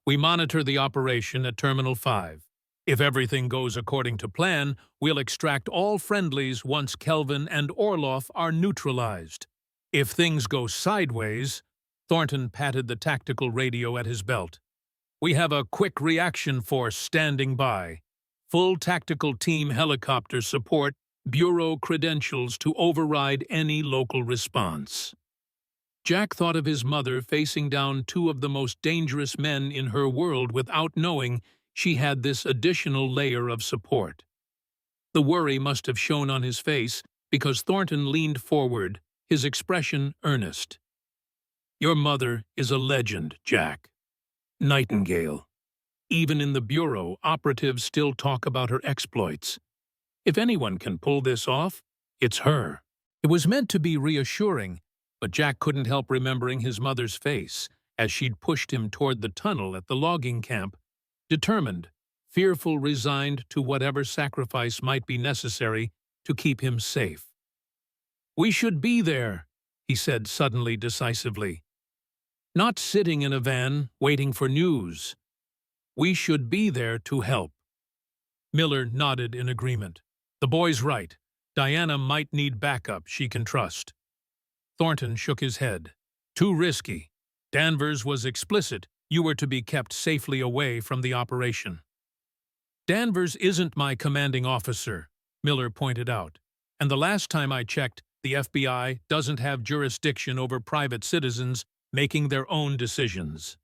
"We monitor the operation at Terminal 5. If everything goes according to plan, we'll extract all friendlies once Kelvin and Orloff are neutralized. If things go sideways," Thornton patted the tactical radio at his belt, "we have a quick reaction force standing by. Full tactical team helicopter support, Bureau credentials to override any local response." Jack thought of his mother facing down two of the most dangerous men in her world without knowing she had this additional layer of support. The worry must have shown on his face because Thornton leaned forward, his expression earnest. "Your mother is a legend, Jack. Nightingale. Even in the Bureau, operatives still talk about her exploits. If anyone can pull this off, it's her." It was meant to be reassuring, but Jack couldn't help remembering his mother's face as she'd pushed him toward the tunnel at the logging camp, determined, fearful, resigned to whatever sacrifice might be necessary to keep him safe. "We should be there," he said suddenly, decisively. "Not sitting in a van, waiting for news. We should be there to help." Miller nodded in agreement. "The boy's right. Diana might need backup she can trust." Thornton shook his head. "Too risky. Danvers was explicit. You were to be kept safely away from the operation." "Danvers isn't my commanding officer," Miller pointed out. "And the last time I checked, the FBI doesn't have jurisdiction over private citizens making their own decisions."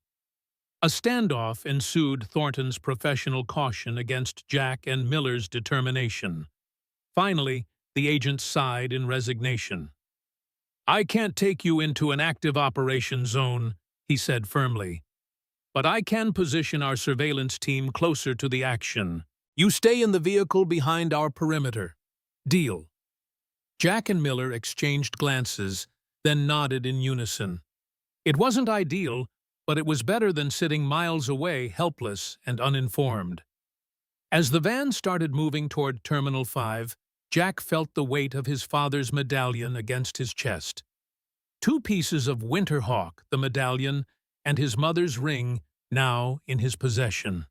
A standoff ensued, Thornton's professional caution against Jack and Miller's determination. Finally, the agent sighed in resignation. "I can't take you into an active operation zone," he said firmly. "But I can position our surveillance team closer to the action. You stay in the vehicle behind our perimeter. Deal." Jack and Miller exchanged glances, then nodded in unison. It wasn't ideal, but it was better than sitting miles away, helpless and uninformed. As the van started moving toward Terminal 5, Jack felt the weight of his father's medallion against his chest. 2 pieces of Winterhawk, the medallion, and his mother's ring, now in his possession.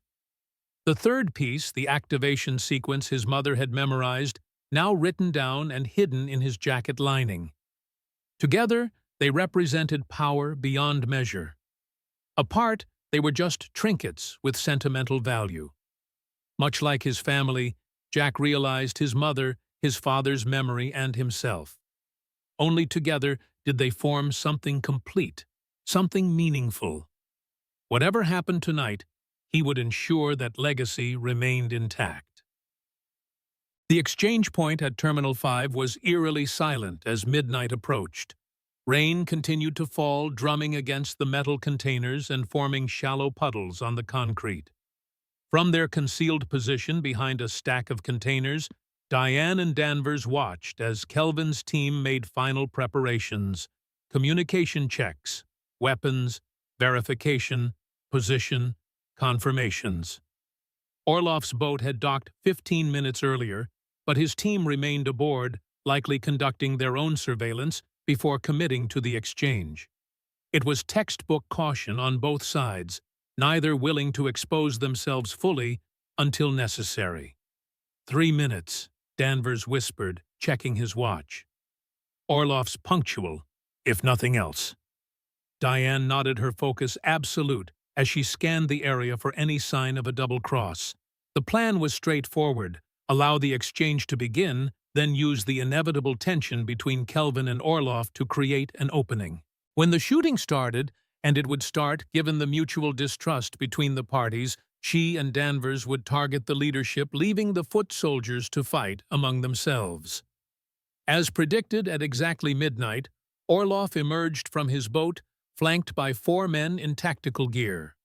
The third piece, the activation sequence his mother had memorized, now written down and hidden in his jacket lining. Together, they represented power beyond measure. Apart, they were just trinkets with sentimental value. Much like his family, Jack realized his mother, his father's memory, and himself. Only together did they form something complete, something meaningful. Whatever happened tonight, he would ensure that legacy remained intact. The exchange point at Terminal 5 was eerily silent as midnight approached. Rain continued to fall, drumming against the metal containers and forming shallow puddles on the concrete. From their concealed position behind a stack of containers, Diane and Danvers watched as Kelvin's team made final preparations, communication checks, weapons, verification, position, confirmations. Orloff's boat had docked 15 minutes earlier, but his team remained aboard, likely conducting their own surveillance before committing to the exchange. It was textbook caution on both sides, neither willing to expose themselves fully until necessary. 3 minutes, Danvers whispered, checking his watch. Orloff's punctual, if nothing else. Diane nodded, her focus absolute as she scanned the area for any sign of a double cross. The plan was straightforward: allow the exchange to begin, then use the inevitable tension between Kelvin and Orloff to create an opening. When the shooting started, and it would start given the mutual distrust between the parties, she and Danvers would target the leadership, leaving the foot soldiers to fight among themselves. As predicted, at exactly midnight, Orloff emerged from his boat, flanked by 4 men in tactical gear.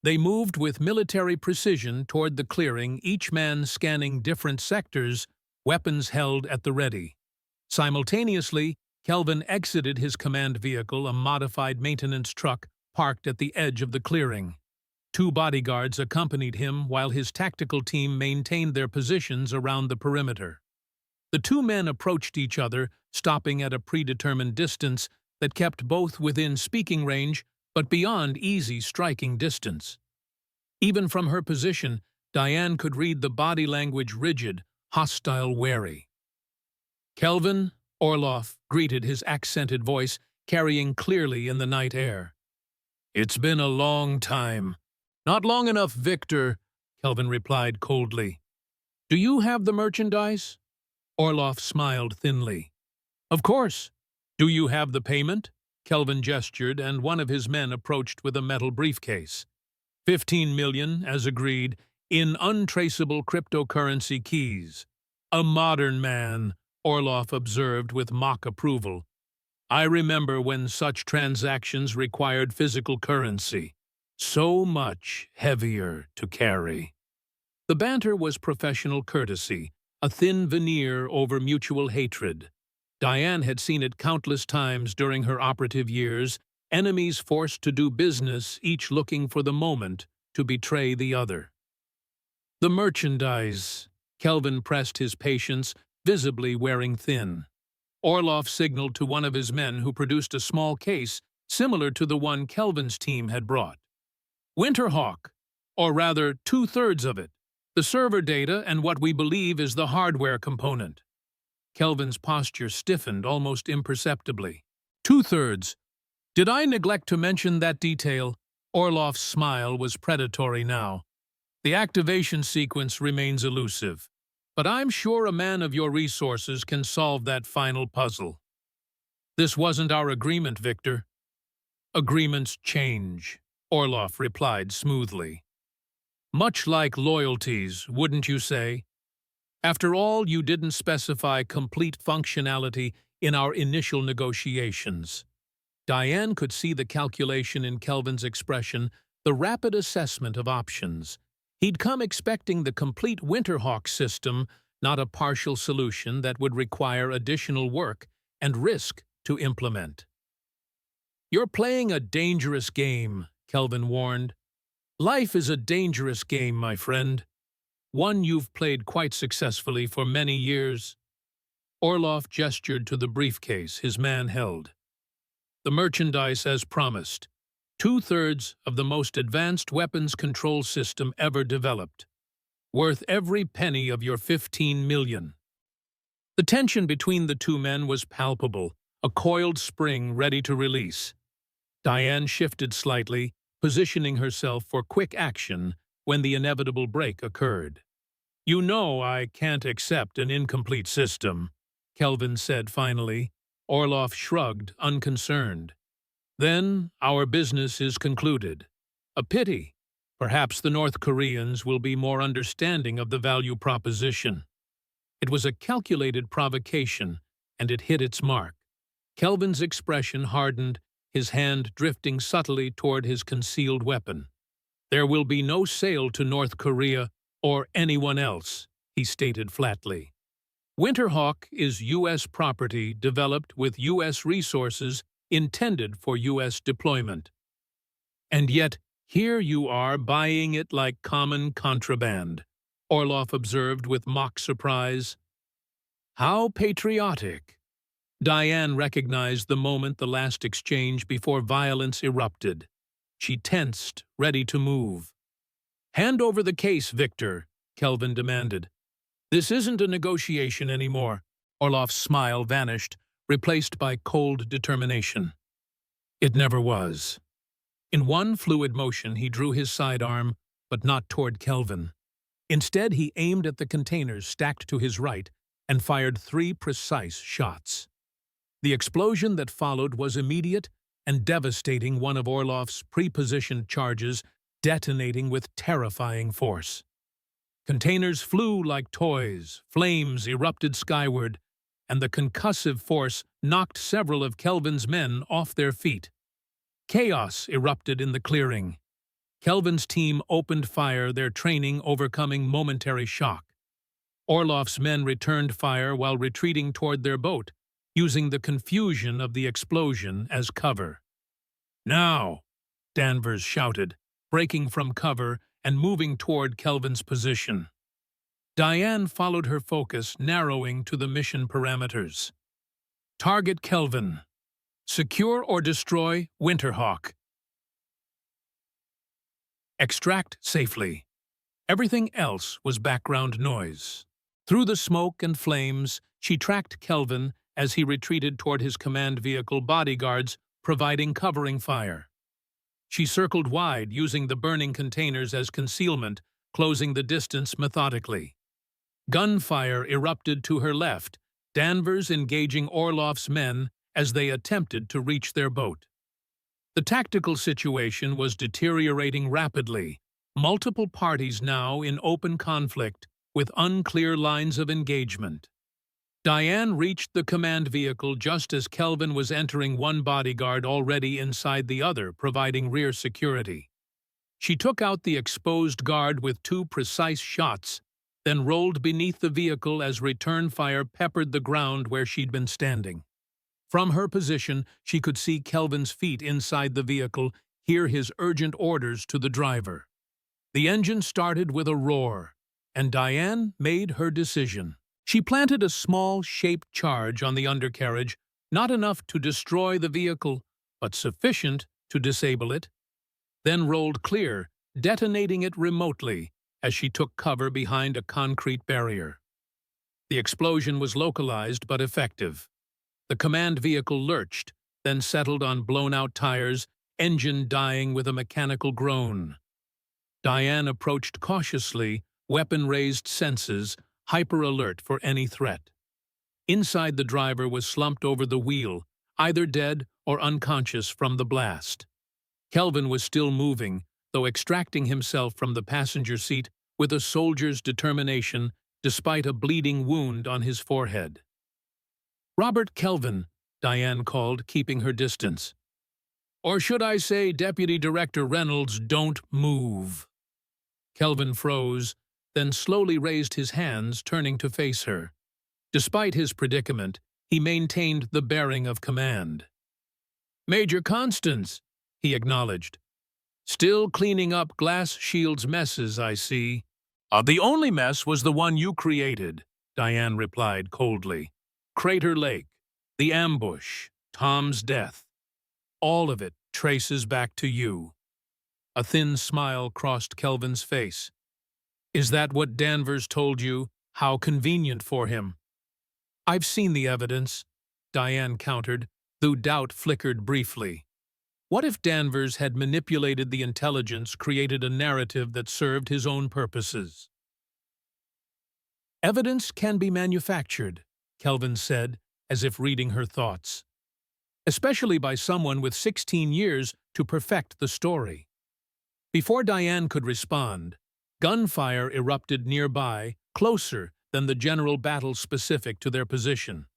They moved with military precision toward the clearing, each man scanning different sectors, weapons held at the ready. Simultaneously, Kelvin exited his command vehicle, a modified maintenance truck parked at the edge of the clearing. 2 bodyguards accompanied him while his tactical team maintained their positions around the perimeter. The 2 men approached each other, stopping at a predetermined distance that kept both within speaking range but beyond easy striking distance. Even from her position, Diane could read the body language: rigid, hostile, wary. "Kelvin," Orloff greeted, his accented voice carrying clearly in the night air. "It's been a long time." "Not long enough, Victor," Kelvin replied coldly. "Do you have the merchandise?" Orloff smiled thinly. "Of course." "Do you have the payment?" Kelvin gestured, and one of his men approached with a metal briefcase. 15 million, as agreed, in untraceable cryptocurrency keys. "A modern man," Orloff observed with mock approval. "I remember when such transactions required physical currency. So much heavier to carry." The banter was professional courtesy, a thin veneer over mutual hatred. Diane had seen it countless times during her operative years, enemies forced to do business, each looking for the moment to betray the other. "The merchandise," Kelvin pressed his patience, visibly wearing thin. Orloff signaled to one of his men, who produced a small case similar to the one Kelvin's team had brought. "Winterhawk, or rather 2/3 of it, the server data and what we believe is the hardware component." Kelvin's posture stiffened almost imperceptibly. 2/3. Did I neglect to mention that detail? Orloff's smile was predatory now. "The activation sequence remains elusive, but I'm sure a man of your resources can solve that final puzzle." "This wasn't our agreement, Victor." "Agreements change," Orloff replied smoothly. "Much like loyalties, wouldn't you say? After all, you didn't specify complete functionality in our initial negotiations." Diane could see the calculation in Kelvin's expression, the rapid assessment of options. He'd come expecting the complete Winterhawk system, not a partial solution that would require additional work and risk to implement. "You're playing a dangerous game," Kelvin warned. "Life is a dangerous game, my friend. One you've played quite successfully for many years." Orlov gestured to the briefcase his man held. "The merchandise as promised. 2/3 of the most advanced weapons control system ever developed. Worth every penny of your 15 million. The tension between the two men was palpable, a coiled spring ready to release. Diane shifted slightly, positioning herself for quick action when the inevitable break occurred. "You know I can't accept an incomplete system," Kelvin said finally. Orlov shrugged, unconcerned. "Then our business is concluded. A pity. Perhaps the North Koreans will be more understanding of the value proposition." It was a calculated provocation, and it hit its mark. Kelvin's expression hardened, his hand drifting subtly toward his concealed weapon. "There will be no sale to North Korea or anyone else," he stated flatly. "Winterhawk is U.S. property developed with U.S. resources intended for U.S. deployment. And yet, here you are buying it like common contraband," Orlov observed with mock surprise. "How patriotic." Diane recognized the moment the last exchange before violence erupted. She tensed, ready to move. "Hand over the case, Victor," Kelvin demanded. "This isn't a negotiation anymore." Orlov's smile vanished, replaced by cold determination. It never was. In one fluid motion, he drew his sidearm, but not toward Kelvin. Instead, he aimed at the containers stacked to his right and fired 3 precise shots. The explosion that followed was immediate and devastating, one of Orlov's pre-positioned charges detonating with terrifying force. Containers flew like toys, flames erupted skyward, and the concussive force knocked several of Kelvin's men off their feet. Chaos erupted in the clearing. Kelvin's team opened fire, their training overcoming momentary shock. Orlov's men returned fire while retreating toward their boat, using the confusion of the explosion as cover. "Now!" Danvers shouted, breaking from cover and moving toward Kelvin's position. Diane followed her focus, narrowing to the mission parameters. "Target Kelvin. Secure or destroy Winterhawk. Extract safely." Everything else was background noise. Through the smoke and flames, she tracked Kelvin as he retreated toward his command vehicle, bodyguards providing covering fire. She circled wide, using the burning containers as concealment, closing the distance methodically. Gunfire erupted to her left, Danvers engaging Orlov's men as they attempted to reach their boat. The tactical situation was deteriorating rapidly, multiple parties now in open conflict with unclear lines of engagement. Diane reached the command vehicle just as Kelvin was entering, one bodyguard already inside the other, providing rear security. She took out the exposed guard with 2 precise shots, then rolled beneath the vehicle as return fire peppered the ground where she'd been standing. From her position, she could see Kelvin's feet inside the vehicle, hear his urgent orders to the driver. The engine started with a roar, and Diane made her decision. She planted a small, shaped charge on the undercarriage, not enough to destroy the vehicle, but sufficient to disable it, then rolled clear, detonating it remotely as she took cover behind a concrete barrier. The explosion was localized but effective. The command vehicle lurched, then settled on blown-out tires, engine dying with a mechanical groan. Diane approached cautiously, weapon-raised senses, hyper-alert for any threat. Inside, the driver was slumped over the wheel, either dead or unconscious from the blast. Kelvin was still moving, though extracting himself from the passenger seat with a soldier's determination despite a bleeding wound on his forehead. "Robert Kelvin," Diane called, keeping her distance. "Or should I say, Deputy Director Reynolds, don't move." Kelvin froze, then slowly raised his hands, turning to face her. Despite his predicament, he maintained the bearing of command. "Major Constance," he acknowledged. Still cleaning up Glass Shield's messes, I see. The only mess was the one you created, Diane replied coldly. Crater Lake, the ambush, Tom's death. All of it traces back to you. A thin smile crossed Kelvin's face. Is that what Danvers told you? How convenient for him. I've seen the evidence, Diane countered, though doubt flickered briefly. What if Danvers had manipulated the intelligence, created a narrative that served his own purposes? Evidence can be manufactured, Kelvin said, as if reading her thoughts. Especially by someone with 16 years to perfect the story. Before Diane could respond, gunfire erupted nearby, closer than the general battle specific to their position.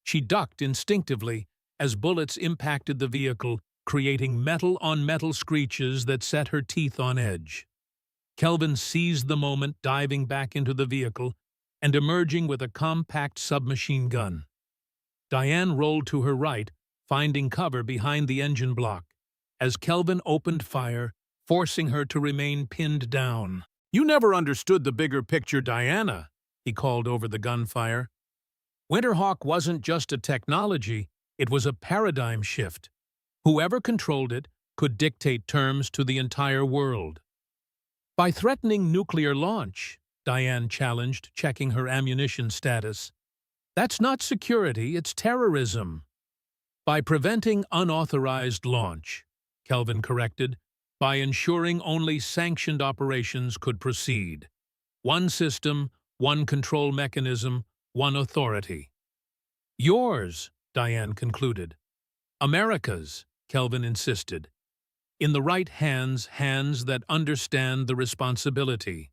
She ducked instinctively as bullets impacted the vehicle, creating metal-on-metal screeches that set her teeth on edge. Kelvin seized the moment, diving back into the vehicle and emerging with a compact submachine gun. Diane rolled to her right, finding cover behind the engine block, as Kelvin opened fire, forcing her to remain pinned down. You never understood the bigger picture, Diana, he called over the gunfire. Winterhawk wasn't just a technology, it was a paradigm shift. Whoever controlled it could dictate terms to the entire world. By threatening nuclear launch, Diane challenged, checking her ammunition status. That's not security, it's terrorism. By preventing unauthorized launch, Kelvin corrected, by ensuring only sanctioned operations could proceed. One system, one control mechanism, one authority. Yours, Diane concluded. America's, Kelvin insisted. In the right hands, hands that understand the responsibility.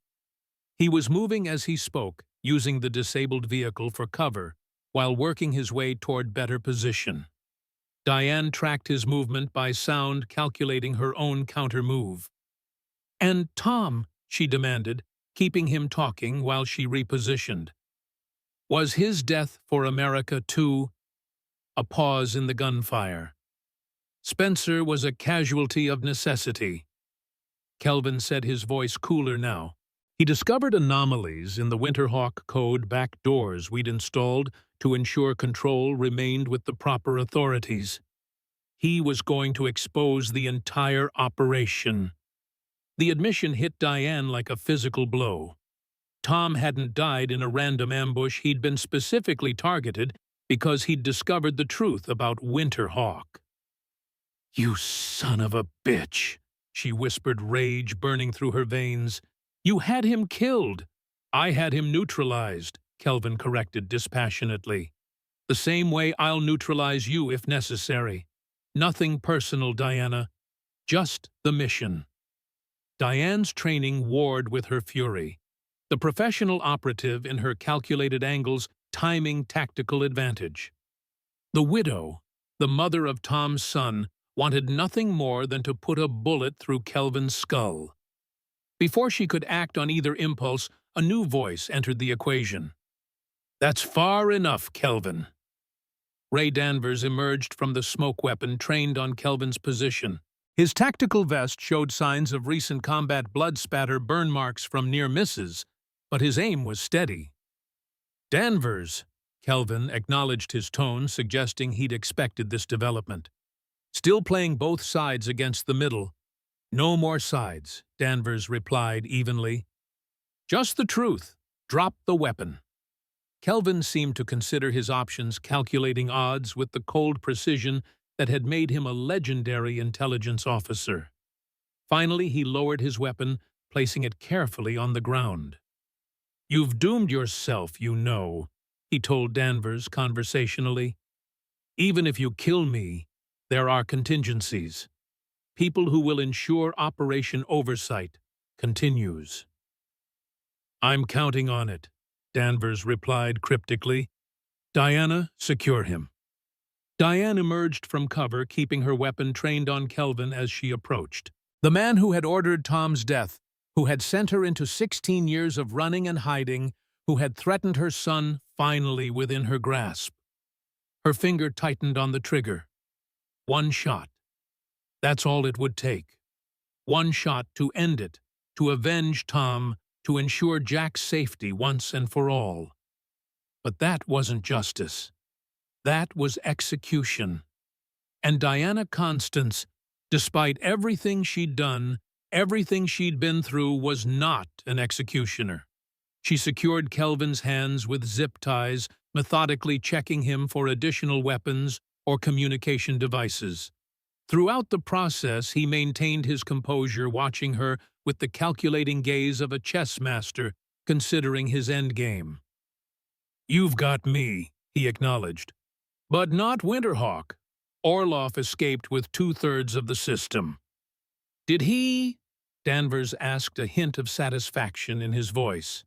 He was moving as he spoke, using the disabled vehicle for cover, while working his way toward better position. Diane tracked his movement by sound, calculating her own counter-move. "And Tom," she demanded, keeping him talking while she repositioned. Was his death for America too? A pause in the gunfire. Spencer was a casualty of necessity. Kelvin said, his voice cooler now. He discovered anomalies in the Winterhawk code back doors we'd installed to ensure control remained with the proper authorities. He was going to expose the entire operation. The admission hit Diane like a physical blow. Tom hadn't died in a random ambush, he'd been specifically targeted because he'd discovered the truth about Winterhawk. "You son of a bitch," she whispered, rage burning through her veins. "You had him killed." "I had him neutralized," Kelvin corrected dispassionately. "The same way I'll neutralize you if necessary. Nothing personal, Diana. Just the mission." Diane's training warred with her fury. The professional operative in her calculated angles, timing tactical advantage. The widow, the mother of Tom's son, wanted nothing more than to put a bullet through Kelvin's skull. Before she could act on either impulse, a new voice entered the equation. "That's far enough, Kelvin." Ray Danvers emerged from the smoke weapon trained on Kelvin's position. His tactical vest showed signs of recent combat blood spatter burn marks from near misses, but his aim was steady. "Danvers," Kelvin acknowledged his tone, suggesting he'd expected this development. "Still playing both sides against the middle." "No more sides," Danvers replied evenly. "Just the truth. Drop the weapon." Kelvin seemed to consider his options, calculating odds with the cold precision that had made him a legendary intelligence officer. Finally, he lowered his weapon, placing it carefully on the ground. "You've doomed yourself, you know," he told Danvers conversationally. "Even if you kill me, there are contingencies. People who will ensure Operation Oversight continues." "I'm counting on it," Danvers replied cryptically. "Diana, secure him." Diane emerged from cover, keeping her weapon trained on Kelvin as she approached. The man who had ordered Tom's death, who had sent her into 16 years of running and hiding, who had threatened her son, finally within her grasp. Her finger tightened on the trigger. One shot. That's all it would take. One shot to end it, to avenge Tom, to ensure Jack's safety once and for all. But that wasn't justice. That was execution. And Diana Constance, despite everything she'd done, everything she'd been through, was not an executioner. She secured Kelvin's hands with zip ties, methodically checking him for additional weapons or communication devices. Throughout the process, he maintained his composure, watching her with the calculating gaze of a chess master considering his endgame. "You've got me," he acknowledged. "But not Winterhawk. Orloff escaped with 2/3 of the system." "Did he?" Danvers asked, a hint of satisfaction in his voice.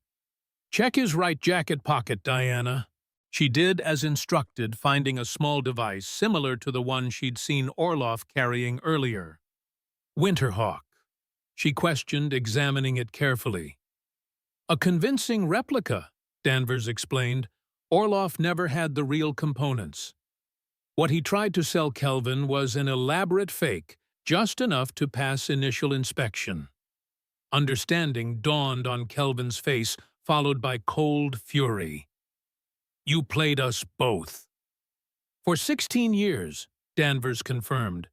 "Check his right jacket pocket, Diana." She did as instructed, finding a small device similar to the one she'd seen Orloff carrying earlier. "Winterhawk?" she questioned, examining it carefully. "A convincing replica," Danvers explained. "Orloff never had the real components. What he tried to sell Kelvin was an elaborate fake, just enough to pass initial inspection." Understanding dawned on Kelvin's face, followed by cold fury. "You played us both." "For 16 years, Danvers confirmed.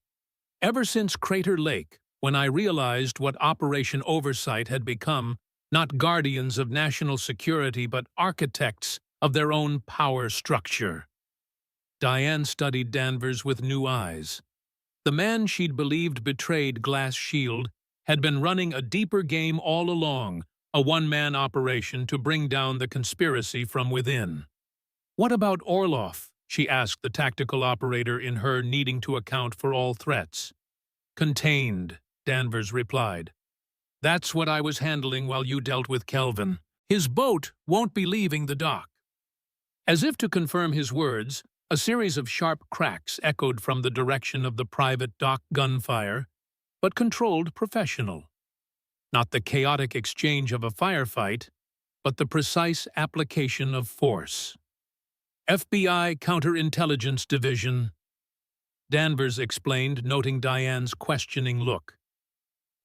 "Ever since Crater Lake, when I realized what Operation Oversight had become, not guardians of national security but architects of their own power structure." Diane studied Danvers with new eyes. The man she'd believed betrayed Glass Shield had been running a deeper game all along, a one-man operation to bring down the conspiracy from within. "What about Orloff?" she asked the tactical operator in her, needing to account for all threats. "Contained," Danvers replied. "That's what I was handling while you dealt with Kelvin. His boat won't be leaving the dock." As if to confirm his words, a series of sharp cracks echoed from the direction of the private dock gunfire, but controlled professional. Not the chaotic exchange of a firefight, but the precise application of force. "FBI Counterintelligence Division," Danvers explained, noting Diane's questioning look.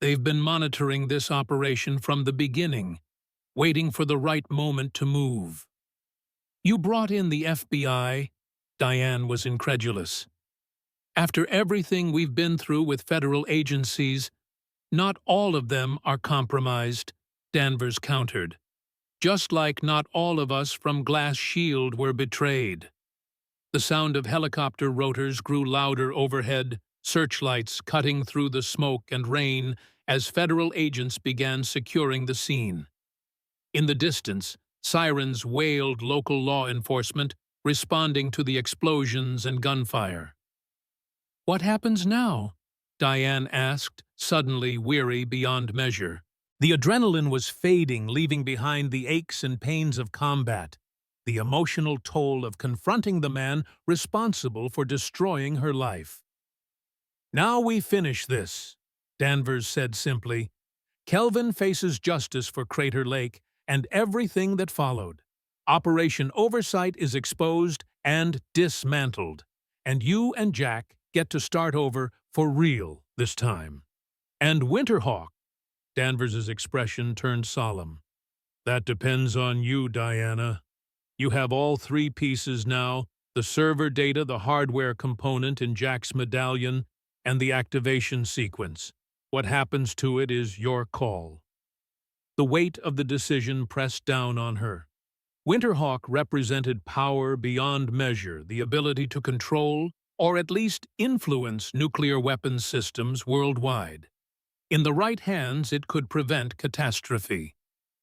"They've been monitoring this operation from the beginning, waiting for the right moment to move." "You brought in the FBI?" Diane was incredulous. "After everything we've been through with federal agencies, not all of them are compromised," Danvers countered. "Just like not all of us from Glass Shield were betrayed." The sound of helicopter rotors grew louder overhead, searchlights cutting through the smoke and rain as federal agents began securing the scene. In the distance, sirens wailed local law enforcement, responding to the explosions and gunfire. "What happens now?" Diane asked, suddenly weary beyond measure. The adrenaline was fading, leaving behind the aches and pains of combat, the emotional toll of confronting the man responsible for destroying her life. "Now we finish this," Danvers said simply. "Kelvin faces justice for Crater Lake and everything that followed. Operation Oversight is exposed and dismantled, and you and Jack get to start over for real this time. And Winterhawk," Danvers's expression turned solemn. "That depends on you, Diana. You have all 3 pieces now, the server data, the hardware component in Jack's medallion, and the activation sequence. What happens to it is your call." The weight of the decision pressed down on her. Winterhawk represented power beyond measure, the ability to control, or at least influence, nuclear weapons systems worldwide. In the right hands, it could prevent catastrophe.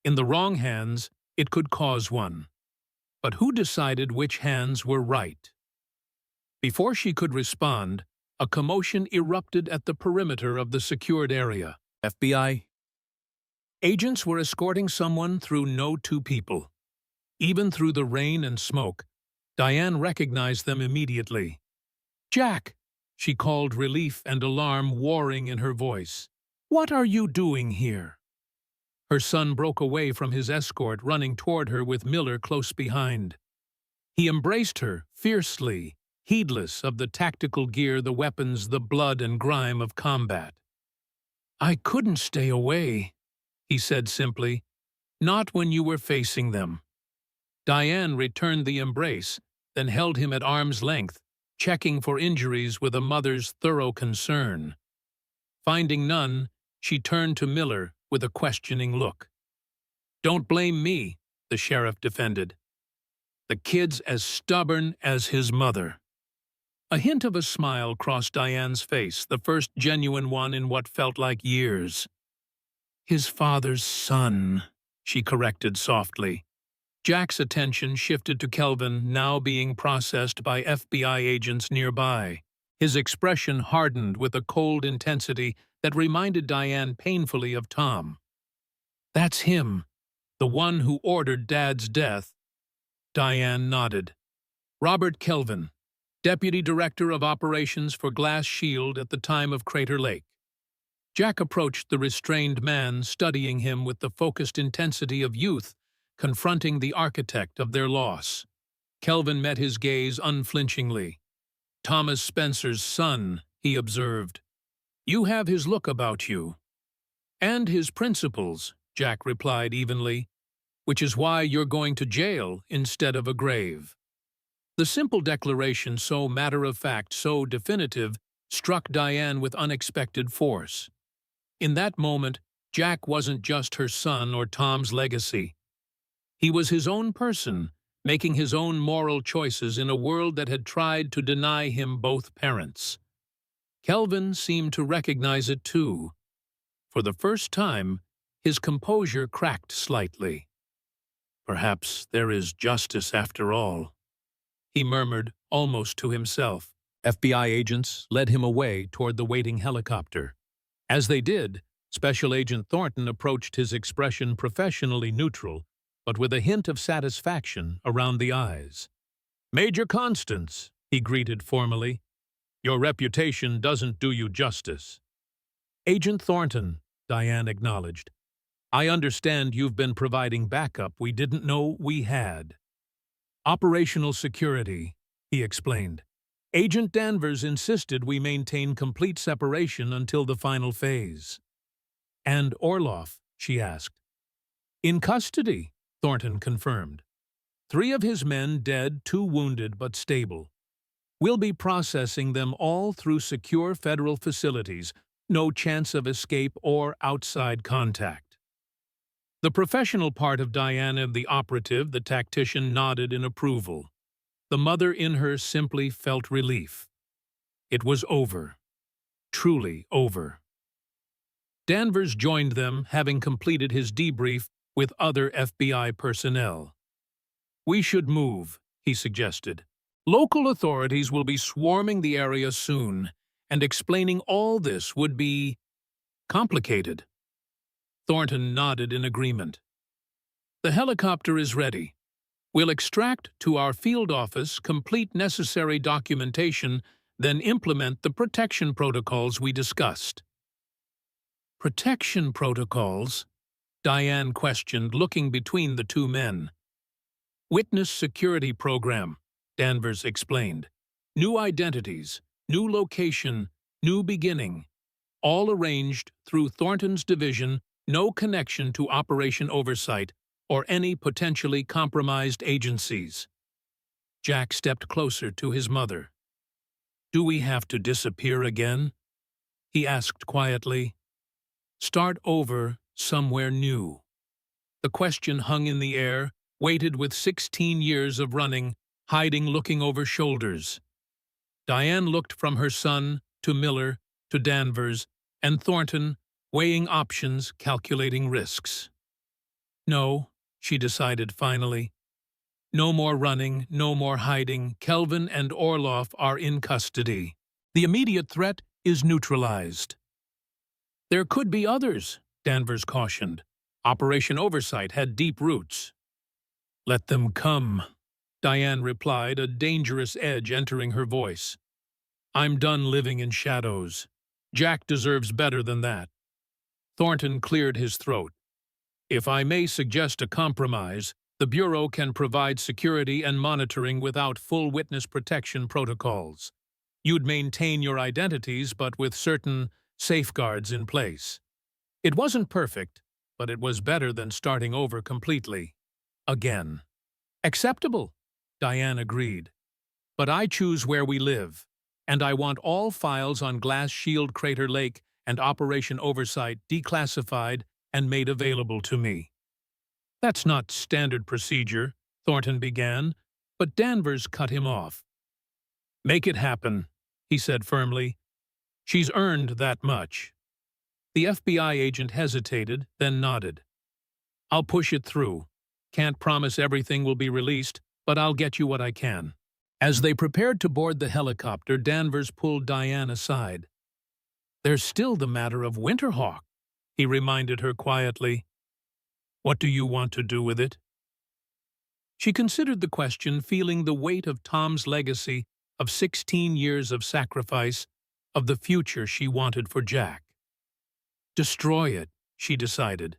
In the wrong hands, it could cause one. But who decided which hands were right? Before she could respond, a commotion erupted at the perimeter of the secured area. FBI agents were escorting someone through no 2 people. Even through the rain and smoke, Diane recognized them immediately. "Jack!" she called, relief and alarm warring in her voice. "What are you doing here?" Her son broke away from his escort, running toward her with Miller close behind. He embraced her fiercely, heedless of the tactical gear, the weapons, the blood and grime of combat. I couldn't stay away, he said simply. Not when you were facing them. Diane returned the embrace, then held him at arm's length, checking for injuries with a mother's thorough concern. Finding none, she turned to Miller with a questioning look. Don't blame me, the sheriff defended. The kid's as stubborn as his mother. A hint of a smile crossed Diane's face, the first genuine one in what felt like years. His father's son, she corrected softly. Jack's attention shifted to Kelvin, now being processed by FBI agents nearby. His expression hardened with a cold intensity that reminded Diane painfully of Tom. That's him, the one who ordered Dad's death. Diane nodded. Robert Kelvin, Deputy Director of Operations for Glass Shield at the time of Crater Lake. Jack approached the restrained man, studying him with the focused intensity of youth, confronting the architect of their loss. Kelvin met his gaze unflinchingly. Thomas Spencer's son, he observed. You have his look about you. And his principles, Jack replied evenly, which is why you're going to jail instead of a grave. The simple declaration, so matter-of-fact, so definitive, struck Diane with unexpected force. In that moment, Jack wasn't just her son or Tom's legacy. He was his own person, making his own moral choices in a world that had tried to deny him both parents. Kelvin seemed to recognize it too. For the first time, his composure cracked slightly. Perhaps there is justice after all, he murmured, almost to himself. FBI agents led him away toward the waiting helicopter. As they did, Special Agent Thornton approached his expression professionally neutral, but with a hint of satisfaction around the eyes. Major Constance, he greeted formally. Your reputation doesn't do you justice. Agent Thornton, Diane acknowledged. I understand you've been providing backup we didn't know we had. Operational security, he explained. Agent Danvers insisted we maintain complete separation until the final phase. And Orloff, she asked. In custody, Thornton confirmed. 3 of his men dead, 2 wounded but stable. We'll be processing them all through secure federal facilities, no chance of escape or outside contact. The professional part of Diane and the operative, the tactician, nodded in approval. The mother in her simply felt relief. It was over. Truly over. Danvers joined them, having completed his debrief with other FBI personnel. We should move, he suggested. Local authorities will be swarming the area soon, and explaining all this would be complicated. Thornton nodded in agreement. The helicopter is ready. We'll extract to our field office complete necessary documentation, then implement the protection protocols we discussed. Protection protocols? Diane questioned, looking between the 2 men. Witness security program, Danvers explained. New identities, new location, new beginning. All arranged through Thornton's division, no connection to Operation Oversight or any potentially compromised agencies. Jack stepped closer to his mother. Do we have to disappear again? He asked quietly. Start over somewhere new. The question hung in the air, weighted with 16 years of running, hiding, looking over shoulders. Diane looked from her son to Miller to Danvers and Thornton, weighing options, calculating risks. No, she decided finally. No more running, no more hiding. Kelvin and Orloff are in custody. The immediate threat is neutralized. There could be others, Danvers cautioned. Operation Oversight had deep roots. Let them come, Diane replied, a dangerous edge entering her voice. I'm done living in shadows. Jack deserves better than that. Thornton cleared his throat. If I may suggest a compromise, the Bureau can provide security and monitoring without full witness protection protocols. You'd maintain your identities, but with certain safeguards in place. It wasn't perfect, but it was better than starting over completely. Again. Acceptable, Diane agreed. But I choose where we live, and I want all files on Glass Shield Crater Lake and Operation Oversight declassified and made available to me. That's not standard procedure, Thornton began, but Danvers cut him off. Make it happen, he said firmly. She's earned that much. The FBI agent hesitated, then nodded. I'll push it through. Can't promise everything will be released, but I'll get you what I can. As they prepared to board the helicopter, Danvers pulled Diane aside. There's still the matter of Winterhawk, he reminded her quietly. What do you want to do with it? She considered the question, feeling the weight of Tom's legacy of 16 years of sacrifice, of the future she wanted for Jack. Destroy it, she decided.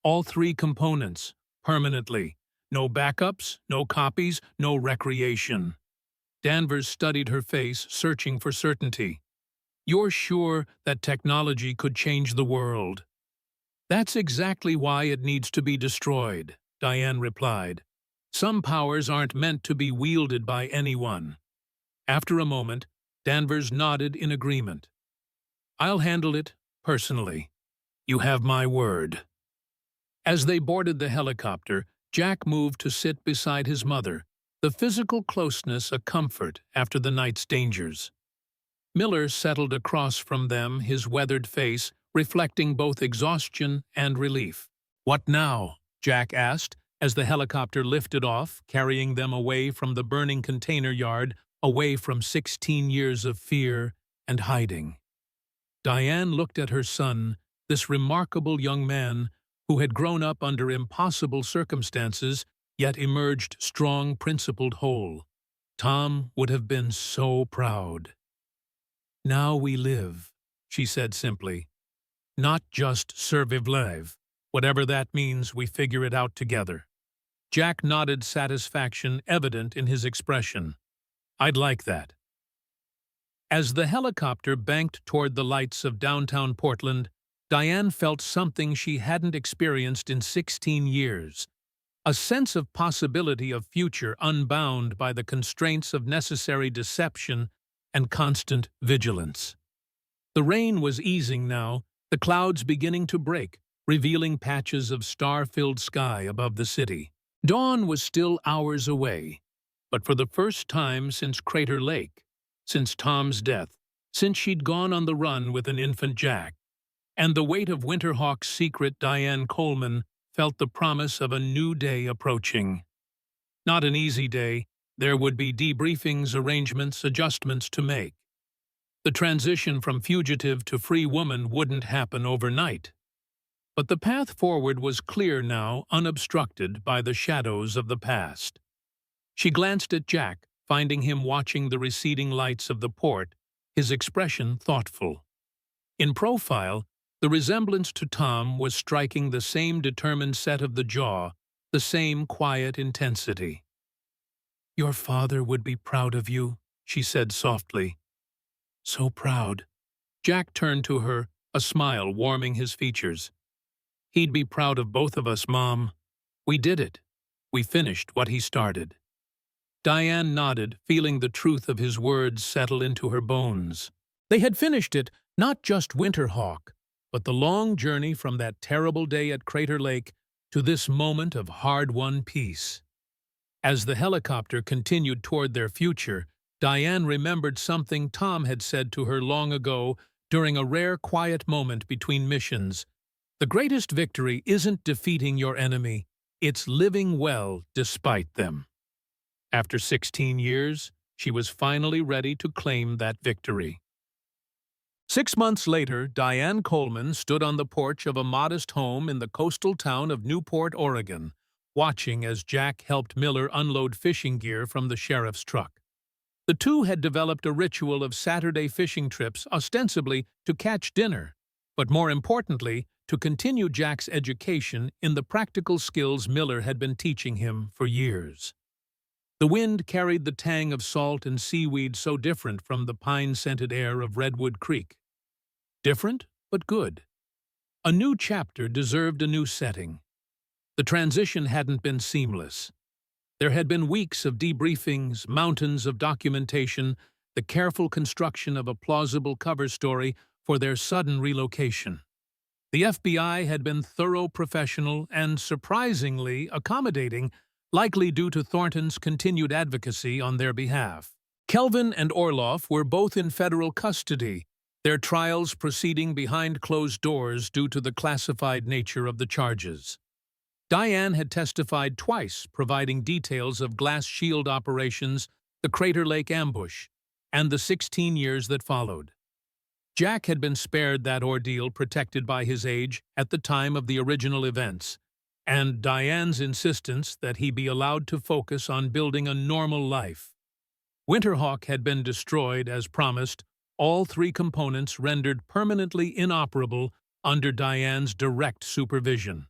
All three components, permanently. No backups, no copies, no recreation. Danvers studied her face, searching for certainty. You're sure that technology could change the world? That's exactly why it needs to be destroyed, Diane replied. Some powers aren't meant to be wielded by anyone. After a moment, Danvers nodded in agreement. I'll handle it, personally. You have my word. As they boarded the helicopter, Jack moved to sit beside his mother, the physical closeness a comfort after the night's dangers. Miller settled across from them, his weathered face reflecting both exhaustion and relief. What now? Jack asked, as the helicopter lifted off, carrying them away from the burning container yard, away from 16 years of fear and hiding. Diane looked at her son, this remarkable young man who had grown up under impossible circumstances, yet emerged strong, principled whole. Tom would have been so proud. Now we live, she said simply. Not just survive. Whatever that means, we figure it out together. Jack nodded, satisfaction evident in his expression. I'd like that. As the helicopter banked toward the lights of downtown Portland, Diane felt something she hadn't experienced in 16 years. A sense of possibility of future unbound by the constraints of necessary deception and constant vigilance. The rain was easing now, the clouds beginning to break, revealing patches of star-filled sky above the city. Dawn was still hours away, but for the first time since Crater Lake, since Tom's death, since she'd gone on the run with an infant Jack, and the weight of Winterhawk's secret, Diane Coleman felt the promise of a new day approaching. Not an easy day. There would be debriefings, arrangements, adjustments to make. The transition from fugitive to free woman wouldn't happen overnight. But the path forward was clear now, unobstructed by the shadows of the past. She glanced at Jack, finding him watching the receding lights of the port, his expression thoughtful. In profile, the resemblance to Tom was striking, the same determined set of the jaw, the same quiet intensity. Your father would be proud of you, she said softly. So proud. Jack turned to her, a smile warming his features. He'd be proud of both of us, Mom. We did it. We finished what he started. Diane nodded, feeling the truth of his words settle into her bones. They had finished it, not just Winterhawk, but the long journey from that terrible day at Crater Lake to this moment of hard-won peace. As the helicopter continued toward their future, Diane remembered something Tom had said to her long ago during a rare quiet moment between missions. The greatest victory isn't defeating your enemy, it's living well despite them. After 16 years, she was finally ready to claim that victory. 6 months later, Diane Coleman stood on the porch of a modest home in the coastal town of Newport, Oregon, watching as Jack helped Miller unload fishing gear from the sheriff's truck. The two had developed a ritual of Saturday fishing trips, ostensibly to catch dinner, but more importantly, to continue Jack's education in the practical skills Miller had been teaching him for years. The wind carried the tang of salt and seaweed so different from the pine-scented air of Redwood Creek. Different, but good. A new chapter deserved a new setting. The transition hadn't been seamless. There had been weeks of debriefings, mountains of documentation, the careful construction of a plausible cover story for their sudden relocation. The FBI had been thorough, professional, and surprisingly accommodating, likely due to Thornton's continued advocacy on their behalf. Kelvin and Orloff were both in federal custody, their trials proceeding behind closed doors due to the classified nature of the charges. Diane had testified twice, providing details of glass shield operations, the Crater Lake ambush, and the 16 years that followed. Jack had been spared that ordeal, protected by his age at the time of the original events, and Diane's insistence that he be allowed to focus on building a normal life. Winterhawk had been destroyed as promised, all three components rendered permanently inoperable under Diane's direct supervision.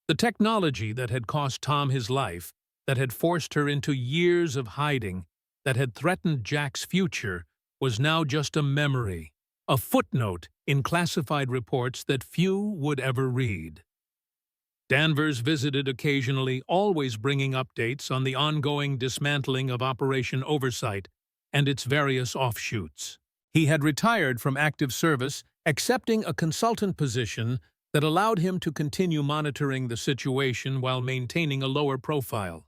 The technology that had cost Tom his life, that had forced her into years of hiding, that had threatened Jack's future, was now just a memory, a footnote in classified reports that few would ever read. Danvers visited occasionally, always bringing updates on the ongoing dismantling of Operation Oversight and its various offshoots. He had retired from active service, accepting a consultant position that allowed him to continue monitoring the situation while maintaining a lower profile.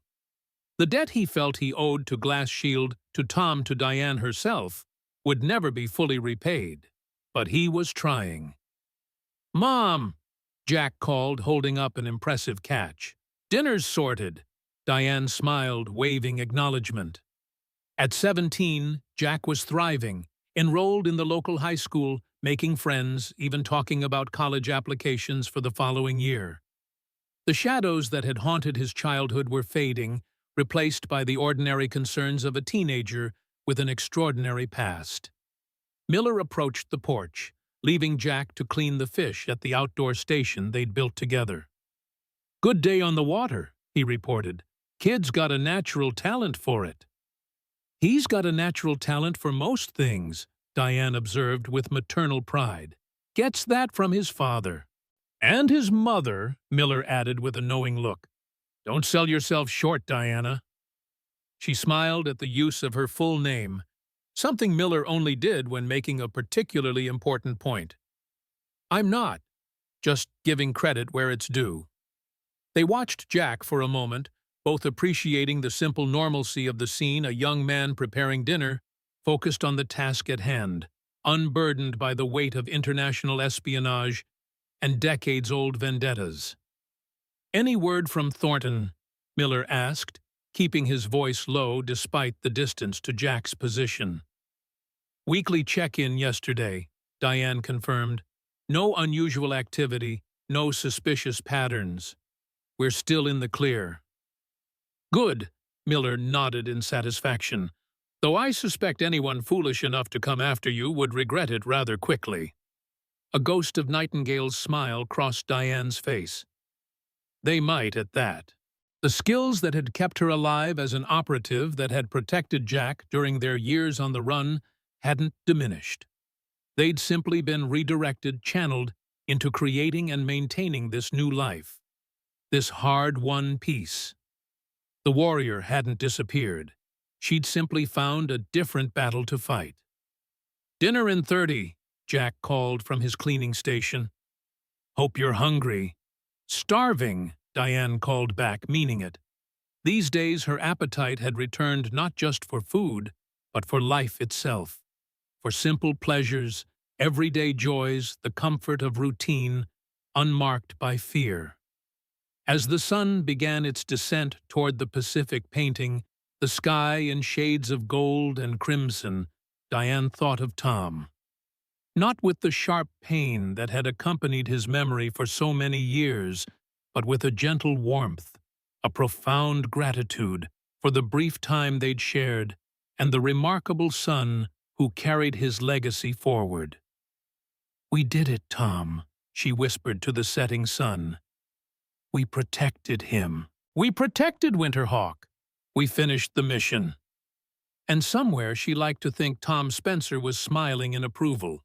The debt he felt he owed to Glass Shield, to Tom, to Diane herself, would never be fully repaid, but he was trying. "Mom!" Jack called, holding up an impressive catch. "Dinner's sorted." Diane smiled, waving acknowledgement. At 17, Jack was thriving, enrolled in the local high school, making friends, even talking about college applications for the following year. The shadows that had haunted his childhood were fading, replaced by the ordinary concerns of a teenager with an extraordinary past. Miller approached the porch, leaving Jack to clean the fish at the outdoor station they'd built together. "Good day on the water," he reported. "Kid's got a natural talent for it." "He's got a natural talent for most things," Diane observed with maternal pride. "Gets that from his father." "And his mother," Miller added with a knowing look. "Don't sell yourself short, Diana." She smiled at the use of her full name, something Miller only did when making a particularly important point. "I'm not, just giving credit where it's due." They watched Jack for a moment, both appreciating the simple normalcy of the scene, a young man preparing dinner, focused on the task at hand, unburdened by the weight of international espionage and decades-old vendettas. "Any word from Thornton?" Miller asked, keeping his voice low despite the distance to Jack's position. "Weekly check-in yesterday," Diane confirmed. "No unusual activity, no suspicious patterns. We're still in the clear." "Good," Miller nodded in satisfaction, "though I suspect anyone foolish enough to come after you would regret it rather quickly." A ghost of Nightingale's smile crossed Diane's face. They might at that. The skills that had kept her alive as an operative, that had protected Jack during their years on the run, hadn't diminished. They'd simply been redirected, channeled into creating and maintaining this new life, this hard-won peace. The warrior hadn't disappeared. She'd simply found a different battle to fight. "Dinner in 30, Jack called from his cleaning station. "Hope you're hungry." "Starving," Diane called back, meaning it. These days her appetite had returned not just for food, but for life itself, for simple pleasures, everyday joys, the comfort of routine, unmarked by fear. As the sun began its descent toward the Pacific, painting the sky in shades of gold and crimson, Diane thought of Tom. Not with the sharp pain that had accompanied his memory for so many years, but with a gentle warmth, a profound gratitude for the brief time they'd shared and the remarkable son who carried his legacy forward. "We did it, Tom," she whispered to the setting sun. "We protected him. We protected Winterhawk. We finished the mission." And somewhere she liked to think Tom Spencer was smiling in approval.